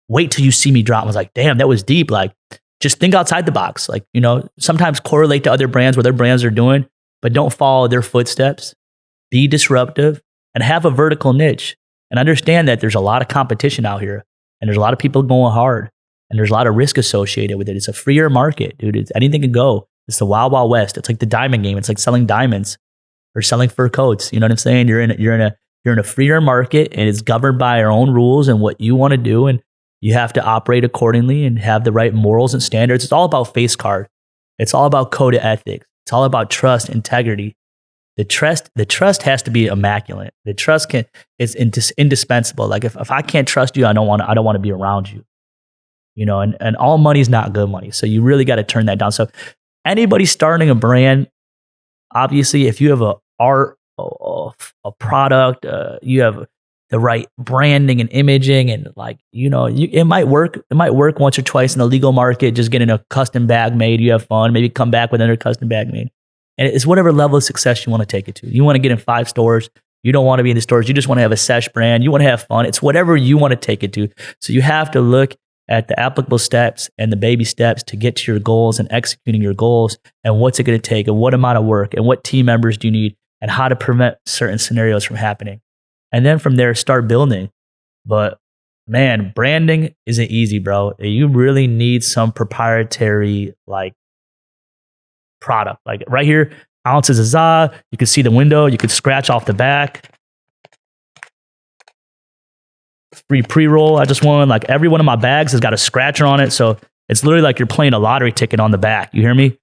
Wait till you see me drop. I was like, damn, that was deep. Like, just think outside the box. Like, you know, sometimes correlate to other brands, what their brands are doing, but don't follow their footsteps. Be disruptive and have a vertical niche. And understand that there's a lot of competition out here and there's a lot of people going hard and there's a lot of risk associated with it. It's a freer market, dude. Anything can go. It's the wild, wild west. It's like the diamond game. It's like selling diamonds or selling fur coats. You know what I'm saying? You're in a freer market and it's governed by your own rules and what you want to do. And you have to operate accordingly and have the right morals and standards. It's all about face card. It's all about code of ethics. It's all about trust, integrity. The trust has to be immaculate. The trust is indispensable. Like if I can't trust you, I don't want to be around you. You know, and all money is not good money. So you really got to turn that down. So anybody starting a brand, obviously, if you have a product, you have the right branding and imaging, and like, you know, it might work. It might work once or twice in the legal market, just getting a custom bag made. You have fun, maybe come back with another custom bag made. And it's whatever level of success you want to take it to. You want to get in 5 stores. You don't want to be in the stores. You just want to have a sesh brand. You want to have fun. It's whatever you want to take it to. So you have to look at the applicable steps and the baby steps to get to your goals and executing your goals, and what's it going to take and what amount of work and what team members do you need and how to prevent certain scenarios from happening. And then from there, start building. But man, branding isn't easy, bro. You really need some proprietary like product. Like right here, ounces of za. You can see the window. You could scratch off the back. Free pre-roll. I just won. Like every one of my bags has got a scratcher on it. So it's literally like you're playing a lottery ticket on the back. You hear me?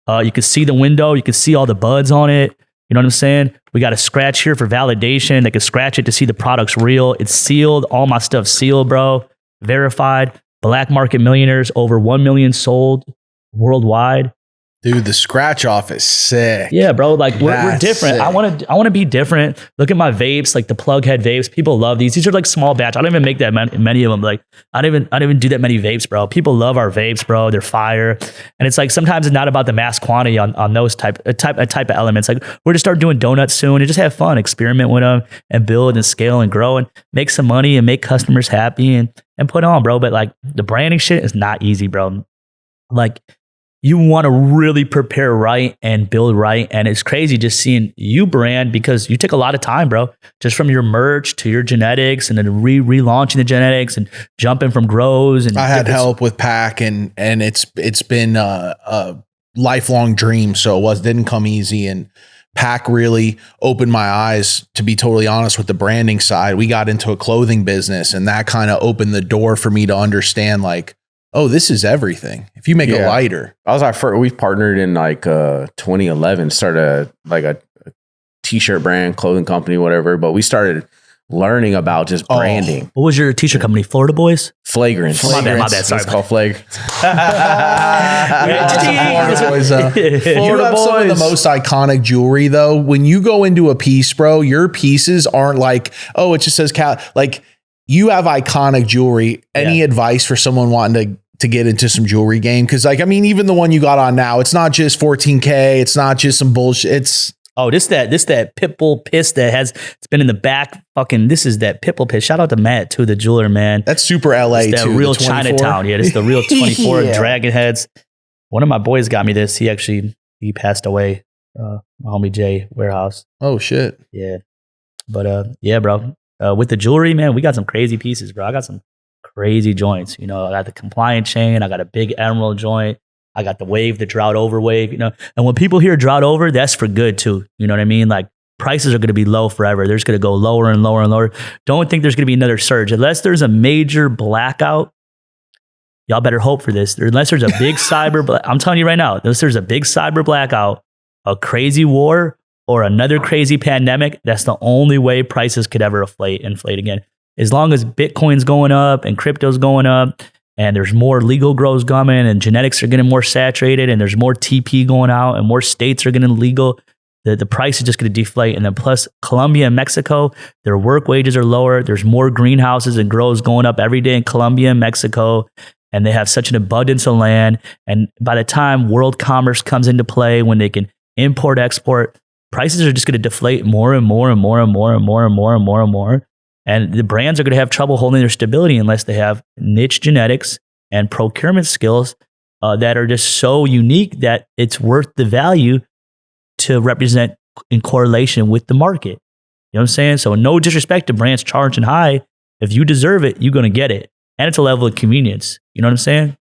You can see the window. You can see all the buds on it. You know what I'm saying? We got a scratch here for validation. They can scratch it to see the product's real. It's sealed. All my stuff's sealed, bro. Verified. Black market millionaires. Over 1 million sold worldwide. Dude, the scratch off is sick. Yeah, bro. Like we're different. Sick. I want to be different. Look at my vapes, like the plug head vapes. People love these. These are like small batch. I don't even make that many of them. Like I don't even do that many vapes, bro. People love our vapes, bro. They're fire. And it's like sometimes it's not about the mass quantity on those type of elements. Like we're to start doing donuts soon and just have fun, experiment with them and build and scale and grow and make some money and make customers happy and put on, bro. But like the branding shit is not easy, bro. Like you want to really prepare right and build right. And it's crazy just seeing you brand, because you take a lot of time, bro, just from your merch to your genetics and then relaunching the genetics and jumping from grows. And I had help with Pack and it's been a lifelong dream. So didn't come easy, and Pack really opened my eyes, to be totally honest, with the branding side. We got into a clothing business, and that kind of opened the door for me to understand, like, oh, this is everything. If you make a lighter. We partnered in like 2011, started like a t-shirt brand, clothing company, whatever. But we started learning about just branding. What was your t-shirt company? Florida Boys? Flagrance. My bad. Sorry. It's called Flagrance. Florida Boys. You have some of the most iconic jewelry, though. When you go into a piece, bro, your pieces aren't like, oh, it just says Cal. Like, you have iconic jewelry. Any advice for someone wanting to get into some jewelry game? Because, like, I mean, even the one you got on now, it's not just 14K. It's not just some bullshit. It's that Pitbull piss it's been in the back. This is that Pitbull piss. Shout out to Matt too, the jeweler, man. That's super LA it's that too. Real Chinatown. Yeah, it's the real 24 Dragon Heads. One of my boys got me this. He passed away. My homie Jay Warehouse. Oh shit. Yeah, but bro. With the jewelry, man, we got some crazy pieces, bro. I got some crazy joints. I got the compliant chain. I got a big emerald joint. I got the wave, the drought over wave, And when people hear drought over, that's for good too. You know what I mean? Like, prices are going to be low forever. They're just going to go lower and lower and lower. Don't think there's going to be another surge. Unless there's a major blackout, y'all better hope for this. Unless there's a big I'm telling you right now, unless there's a big cyber blackout, a crazy war, or another crazy pandemic, that's the only way prices could ever inflate again. As long as Bitcoin's going up and crypto's going up, and there's more legal grows coming, and genetics are getting more saturated, and there's more TP going out, and more states are getting legal, the price is just going to deflate. And then plus Colombia and Mexico, their work wages are lower. There's more greenhouses and grows going up every day in Colombia and Mexico, and they have such an abundance of land. And by the time world commerce comes into play, when they can import, export, prices are just going to deflate more and more and more and more and more and more and more and more. And the brands are going to have trouble holding their stability unless they have niche genetics and procurement skills that are just so unique that it's worth the value to represent in correlation with the market. You know what I'm saying? So no disrespect to brands charging high. If you deserve it, you're going to get it. And it's a level of convenience. You know what I'm saying?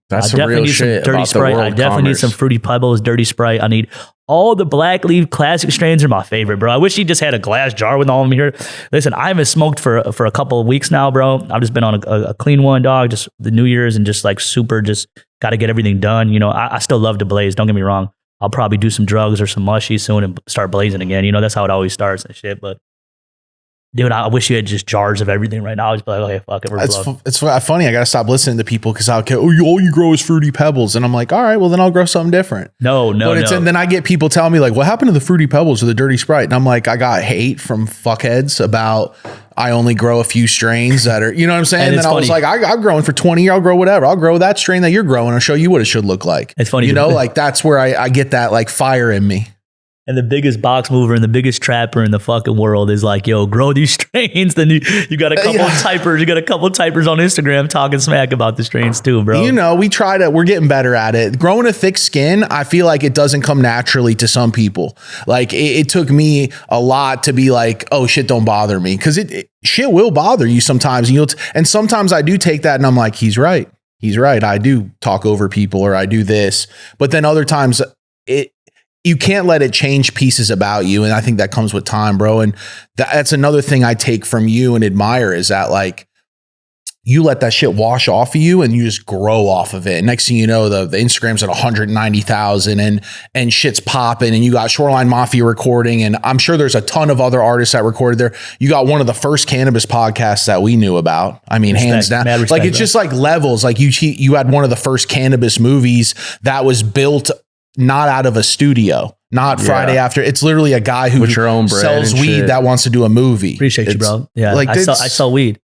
That's some real shit dirty about Sprite. the world I definitely need some Fruity Pebbles, Dirty Sprite. I need all the Blackleaf classic strains are my favorite, bro. I wish he just had a glass jar with all of them here. Listen, I haven't smoked for a couple of weeks now, bro. I've just been on a clean one, dog, just the New Year's and just like super, just got to get everything done. I still love to blaze. Don't get me wrong. I'll probably do some drugs or some mushy soon and start blazing again. That's how it always starts and shit. But dude, I wish you had just jars of everything right now. I'll just be like, okay, fuck it. It's funny. I got to stop listening to people because all you grow is Fruity Pebbles. And I'm like, all right, well, then I'll grow something different. No. And then I get people telling me like, what happened to the Fruity Pebbles or the Dirty Sprite? And I'm like, I got hate from fuckheads about I only grow a few strains that are, you know what I'm saying? And then I was like, I'm growing for 20 years. I'll grow whatever. I'll grow that strain that you're growing. I'll show you what it should look like. It's funny. Like that's where I get that like fire in me. And the biggest box mover and the biggest trapper in the fucking world is like, yo, grow these strains. Then you got a couple of typers. You got a couple of typers on Instagram talking smack about the strains too, bro. We're getting better at it. Growing a thick skin, I feel like it doesn't come naturally to some people. Like it took me a lot to be like, oh shit, don't bother me. Cause shit will bother you sometimes. And sometimes I do take that and I'm like, he's right. I do talk over people or I do this. But then other times you can't let it change pieces about you. And I think that comes with time, bro. And that's another thing I take from you and admire is that like you let that shit wash off of you and you just grow off of it. Next thing you know, the Instagram's at 190,000 and shit's popping and you got Shoreline Mafia recording. And I'm sure there's a ton of other artists that recorded there. You got one of the first cannabis podcasts that we knew about. I mean, hands down. Like it's just like levels. Like you had one of the first cannabis movies that was built not out of a studio, not Friday after. It's literally a guy who sells weed that wants to do a movie. Appreciate you, bro. Yeah, like I sell weed.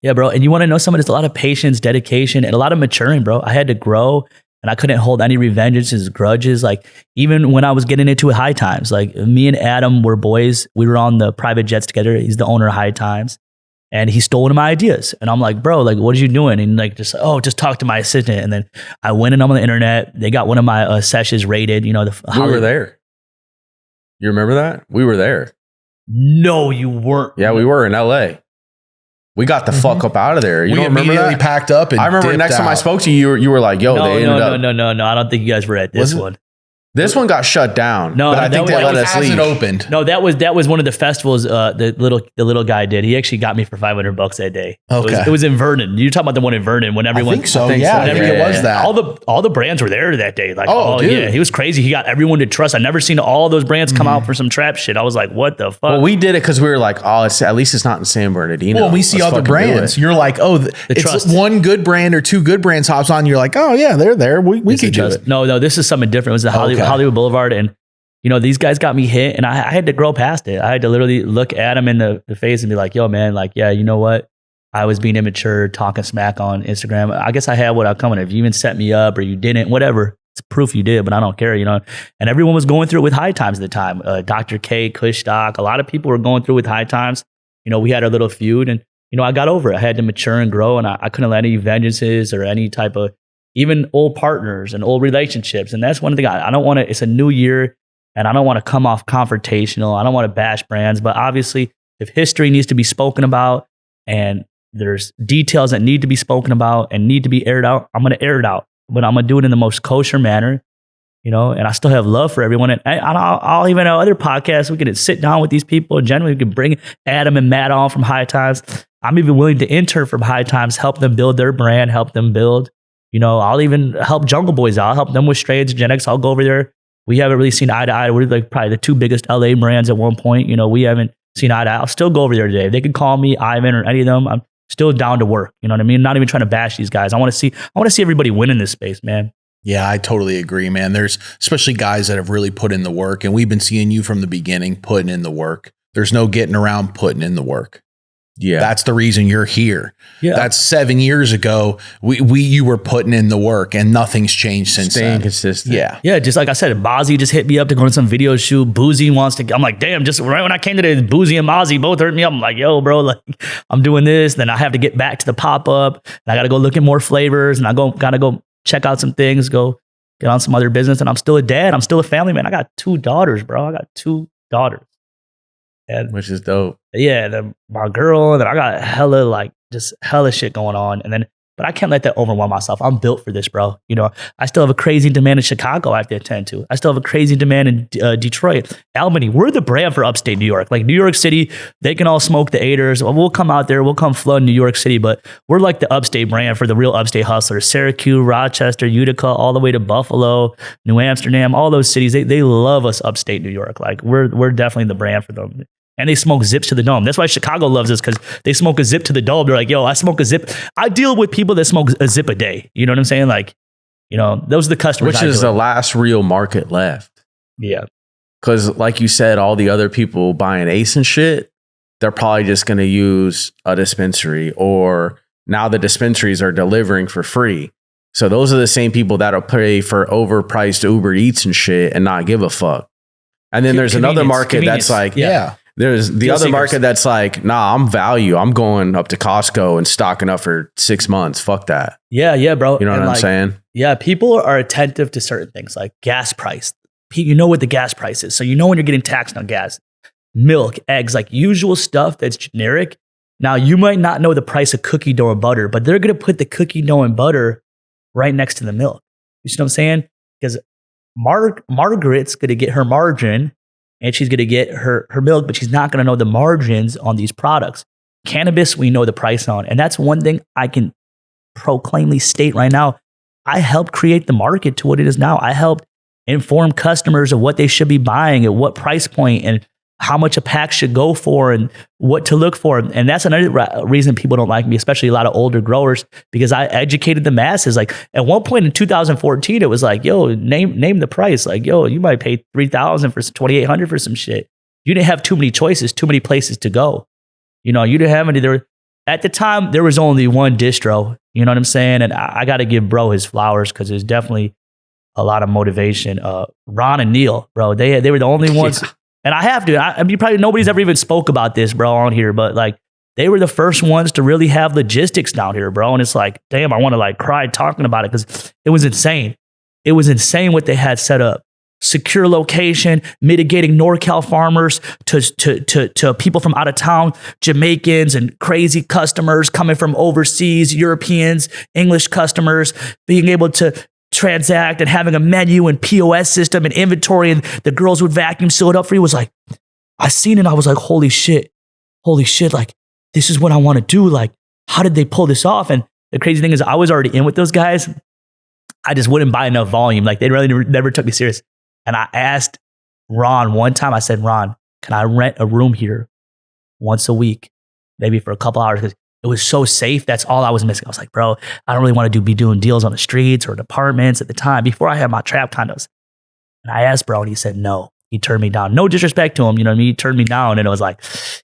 Yeah, bro. And you want to know something? There's a lot of patience, dedication, and a lot of maturing, bro. I had to grow and I couldn't hold any revengeances, grudges. Like even when I was getting into High Times, like me and Adam were boys. We were on the private jets together. He's the owner of High Times. And he stole one of my ideas. And I'm like, bro, like, what are you doing? And like, just talk to my assistant. And then I went in on the internet. They got one of my sessions rated, we were there. You remember that? We were there. No, you weren't. Yeah, we were in LA. We got the fuck up out of there. You don't remember that? We packed up and I remember next time I spoke to you, you were like, yo, they ended up. No. I don't think you guys were at this one. This one got shut down. No, but I think they let us leave. Opened. No, that was one of the festivals. The little guy did. He actually got me for $500 that day. Okay, it was in Vernon. You're talking about the one in Vernon when everyone. I think so. Yeah, it was that. All the brands were there that day. Like, dude. Yeah, he was crazy. He got everyone to trust. I never seen all those brands come out for some trap shit. I was like, what the fuck? Well, we did it because we were like, at least it's not in San Bernardino. Well, we see other brands. You're like, it's trust. One good brand or two good brands hops on. You're like, oh yeah, they're there. We could do it. No, this is something different. It was the Hollywood Boulevard and. These guys got me hit and I had to grow past it. I had to literally look at them in the face and be like, yo, man, like, yeah, you know what? I was being immature, talking smack on Instagram. I guess I had what I coming. If you even set me up or you didn't, whatever, it's proof you did, but I don't care, And everyone was going through it with High Times at the time. Dr. K, Kush Doc, a lot of people were going through with High Times. We had our little feud and, I got over it. I had to mature and grow and I couldn't let any vengeances or any type of, even old partners and old relationships. And that's one thing I don't want to, it's a new year. And I don't want to come off confrontational. I don't want to bash brands, but obviously if history needs to be spoken about and there's details that need to be spoken about and need to be aired out, I'm going to air it out, but I'm going to do it in the most kosher manner, and I still have love for everyone. And I'll even have other podcasts. We can sit down with these people and generally we can bring Adam and Matt on from High Times. I'm even willing to intern from High Times, help them build their brand, help them build, I'll even help Jungle Boys out, help them with Strays, Gen X. I'll go over there. We haven't really seen eye to eye. We're like probably the two biggest LA brands at one point. We haven't seen eye to eye. I'll still go over there today. If they could call me Ivan or any of them, I'm still down to work. You know what I mean? Not even trying to bash these guys. I want to see everybody win in this space, man. Yeah, I totally agree, man. There's especially guys that have really put in the work, and we've been seeing you from the beginning putting in the work. There's no getting around putting in the work. Yeah, that's the reason you're here. Yeah, that's 7 years ago. You were putting in the work, and nothing's changed since then. Staying consistent. Yeah. Just like I said, Bozzy just hit me up to go to some video shoot. Boozy wants to. I'm like, damn. Just right when I came to this, Boozy and Mozzie both hurt me up. I'm like, yo, bro, like I'm doing this. Then I have to get back to the pop up. And I got to go look at more flavors, and gotta go check out some things. Go get on some other business. And I'm still a dad. I'm still a family man. I got 2 daughters, bro. I got 2 daughters. And which is dope. Yeah, my girl, and then I got hella shit going on. But I can't let that overwhelm myself. I'm built for this, bro. I still have a crazy demand in Chicago I have to attend to. I still have a crazy demand in Detroit. Albany, we're the brand for upstate New York. Like New York City, they can all smoke the 8ers. We'll come out there, we'll come flood New York City, but we're like the upstate brand for the real upstate hustlers. Syracuse, Rochester, Utica, all the way to Buffalo, New Amsterdam, all those cities, they love us upstate New York. Like we're definitely the brand for them. And they smoke zips to the dome. That's why Chicago loves us, because they smoke a zip to the dome. They're like, yo, I smoke a zip. I deal with people that smoke a zip a day. You know what I'm saying? Like, those are the customers. Which is the last real market left. Yeah. Because like you said, all the other people buying Ace and shit, they're probably just going to use a dispensary, or now the dispensaries are delivering for free. So those are the same people that'll pay for overpriced Uber Eats and shit and not give a fuck. And then there's another market that's like, there's the other market that's like, nah, I'm value. I'm going up to Costco and stocking up for 6 months. Fuck that. Yeah, bro. You know what I'm saying? Yeah, people are attentive to certain things like gas price. You know what the gas price is. So you know when you're getting taxed on gas, milk, eggs, like usual stuff that's generic. Now, you might not know the price of cookie dough and butter, but they're going to put the cookie dough and butter right next to the milk. You see what I'm saying? Because Margaret's going to get her margin, and she's going to get her milk, but she's not going to know the margins on these products. Cannabis, we know the price on. And that's one thing I can proclaimly state right now. I helped create the market to what it is now. I helped inform customers of what they should be buying, at what price point, and how much a pack should go for, and what to look for. And that's another reason people don't like me, especially a lot of older growers, because I educated the masses. Like at one point in 2014, it was like, yo, name the price. Like, yo, you might pay $3,000 for $2,800 for some shit. You didn't have too many choices, too many places to go. You didn't have any. At the time, there was only one distro. You know what I'm saying? And I got to give bro his flowers, because there's definitely a lot of motivation. Ron and Neil, bro, they were the only ones. And I have to. I mean, probably nobody's ever even spoke about this, bro, on here. But like, they were the first ones to really have logistics down here, bro. And it's like, damn, I want to like cry talking about it because it was insane. It was insane what they had set up. Secure location, mitigating NorCal farmers to people from out of town, Jamaicans and crazy customers coming from overseas, Europeans, English customers, being able to transact and having a menu and POS system and inventory, and the girls would vacuum seal it up for you. It was like, I seen it. I was like, holy shit. Like, this is what I want to do. Like, how did they pull this off? And the crazy thing is I was already in with those guys. I just wouldn't buy enough volume. Like, they really never took me serious. And I asked Ron one time, I said, Ron, can I rent a room here once a week, maybe for a couple hours? Because it was so safe. That's all I was missing. I was like, bro, I don't really want to be doing deals on the streets or in apartments at the time before I had my trap condos. And I asked bro, and he said no. He turned me down. No disrespect to him, you know what I mean? He turned me down, and it was like,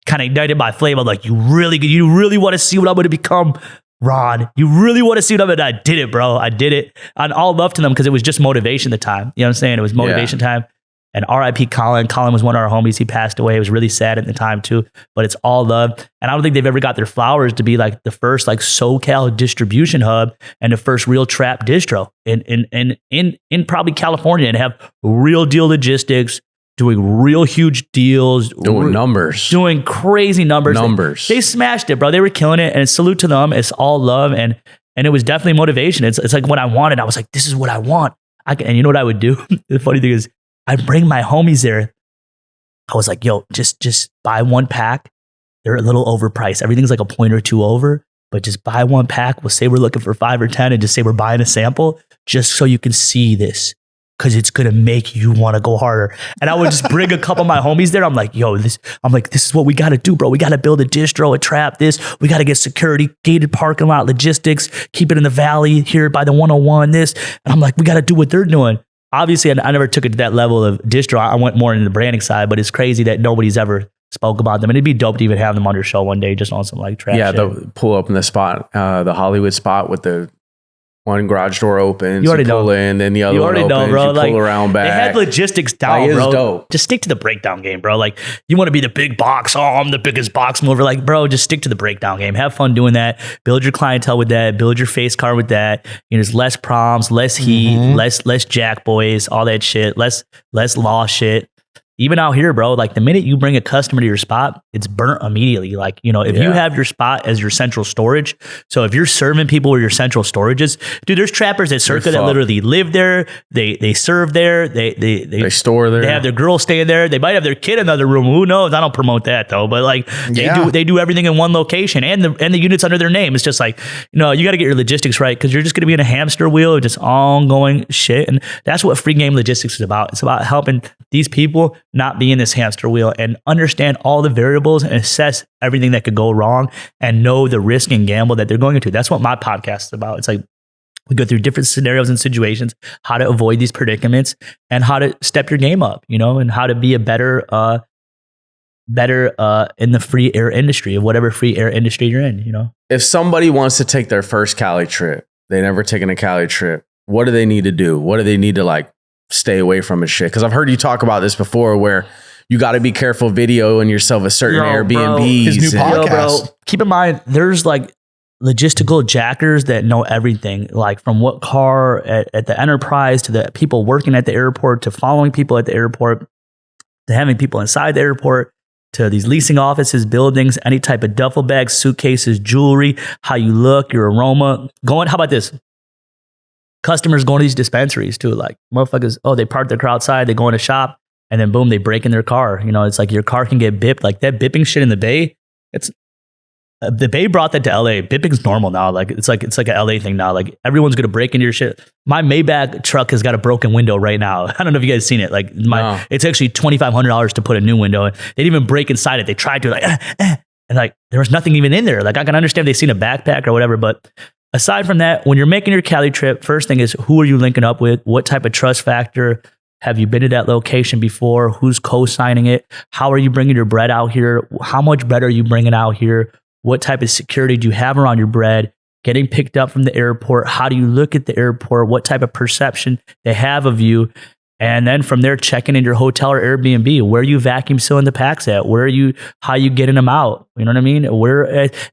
kind of ignited my flame. I'm like, you really want to see what I'm going to become? Ron, you really want to see what I'm going to? I did it, bro. I did it. And all love to them because it was just motivation at the time. You know what I'm saying? It was motivation time. And RIP Colin. Colin was one of our homies. He passed away. It was really sad at the time too, but it's all love. And I don't think they've ever got their flowers to be like the first like SoCal distribution hub and the first real trap distro in probably California, and have real deal logistics, doing real huge deals, doing crazy numbers. They smashed it, bro. They were killing it, and salute to them. It's all love, and it was definitely motivation. It's like what I wanted. I was like, this is what I want. And you know what I would do? The funny thing is, I'd bring my homies there. I was like, yo, just buy one pack. They're a little overpriced. Everything's like a point or two over, but just buy one pack. We'll say we're looking for 5 or 10 and just say we're buying a sample just so you can see this, because it's going to make you want to go harder. And I would just bring a couple of my homies there. I'm like, yo, this is what we got to do, bro. We got to build a distro, a trap, this. We got to get security, gated parking lot, logistics, keep it in the valley here by the 101, this. And I'm like, we got to do what they're doing. Obviously, I never took it to that level of distro. I went more into the branding side, but it's crazy that nobody's ever spoke about them. And it'd be dope to even have them on your show one day, just on some like trap shit. They'll pull up in the spot, the Hollywood spot with the one garage door opens, you already pull in, then the other one opens, bro. You pull around back. They had logistics down, like, bro. Dope. Just stick to the breakdown game, bro. Like, you want to be the big box. Oh, I'm the biggest box mover. Like, bro, just stick to the breakdown game. Have fun doing that. Build your clientele with that. Build your face card with that. You know, there's less proms, less heat, less jack boys, all that shit, less law shit. Even out here, bro, like the minute you bring a customer to your spot, it's burnt immediately. Like, you know, if you have your spot as your central storage, so if you're serving people where your central storage is, dude, there's trappers at Circa that literally live there. They serve there. They store there. They have their girl staying there. They might have their kid in another room. Who knows? I don't promote that though. But like they do everything in one location, and the units under their name. It's just like, you know, you got to get your logistics right, because you're just going to be in a hamster wheel of just ongoing shit. And that's what free game logistics is about. It's about helping these people not be in this hamster wheel and understand all the variables and assess everything that could go wrong and know the risk and gamble that they're going into. That's what my podcast is about. It's like, we go through different scenarios and situations, how to avoid these predicaments and how to step your game up, you know, and how to be a better in the free air industry, of whatever free air industry you're in, you know. If somebody wants to take their first Cali trip, they never taken a Cali trip, what do they need to do? What do they need to like stay away from and shit? Because I've heard you talk about this before, where you got to be careful videoing yourself at certain Airbnbs. His new podcast. Bro, keep in mind, there's like logistical jackers that know everything, like from what car at the Enterprise to the people working at the airport to following people at the airport to having people inside the airport to these leasing offices, buildings, any type of duffel bags, suitcases, jewelry, how you look, your aroma. How about this? Customers going to these dispensaries too, like motherfuckers, they park their car outside, they go in a shop, and then boom, they break in their car. You know, it's like your car can get bipped. Like that bipping shit in the Bay, the Bay brought that to LA. Bipping's normal now. Like it's like a LA thing now. Like everyone's gonna break into your shit. My Maybach truck has got a broken window right now. I don't know if you guys seen it. Like it's actually $2,500 to put a new window. They didn't even break inside it. They tried to and like there was nothing even in there. Like I can understand if they've seen a backpack or whatever, but aside from that, when you're making your Cali trip, first thing is, who are you linking up with? What type of trust factor? Have you been to that location before? Who's co-signing it? How are you bringing your bread out here? How much bread are you bringing out here? What type of security do you have around your bread? Getting picked up from the airport. How do you look at the airport? What type of perception they have of you? And then from there, checking in your hotel or Airbnb, where you vacuum sealing the packs at, how you getting them out. You know what I mean?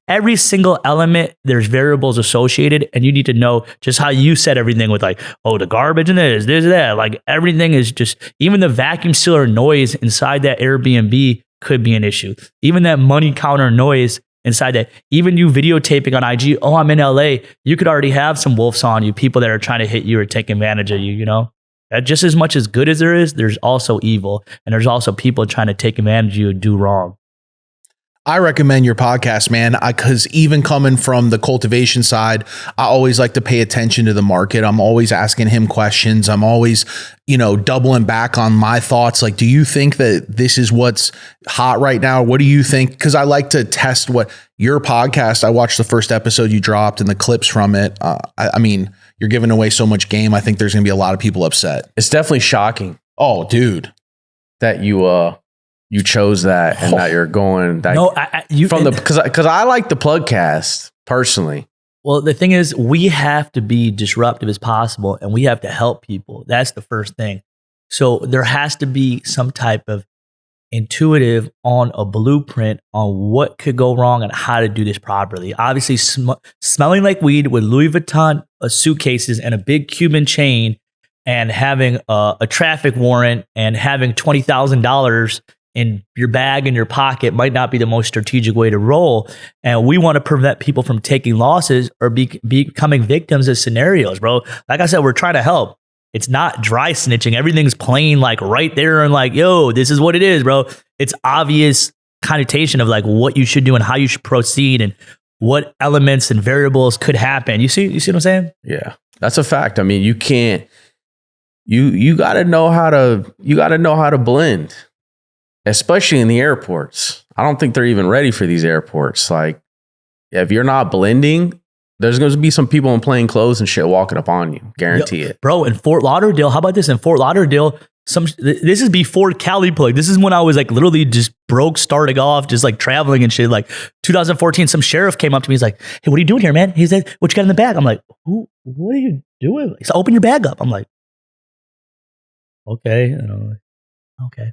Every single element, there's variables associated, and you need to know just how you set everything with like, oh, the garbage and this, that. Like everything is just, even the vacuum sealer noise inside that Airbnb could be an issue. Even that money counter noise inside that, even you videotaping on IG, oh, I'm in LA, you could already have some wolves on you, people that are trying to hit you or take advantage of you, you know? That just as much as good as there is, there's also evil. And there's also people trying to take advantage of you and do wrong. I recommend your podcast, man, because even coming from the cultivation side, I always like to pay attention to the market. I'm always asking him questions. I'm always, doubling back on my thoughts. Like, do you think that this is what's hot right now? What do you think? Because I like to test what your podcast. I watched the first episode you dropped and the clips from it. I mean, you're giving away so much game. I think there's going to be a lot of people upset. It's definitely shocking. Oh, dude, that you chose that and that you're going that because I like the Plugcast personally. Well, the thing is, we have to be disruptive as possible, and we have to help people. That's the first thing. So there has to be some type of intuitive on a blueprint on what could go wrong and how to do this properly. Obviously, smelling like weed with Louis Vuitton suitcases and a big Cuban chain, and having a traffic warrant and having $20,000 in your bag in your pocket might not be the most strategic way to roll. And we want to prevent people from taking losses or becoming victims of scenarios, bro. Like I said, we're trying to help. It's not dry snitching. Everything's plain, like right there and like, yo, this is what it is, bro. It's obvious connotation of like what you should do and how you should proceed and what elements and variables could happen. You see what I'm saying? Yeah, that's a fact. I mean, you can't, you got to know how to blend. Especially in the airports. I don't think they're even ready for these airports. Like, if you're not blending, there's going to be some people in plain clothes and shit walking up on you. Guarantee it. Bro, in Fort Lauderdale, how about this? In Fort Lauderdale, this is before Cali Plug. This is when I was like literally just broke, starting off, just like traveling and shit. Like 2014, some sheriff came up to me. He's like, hey, what are you doing here, man? He said, what you got in the bag? I'm like, what are you doing? He said, open your bag up. I'm like, okay. Okay.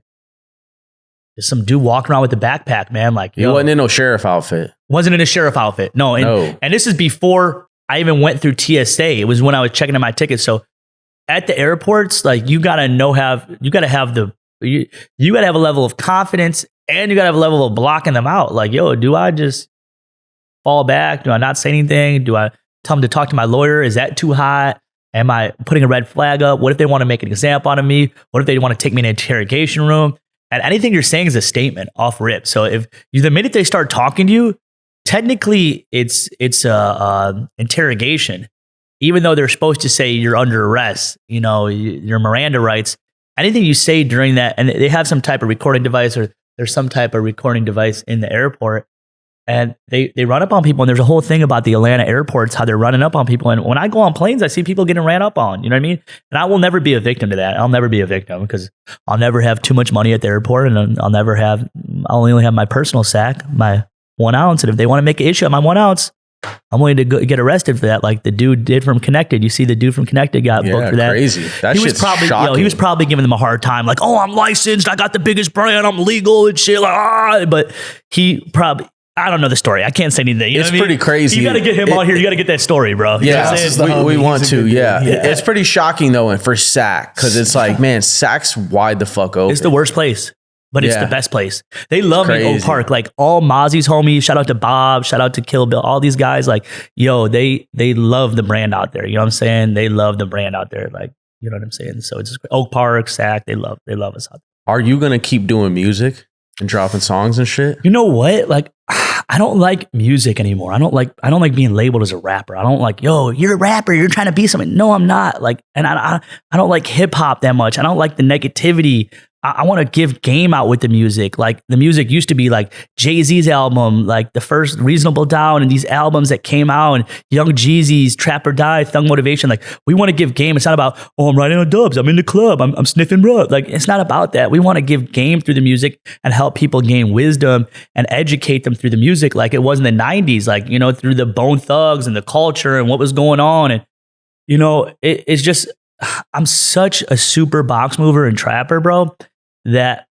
There's some dude walking around with a backpack, man. Like, he wasn't in no sheriff outfit. Wasn't in a sheriff outfit. No. And this is before I even went through TSA. It was when I was checking in my tickets. So at the airports, like you gotta have a level of confidence, and you gotta have a level of blocking them out. Like, yo, do I just fall back? Do I not say anything? Do I tell them to talk to my lawyer? Is that too hot? Am I putting a red flag up? What if they want to make an example out of me? What if they want to take me in an interrogation room? And anything you're saying is a statement off rip. So the minute they start talking to you, technically it's interrogation, even though they're supposed to say you're under arrest. Your Miranda rights. Anything you say during that, and they have some type of recording device, or there's some type of recording device in the airport, and they run up on people. And there's a whole thing about the Atlanta airports, how they're running up on people. And when I go on planes, I see people getting ran up on. You know what I mean? And I will never be a victim to that. I'll never be a victim because I'll never have too much money at the airport, and I'll only have my personal sack, my 1 ounce. And if they want to make an issue on my 1 ounce, I'm willing to get arrested for that, like the dude did from Connected. You see, the dude from Connected got booked for that. Crazy. That shit's shocking. He was probably giving them a hard time, like, oh, I'm licensed, I got the biggest brand, I'm legal and shit. Like, but he probably. I don't know the story. I can't say anything. It's pretty crazy. You got to get him on here. You got to get that story, bro. We want to. Yeah. It's pretty shocking though, and for SAC, because it's like, man, SAC's wide the fuck open. It's the worst place, but it's the best place. They love me in Oak Park. Like all Mozzie's homies. Shout out to Bob. Shout out to Kill Bill. All these guys, like, yo, they love the brand out there. You know what I'm saying? They love the brand out there. Like, you know what I'm saying? So it's just Oak Park, SAC. They love us out there. Are you gonna keep doing music and dropping songs and shit? You know what? Like, I don't like music anymore. I don't like being labeled as a rapper. I don't like, yo, you're a rapper, you're trying to be something. No, I'm not. Like, and I don't like hip hop that much. I don't like the negativity. I want to give game out with the music. Like the music used to be like Jay-Z's album, like the first Reasonable Doubt, and these albums that came out, and Young Jeezy's Trap or Die, Thug Motivation. Like we want to give game. It's not about, oh, I'm riding on dubs, I'm in the club, I'm sniffing rub. Like it's not about that. We want to give game through the music and help people gain wisdom and educate them through the music, like it was in the 90s, like, through the Bone Thugs and the culture and what was going on. And, it's just, I'm such a super box mover and trapper, bro, that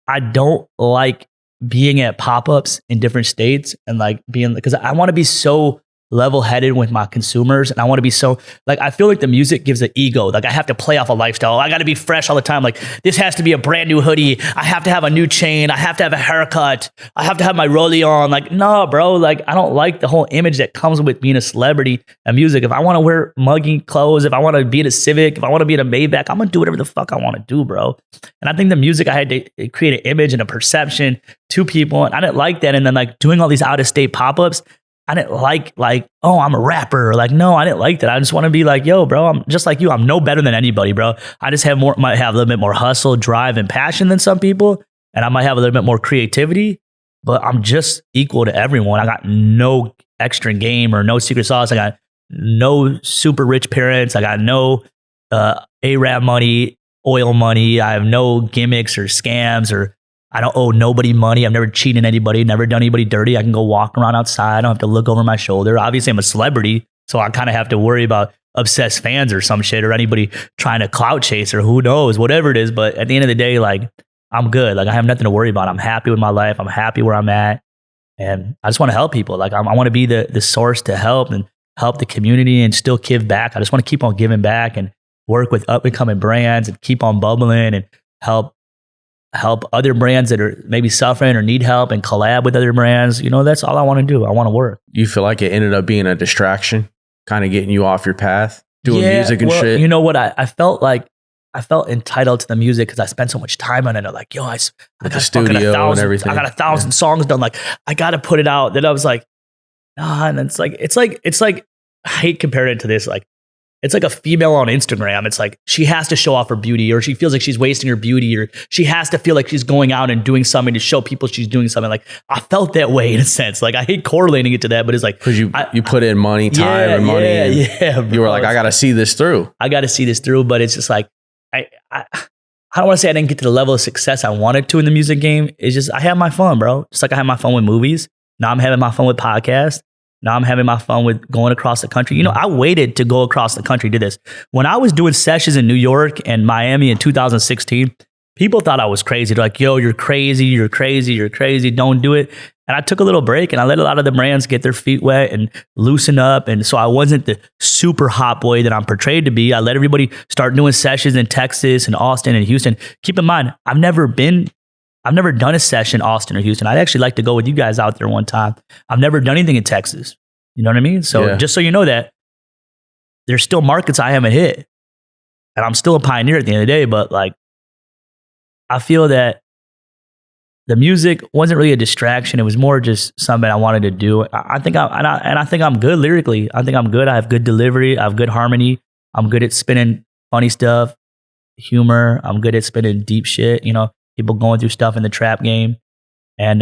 I don't like being at pop-ups in different states and like being, because I want to be so level-headed with my consumers, and I want to be so, like, I feel like the music gives an ego. Like, I have to play off a lifestyle. I got to be fresh all the time. Like, this has to be a brand new hoodie. I have to have a new chain. I have to have a haircut. I have to have my rollie on. Like, no, bro. Like, I don't like the whole image that comes with being a celebrity and music. If I want to wear muggy clothes, if I want to be in a Civic, if I want to be in a Maybach, I'm gonna do whatever the fuck I want to do, bro. And I think the music, I had to create an image and a perception to people, and I didn't like that. And then like doing all these out-of-state pop-ups, I didn't like, oh, I'm a rapper. Like, no, I didn't like that. I just want to be like, yo, bro, I'm just like you. I'm no better than anybody, bro. I just might have a little bit more hustle, drive, and passion than some people. And I might have a little bit more creativity, but I'm just equal to everyone. I got no extra game or no secret sauce. I got no super rich parents. I got no Arab money, oil money. I have no gimmicks or scams, or I don't owe nobody money. I've never cheated anybody, never done anybody dirty. I can go walk around outside. I don't have to look over my shoulder. Obviously, I'm a celebrity, so I kind of have to worry about obsessed fans or some shit, or anybody trying to clout chase, or who knows, whatever it is. But at the end of the day, like, I'm good. Like, I have nothing to worry about. I'm happy with my life. I'm happy where I'm at. And I just want to help people. Like, I want to be the source to help and help the community and still give back. I just want to keep on giving back and work with up and coming brands and keep on bubbling and help other brands that are maybe suffering or need help and collab with other brands. You know, that's all I want to do. I want to work. You feel like it ended up being a distraction, kind of getting you off your path, doing music and shit? You know what? I felt entitled to the music because I spent so much time on it. I'm like, yo, I got the studio and everything. I got 1,000 songs done. Like, I got to put it out. Then I was like, nah. And it's like, I hate comparing it to this. Like, it's like a female on Instagram. It's like she has to show off her beauty, or she feels like she's wasting her beauty, or she has to feel like she's going out and doing something to show people she's doing something. Like, I felt that way in a sense. Like, I hate correlating it to that, but it's like, because you put in money, time, and money. Yeah, bro. You were like, I got to see this through. But it's just like, I don't want to say I didn't get to the level of success I wanted to in the music game. It's just, I had my fun, bro. Just like I had my fun with movies. Now I'm having my fun with podcasts. Now I'm having my fun with going across the country. You know, I waited to go across the country to this. When I was doing sessions in New York and Miami in 2016, people thought I was crazy. They're like, yo, you're crazy, don't do it. And I took a little break and I let a lot of the brands get their feet wet and loosen up. And so I wasn't the super hot boy that I'm portrayed to be. I let everybody start doing sessions in Texas and Austin and Houston. Keep in mind, I've never done a session in Austin or Houston. I'd actually like to go with you guys out there one time. I've never done anything in Texas. You know what I mean? So just so you know that, there's still markets I haven't hit. And I'm still a pioneer at the end of the day. But like, I feel that the music wasn't really a distraction. It was more just something I wanted to do. I think I'm good lyrically. I think I'm good. I have good delivery. I have good harmony. I'm good at spinning funny stuff, humor. I'm good at spinning deep shit. You know, people going through stuff in the trap game. And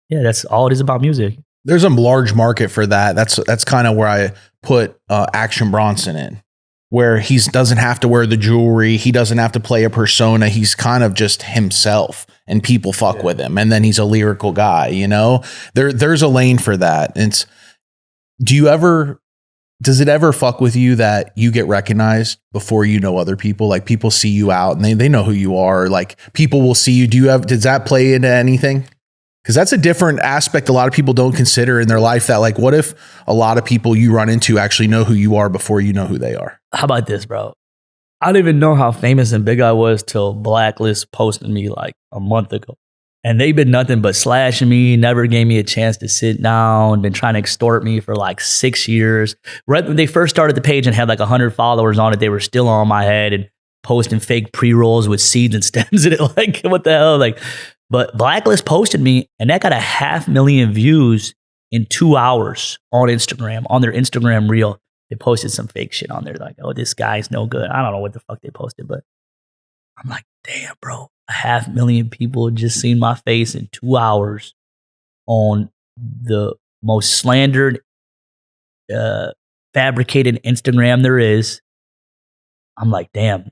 that's all it is about music. There's a large market for that. That's kind of where I put Action Bronson in, where he doesn't have to wear the jewelry. He doesn't have to play a persona. He's kind of just himself, and people fuck with him. And then he's a lyrical guy, you know? There's a lane for that. Does it ever fuck with you that you get recognized before you know other people? Like, people see you out and they know who you are. Like, people will see you. Does that play into anything? Because that's a different aspect a lot of people don't consider in their life. That, like, what if a lot of people you run into actually know who you are before you know who they are? How about this, bro? I didn't even know how famous and big I was till Blacklist posted me like a month ago. And they've been nothing but slashing me, never gave me a chance to sit down, been trying to extort me for like 6 years. Right when they first started the page and had like 100 followers on it, they were still on my head and posting fake pre-rolls with seeds and stems in it. Like, what the hell? Like, but Blacklist posted me, and that got 500,000 views in 2 hours on Instagram, on their Instagram reel. They posted some fake shit on there, like, oh, this guy's no good. I don't know what the fuck they posted, but I'm like, damn, bro, 500,000 people just seen my face in 2 hours on the most slandered, fabricated Instagram there is. I'm like, damn.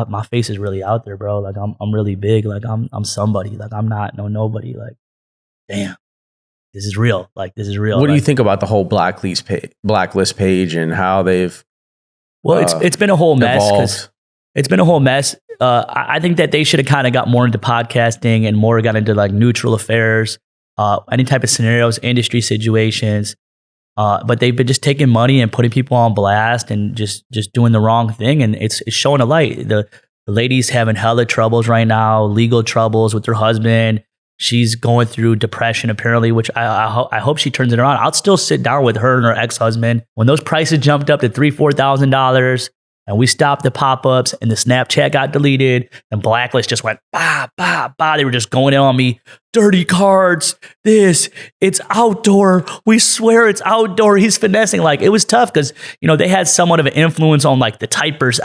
My face is really out there, bro. Like, I'm really big. Like, I'm somebody. Like, I'm not nobody. Like, damn, this is real. Like, this is real. What do you think about the whole Blacklist page and how they've Well, it's been a whole mess. It's been a whole mess. I think that they should have kind of got more into podcasting and more got into like neutral affairs, any type of scenarios, industry situations. But they've been just taking money and putting people on blast and just doing the wrong thing. And it's showing a light. The lady's having hella troubles right now, legal troubles with her husband. She's going through depression apparently, which I hope she turns it around. I'll still sit down with her and her ex-husband. When those prices jumped up to $3,000-$4,000 and we stopped the pop-ups and the Snapchat got deleted and Blacklist just went, bah, bah, bah. They were just going in on me. Dirty cards, it's outdoor. We swear it's outdoor. He's finessing. Like, it was tough because, they had somewhat of an influence on like the typers,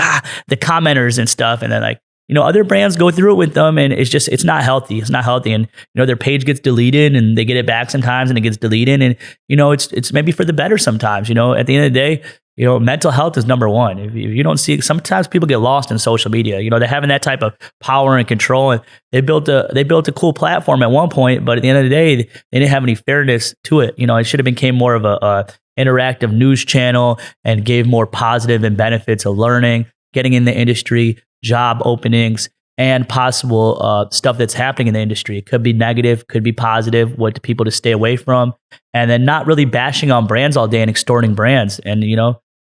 the commenters and stuff. And then like, other brands go through it with them and it's not healthy. It's not healthy. And, their page gets deleted and they get it back sometimes and it gets deleted. And, it's maybe for the better sometimes, at the end of the day, mental health is number one. If you don't see, sometimes people get lost in social media. They're having that type of power and control, and they built a cool platform at one point, but at the end of the day, they didn't have any fairness to it. It should have become more of a interactive news channel and gave more positive and benefits of learning, getting in the industry, job openings, and possible stuff that's happening in the industry. It could be negative, could be positive, what people to stay away from, and then not really bashing on brands all day and extorting brands. And,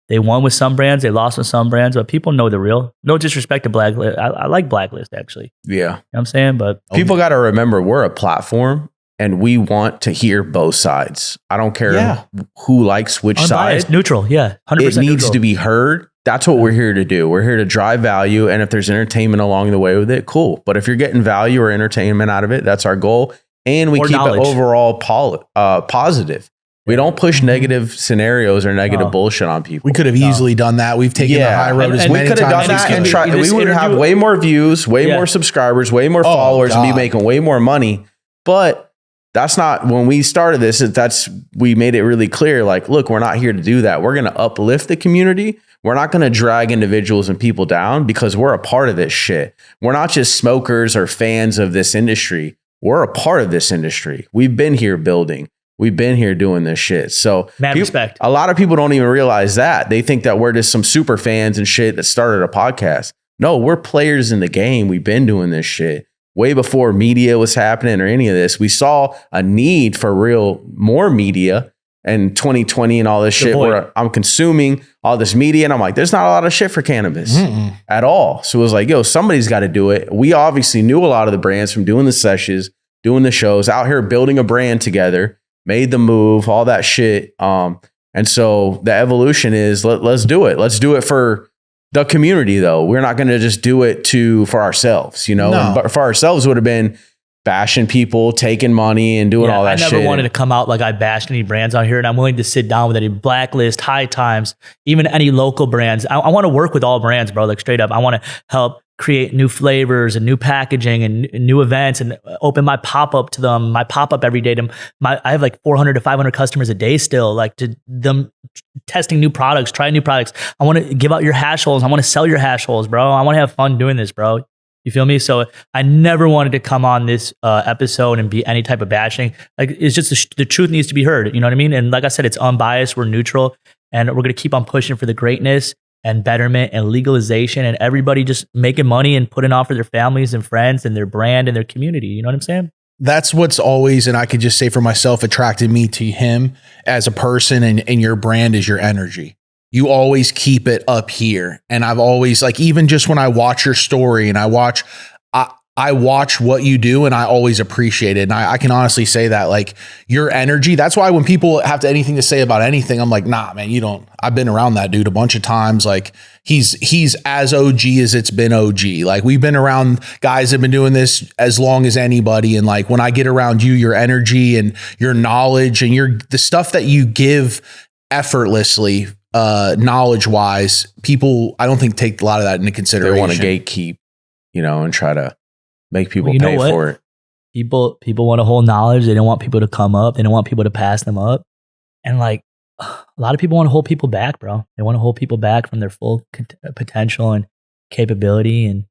they won with some brands, they lost with some brands, but people know the real. No disrespect to Blacklist. I like Blacklist, actually. Yeah. You know what I'm saying? But people got to remember, we're a platform and we want to hear both sides. I don't care who likes which Unbiased, side. Neutral, yeah. 100% It needs neutral. to be heard. That's what we're here to do. We're here to drive value. And if there's entertainment along the way with it, cool. But if you're getting value or entertainment out of it, that's our goal. And we keep it overall positive. We don't push negative scenarios or negative bullshit on people. We could have easily done that. We've taken the high road as many times. We could have done that and tried. We would have way more views, way more subscribers, way more followers, and be making way more money. But that's not when we started this. We made it really clear. Like, look, we're not here to do that. We're going to uplift the community. We're not going to drag individuals and people down because we're a part of this shit. We're not just smokers or fans of this industry. We're a part of this industry. We've been here building. We've been here doing this shit. So respect. A lot of people don't even realize that. They think that we're just some super fans and shit that started a podcast. No, we're players in the game. We've been doing this shit way before media was happening or any of this. We saw a need for more media in 2020 and all this shit where I'm consuming all this media and I'm like, there's not a lot of shit for cannabis at all. So it was like, somebody's got to do it. We obviously knew a lot of the brands from doing the sessions, doing the shows, out here building a brand together. Made the move, all that shit. And so the evolution is let's do it. Let's do it for the community, though. We're not going to just do it for ourselves, No. But for ourselves would have been bashing people, taking money, and doing all that shit. I never wanted to come out like I bashed any brands out here, and I'm willing to sit down with any Blacklist, High Times, even any local brands. I want to work with all brands, bro. Like straight up, I want to help create new flavors and new packaging and new events and open my pop-up to them. My pop-up every day I have like 400 to 500 customers a day still, like to them testing new products, trying new products. I want to give out your hash holes. I want to sell your hash holes, bro. I want to have fun doing this, bro. You feel me? So I never wanted to come on this episode and be any type of bashing. Like, it's just the truth needs to be heard. You know what I mean? And like I said, it's unbiased. We're neutral, and we're going to keep on pushing for the greatness and betterment and legalization and everybody just making money and putting on for their families and friends and their brand and their community. You know what I'm saying? That's what's always, and I could just say for myself, attracted me to him as a person, and your brand is your energy. You always keep it up here. And I've always, like, even just when I watch your story and I watch what you do, and I always appreciate it. And I can honestly say that, like, your energy, that's why when people have anything to say about anything, I'm like, nah, man, you don't. I've been around that dude a bunch of times. Like, he's as OG as it's been OG. Like, we've been around guys that have been doing this as long as anybody. And like, when I get around you, your energy and your knowledge and the stuff that you give effortlessly, knowledge wise, people, I don't think take a lot of that into consideration. They want to gatekeep, and try to make people pay for it. People want to hold knowledge. They don't want people to come up. They don't want people to pass them up. And like, a lot of people want to hold people back, bro. They want to hold people back from their full potential and capability. And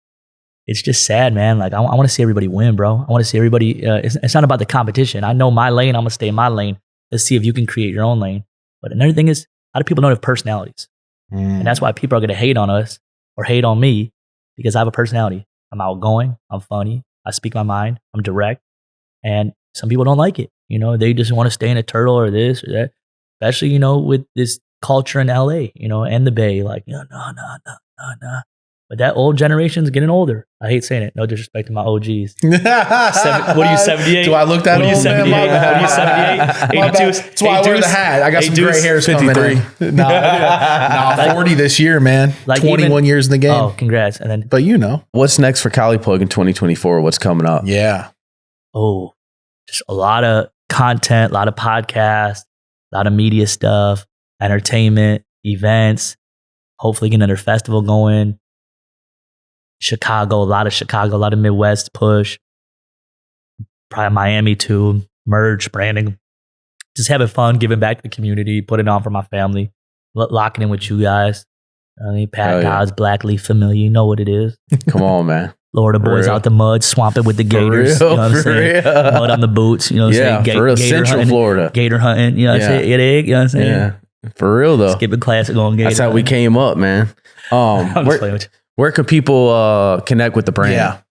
it's just sad, man. Like, I want to see everybody win, bro. I want to see everybody. It's not about the competition. I know my lane. I'm going to stay in my lane. Let's see if you can create your own lane. But another thing is, a lot of people don't have personalities. And that's why people are going to hate on us or hate on me, because I have a personality. I'm outgoing. I'm funny. I speak my mind. I'm direct. And some people don't like it. You know, they just want to stay in a turtle or this or that, especially, you know, with this culture in LA, you know, and the Bay. Like, no. But that old generation's getting older. I hate saying it. No disrespect to my OGs. What are you, 78? Do I look that old? 78? What are you, 78? 82? That's why I wear the hat. I got some gray hairs 53. Nah, 40 this year, man. Like 21 years in the game. Oh, congrats. And then, but you know. What's next for Cali Plug in 2024? What's coming up? Yeah. Oh, just a lot of content, a lot of podcasts, a lot of media stuff, entertainment, events, hopefully get another festival going. Chicago, a lot of Midwest push. Probably Miami too. Merch, branding. Just having fun, giving back to the community, putting on for my family, locking in with you guys. I mean, Packgods, Blackleaf, familiar. You know what it is. Come on, man. Lower the boys out the mud, swamping with the gators. You know what I'm saying? Mud on the boots. You know what I'm saying? For real. Central hunting, Florida. Gator hunting. You know what I'm saying? You know what I'm saying? Yeah. For real, though. Skipping classic on gator. That's how we came up, man. Where can people connect with the brand? Yeah.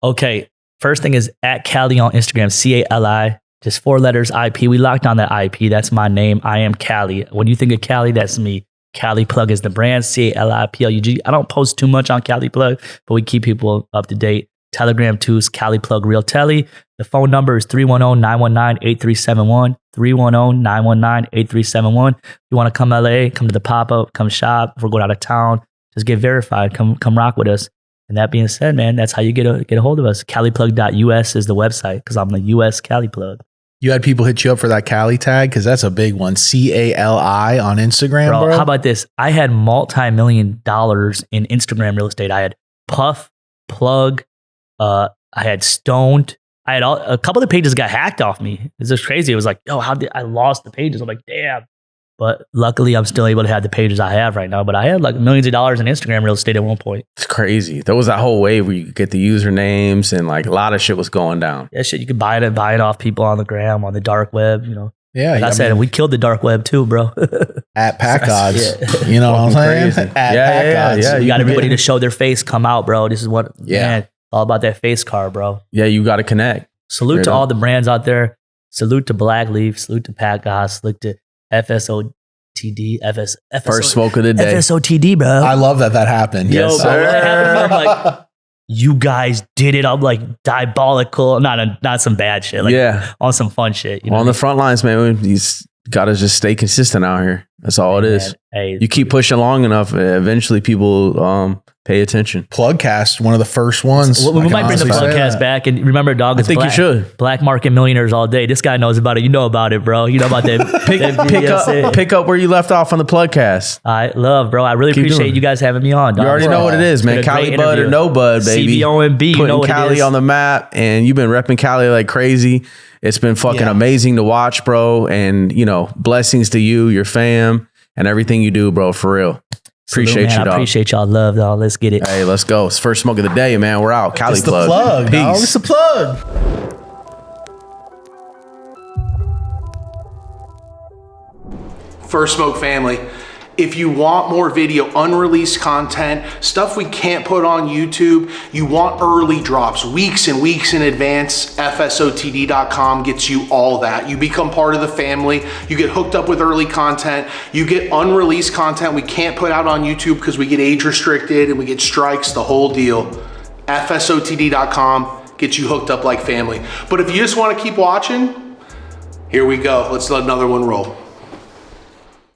Okay. First thing is at Cali on Instagram, CALI, just 4 letters IP. We locked on that IP. That's my name. I am Cali. When you think of Cali, that's me. Cali Plug is the brand, CALIPLUG. I don't post too much on Cali Plug, but we keep people up to date. Telegram too is Cali Plug Real Telly. The phone number is 310-919-8371. 310-919-8371. If you want to come LA, come to the pop-up, come shop. If we're going out of town, just get verified. Come rock with us. And that being said, man, that's how you get a hold of us. CaliPlug.us is the website because I'm the US Cali Plug. You had people hit you up for that Cali tag? Because that's a big one. CALI on Instagram, bro. How about this? I had multi-million dollars in Instagram real estate. I had Puff, Plug, I had Stoned. I had a couple of the pages got hacked off me. It's just crazy. It was like, how did I lost the pages? I'm like, damn. But luckily, I'm still able to have the pages I have right now. But I had like millions of dollars in Instagram real estate at one point. It's crazy. There was that whole wave where you could get the usernames and like a lot of shit was going down. Yeah, shit. You could buy it off people on the gram, on the dark web, you know. Yeah. Like I said, we killed the dark web too, bro. At Packgods. You know what I'm saying? Crazy. At Packgods. Yeah. You got everybody to show their face, come out, bro. This is what, man, all about that face card, bro. Yeah, you got to connect. Salute to all the brands out there. Salute to Blackleaf. Salute to Packgods. Salute to FSOTD. First smoke of the day. FSOTD, bro. I love that happened. Yo, Yes, bro, what happened? I'm like, you guys did it. I'm like diabolical. Not some bad shit. Like, on some fun shit. You know on the front lines, man. You got to just stay consistent out here. That's all it is. Hey, you keep pushing long enough, eventually people pay attention. Plugcast, one of the first ones. We might bring the Plugcast back. And remember, dog, I think you should. Black market millionaires all day. This guy knows about it. You know about it, bro. You know about that. Pick up where you left off on the Plugcast. I love, bro. I really appreciate you guys having me on, dog. You already know what it is, man. Cali Bud or no Bud, baby. CBOMB, you know what Cali it is. on the map, and you've been repping Cali like crazy. It's been fucking amazing to watch, bro. And, you know, blessings to you, your fam, and everything you do, bro, for real. Appreciate you, dog. I appreciate y'all love, dog. Let's get it. Hey, let's go. It's first smoke of the day, man. We're out. Cali Plug. It's the plug, Peace. dog. It's the plug. First Smoke family. If you want more video, unreleased content, stuff we can't put on YouTube, you want early drops, weeks and weeks in advance, FSOTD.com gets you all that. You become part of the family, you get hooked up with early content, you get unreleased content we can't put out on YouTube because we get age restricted and we get strikes, the whole deal. FSOTD.com gets you hooked up like family. But if you just want to keep watching, here we go. Let's let another one roll.